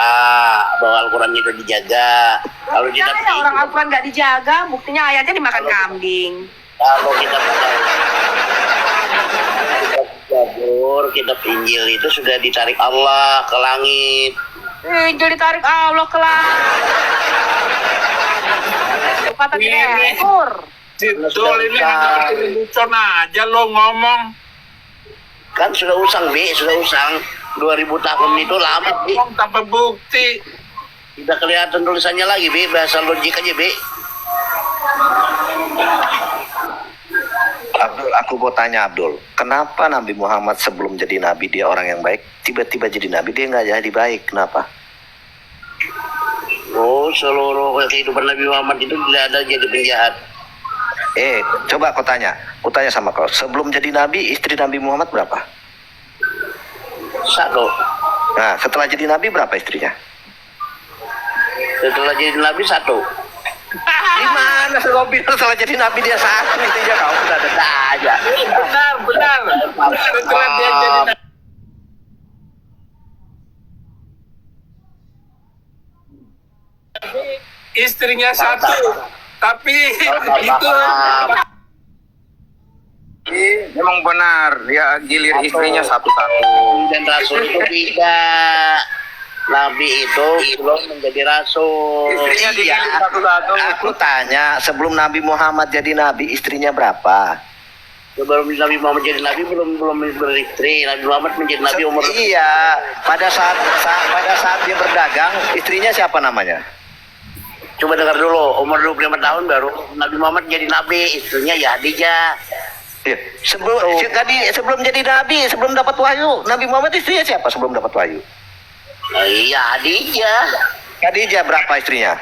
bahwa Al-Quran itu dijaga. Kalau Ya, tidak ada orang Al-Quran nggak dijaga, buktinya ayatnya dimakan kambing. kalau kita Zabur, kitab Injil itu sudah ditarik Allah ke langit. Injil ditarik Allah ke langit. Kata tidak ekor. Betul, ini hanya lelucon aja lo ngomong. Kan sudah usang, Bi, sudah usang. 2000 tahun itu lama, Bi. Ngomong tanpa bukti. Tidak kelihatan tulisannya lagi, Bi. Bahasa logik aja, Bi. Abdul, aku mau tanya Abdul, kenapa Nabi Muhammad sebelum jadi nabi dia orang yang baik, tiba-tiba jadi nabi dia nggak jadi baik, kenapa? Oh, seluruh kehidupan Nabi Muhammad itu tidak ada jadi penjahat. Coba aku tanya sama kau, sebelum jadi nabi istri Nabi Muhammad berapa? 1. Nah, setelah jadi nabi berapa istrinya? Setelah jadi Nabi 1. Gimana sih kau bilang setelah jadi nabi dia 1 istrinya? Kau sudah ada aja. Benar. Setelah dia jadi istrinya 1, tapi itu Memang benar, dia gilir istrinya satu-satu. Dan Rasul itu tidak. Nabi itu belum menjadi Rasul. Istrinya digilir satu-satu. Aku tanya, sebelum Nabi Muhammad jadi nabi istrinya berapa? Sebelum Nabi Muhammad jadi Nabi belum beristri. Nabi Muhammad menjadi Nabi umur. Iya, pada saat dia berdagang, istrinya siapa namanya? Coba dengar dulu, umur 25 tahun baru Nabi Muhammad jadi Nabi, istrinya ya Khadijah. Iya. Sebelum jadi nabi, sebelum dapat wahyu, Nabi Muhammad istrinya siapa sebelum dapat wahyu? Iya, Khadijah. Khadijah berapa istrinya?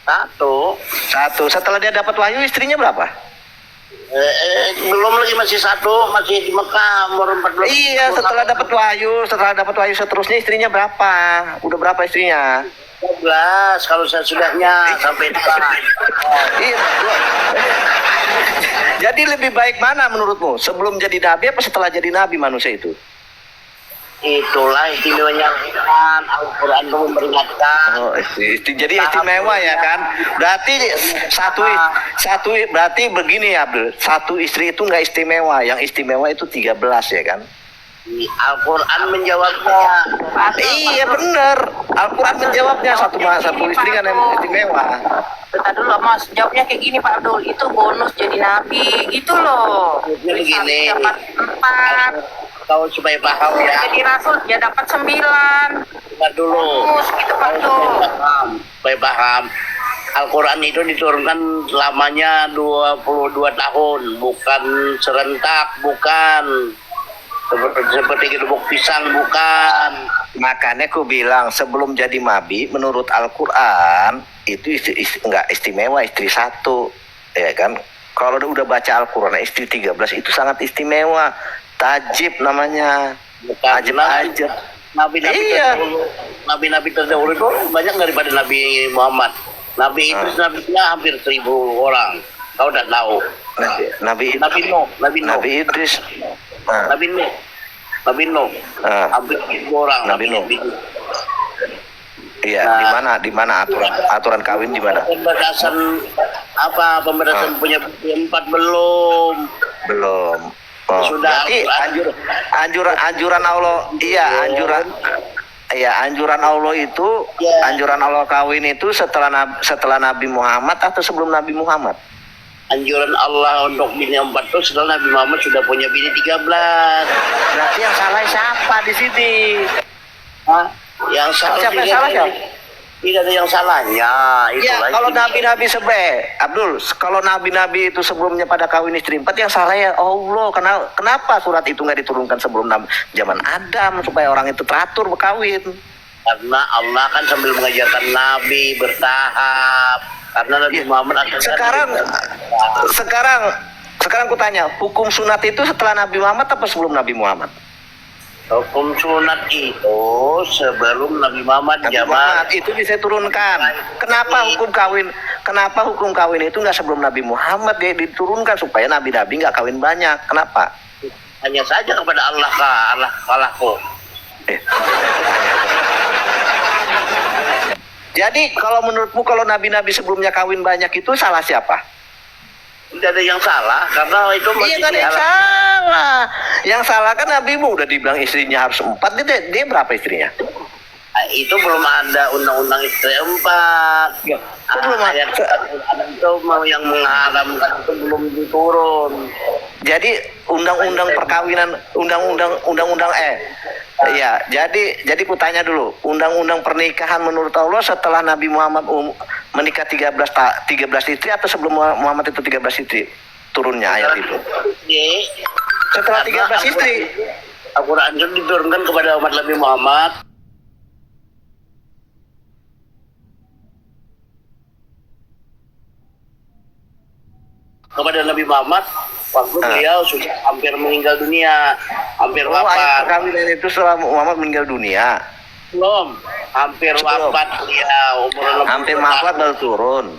1. Setelah dia dapat wahyu istrinya berapa? Belum lagi masih 1, masih di Mekah umur 14. Iya, setelah dapat wahyu seterusnya istrinya berapa? Udah berapa istrinya? 12 kalau saya sudahnya sampai depan. Iya. Jadi lebih baik mana menurutmu? Sebelum jadi nabi apa setelah jadi nabi manusia itu? Itulah istimewanya Al-Quran. Al-Quran itu memperingatkan. Jadi istimewa ya kan? Berarti berarti begini ya Abdul. 1 istri itu nggak istimewa. Yang istimewa itu 13 ya kan? Al-Quran menjawabnya. Iya bener. Al-Quran menjawabnya satu istri kan yang istimewa. Bentar dulu Mas, jawabnya kayak gini Pak Abdul, itu bonus jadi nabi gitu loh. Jadi begini. Dapat 4. Kau supaya paham ya. Jadi Rasul dia dapat 9. Bentar dulu. Bonus gitu Pak Abdul. Supaya paham. Al-Quran itu diturunkan lamanya 22 tahun, bukan serentak, bukan. Seperti gedebuk pisang, bukan. Makanya aku bilang sebelum jadi nabi menurut Al-Quran itu nggak istimewa istri 1 ya kan. Kalau udah baca Al-Quran istri 13 itu sangat istimewa, tajib namanya. Ajib. Iya. Nabi-nabi terdahulu itu banyak daripada Nabi Muhammad. Nabi Idris nabinya hampir 1000 orang. Kau udah tahu. Nabi Idris. Nabi Nuh. Hampir 1000 orang. Nabi Nuh. Iya, di mana aturan kawin di mana? Pembatasan punya 4 belum. Sudah. Berarti anjuran Allah, anjuran Allah itu, anjuran Allah kawin itu setelah Nabi Muhammad atau sebelum Nabi Muhammad? Anjuran Allah untuk bini 4 itu setelah Nabi Muhammad sudah punya bini 13. Berarti yang salah siapa di sini? Yang salah siapa yang salah siapa? Tidak ada yang salahnya. Ya, kalau nabi-nabi Abdul, kalau nabi-nabi itu sebelumnya pada kawin istri 4 yang salah ya Allah. Kenapa surat itu nggak diturunkan sebelum zaman Adam supaya orang itu teratur berkawin? Karena Allah kan sambil mengajarkan Nabi bertahap. Karena Nabi Muhammad sekarang aku tanya, hukum sunat itu setelah Nabi Muhammad apa sebelum Nabi Muhammad? Hukum sunat itu sebelum Nabi Muhammad itu bisa turunkan. Kenapa hukum kawin itu nggak sebelum Nabi Muhammad dia diturunkan supaya nabi-nabi nggak kawin banyak? Kenapa? Hanya saja kepada Allah Allahku. Jadi kalau menurutmu kalau nabi-nabi sebelumnya kawin banyak itu salah siapa? Tidak ada yang salah karena itu Iya kan yang salah. Yang salah kan nabimu udah dibilang istrinya harus 4. Dia berapa istrinya? Itu belum ada undang-undang istri 4. Belum ada. Itu mau yang mengharamkan itu belum diturun. Jadi undang-undang perkawinan, undang-undang iya, jadi ku tanya dulu, undang-undang pernikahan menurut Allah setelah Nabi Muhammad menikah 13 istri atau sebelum Muhammad itu 13 istri turunnya ayat itu? Setelah 13 istri. Al-Quran itu diturunkan kepada umat Nabi Muhammad. Kepada Nabi Muhammad waktu beliau sudah hampir meninggal dunia, hampir wafat. Perkawinan itu setelah Muhammad meninggal dunia. Belum, hampir wafat beliau, umur 60 hampir wafat baru turun.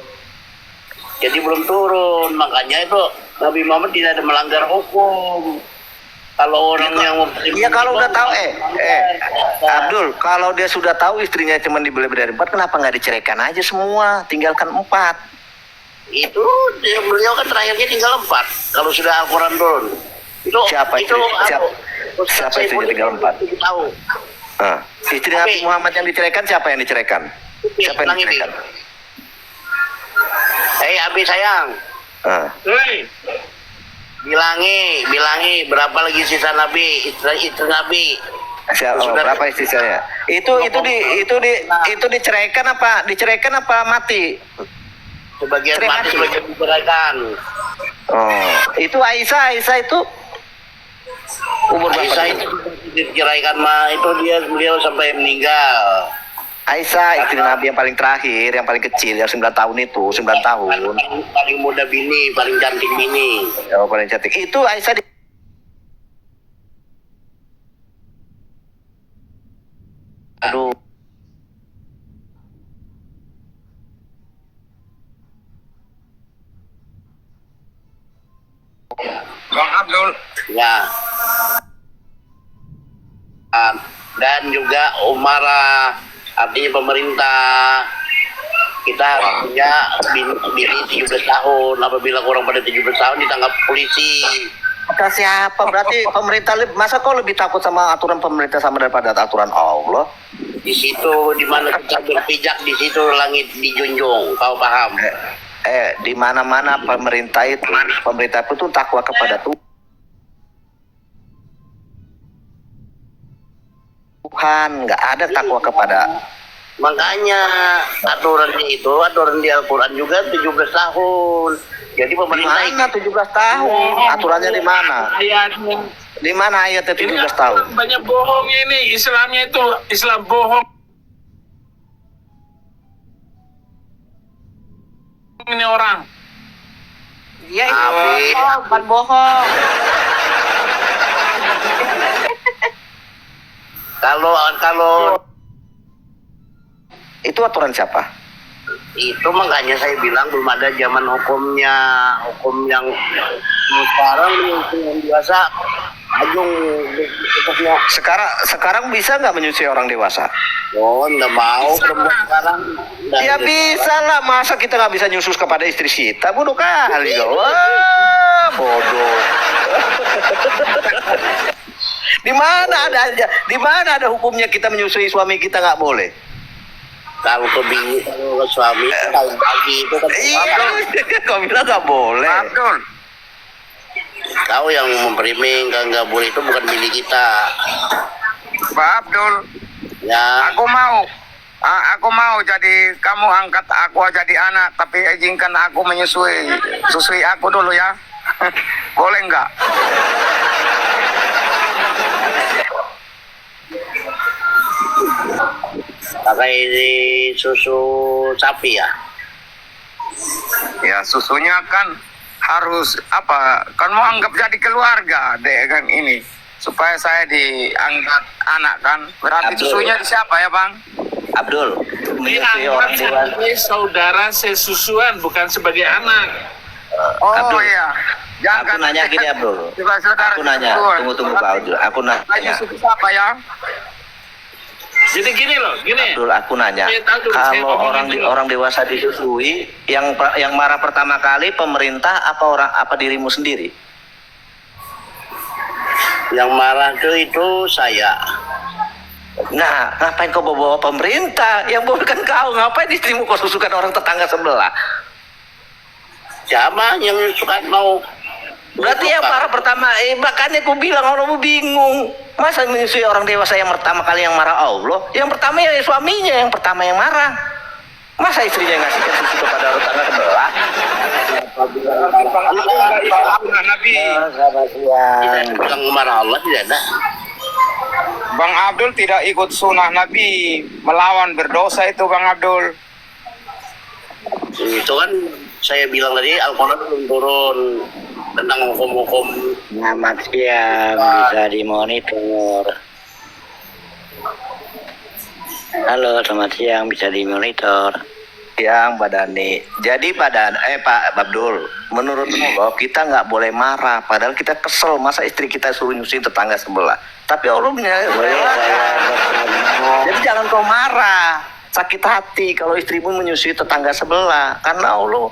Jadi belum turun, makanya itu Nabi Muhammad tidak ada melanggar hukum. Kalau orang yang iya kalau udah tahu Abdul, kalau dia sudah tahu istrinya cuma dibeli dari 4, kenapa nggak diceraikan aja semua, tinggalkan 4? Itu beliau kan terakhirnya tinggal 4 kalau sudah Al-Quran turun. Itu siapa itu? Siapa istrinya tinggal 4? Tahu. Istri Nabi Muhammad yang diceraikan siapa yang diceraikan? Siapa yang diceraikan? Hei Abi sayang. Bilangi berapa lagi sisa Nabi, istri Nabi. Berapa istri saya? Itu diceraikan apa mati? Sebagian mati, sebagian diceraikan. Itu Aisyah itu umur berapa? Aisyah itu diceraikan itu beliau sampai meninggal. Aisyah istri Nabi yang paling terakhir, yang paling kecil, yang 9 tahun itu, 9 tahun. Paling muda bini, paling cantik bini. Oh, paling cantik. Itu Aisyah Aduh. Bang Abdul. Ya. Dan juga umara, artinya pemerintah kita punya bini 17 tahun. Apabila kurang pada 17 tahun ditangkap polisi. Kata siapa? Berarti pemerintah masa kau lebih takut sama aturan pemerintah sama daripada aturan Allah? Di situ di mana kita berpijak, di situ langit dijunjung. Kau paham? Di mana-mana pemerintah itu takwa kepada Tuhan, nggak ada takwa kepada. Makanya aturan di Al-Quran juga 17 tahun. Jadi pemerintah Di mana 17 tahun? Aturannya di mana? Ayatnya. Di mana ayatnya 17 tahun? Banyak bohongnya ini, Islamnya itu Islam bohong. Ini orang. Dia itu bukan bohong. Kalau itu aturan siapa? Itu makanya saya bilang belum ada zaman hukum yang sekarang yang biasa ajung sekarang bisa nggak menyusui orang dewasa? Nggak mau perempuan sekarang. Ya bisa lah, masa kita nggak bisa nyusus kepada istri kita? Bodoh kali kau. Bodoh. Di mana ada hukumnya kita menyusui suami kita nggak boleh? Kalau ke suami kalau pagi itu kan kau bilang nggak boleh. Abdul. Kau yang mempriming nggak boleh, itu bukan milik kita. Pak Abdul. Ya. Aku mau jadi kamu angkat aku jadi anak, tapi izinkan aku susui aku dulu ya. Boleh nggak? Pakai susu sapi ya? Ya susunya kan harus kan mau anggap jadi keluarga deh kan ini, supaya saya diangkat anak kan, berarti Abdul. susunya di siapa ya Bang? Abdul, Dianggap sebagai saudara sesusuan, bukan sebagai anak. Oh Abdul. iya. Aku nanya gini Abdul. Aku nanya, tunggu Pak Abdul. Aku nanya. Siapa ya? Jadi gini loh, gini. Abdul, aku nanya. Kalau orang dewasa disusui, yang marah pertama kali pemerintah apa dirimu sendiri? Yang marah itu saya. Nah, ngapain kau bawa pemerintah? Yang bawa kan kau. Ngapain istrimu kau susukan orang tetangga sebelah? Siapa yang suka mau? Berarti yang marah pertama, makanya aku bilang Allah bingung. Masa menyusui orang dewasa yang pertama kali yang marah Allah? Yang pertama ya suaminya, yang pertama yang marah. Masa istrinya ngasihkan susu kepada tetangga sebelah? Nabi. Yang marah Allah tidak ada. Bang Abdul tidak ikut sunnah Nabi, melawan berdosa itu Bang Abdul. Itu kan saya bilang tadi Al-Quran belum turun tentang hukum-hukum. Selamat siang, bisa dimonitor. Halo, selamat siang, bisa dimonitor. Yang Mbak Dani. Jadi Pak Abdul, menurutmu bahwa kita nggak boleh marah, padahal kita kesel masa istri kita suruh nyusuin tetangga sebelah. Tapi Allah jadi jangan kau marah, sakit hati kalau istrimu menyusui tetangga sebelah, karena Allah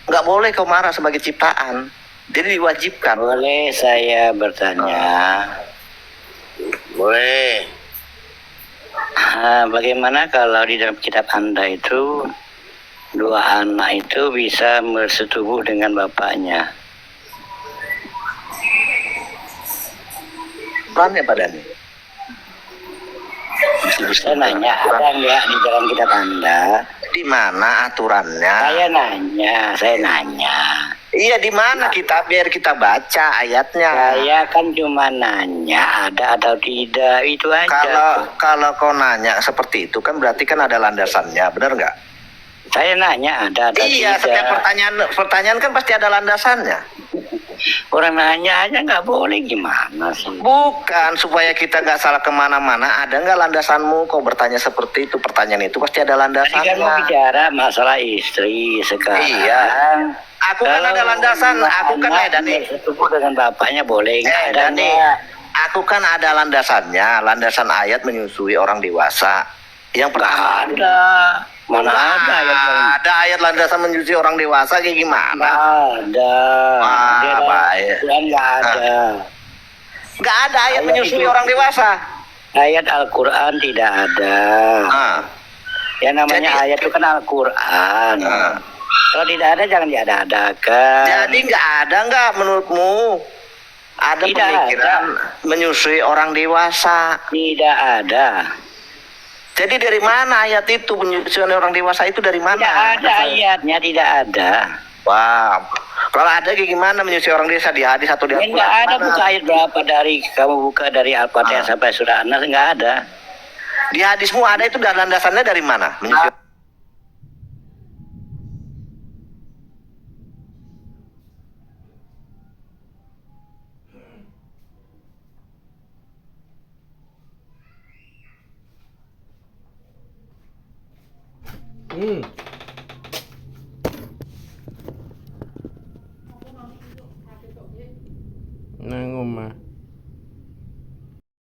nggak boleh kau marah sebagai ciptaan. Jadi diwajibkan. Boleh saya bertanya? Boleh. Bagaimana kalau di dalam kitab Anda itu dua anak itu bisa bersetubuh dengan bapaknya? Perannya Pak Dani. Saya nanya, ada nggak di dalam kitab Anda? Di mana aturannya? Saya nanya. Iya, di mana kita biar kita baca ayatnya. Saya kan cuma nanya ada atau tidak, itu aja. Kalau kau nanya seperti itu kan berarti kan ada landasannya, benar nggak? Saya nanya ada atau tidak. Iya, setiap pertanyaan kan pasti ada landasannya. Orang nanya aja nggak boleh, gimana sih? Bukan, supaya kita nggak salah kemana-mana. Ada nggak landasanmu kau bertanya seperti itu? Pertanyaan itu pasti ada landasannya. Tadi kan mau bicara masalah istri sekarang. Iya. Aku kan ada landasan. Aku kan Dani. Setubuh dengan bapaknya boleh. Dani. Aku kan ada landasannya. Landasan ayat menyusui orang dewasa. Yang pertama ada. Mana ada ayat? Ada ayat landasan menyusui orang dewasa kayak gimana? Ada. Baik. Nggak ada. Nggak ada ayat menyusui orang dewasa. Ayat Al-Quran tidak ada. Yang namanya ayat itu kan Al-Quran. Kalau tidak ada jangan diada-adakan. Jadi nggak ada nggak menurutmu? Ada Tidak pemikiran menyusui orang dewasa? Tidak ada. Jadi dari mana ayat itu menyusui orang dewasa itu dari mana? Tidak ada ayatnya, tidak ada. Wah, kalau ada kayak gimana menyusui orang dewasa di hadis atau di Al-Quran? Enggak ada, buka ayat berapa dari kamu buka dari Al-Fatihah sampai surah An-Nas, enggak ada. Di hadismu ada itu, dan landasannya dari mana? Menyusui.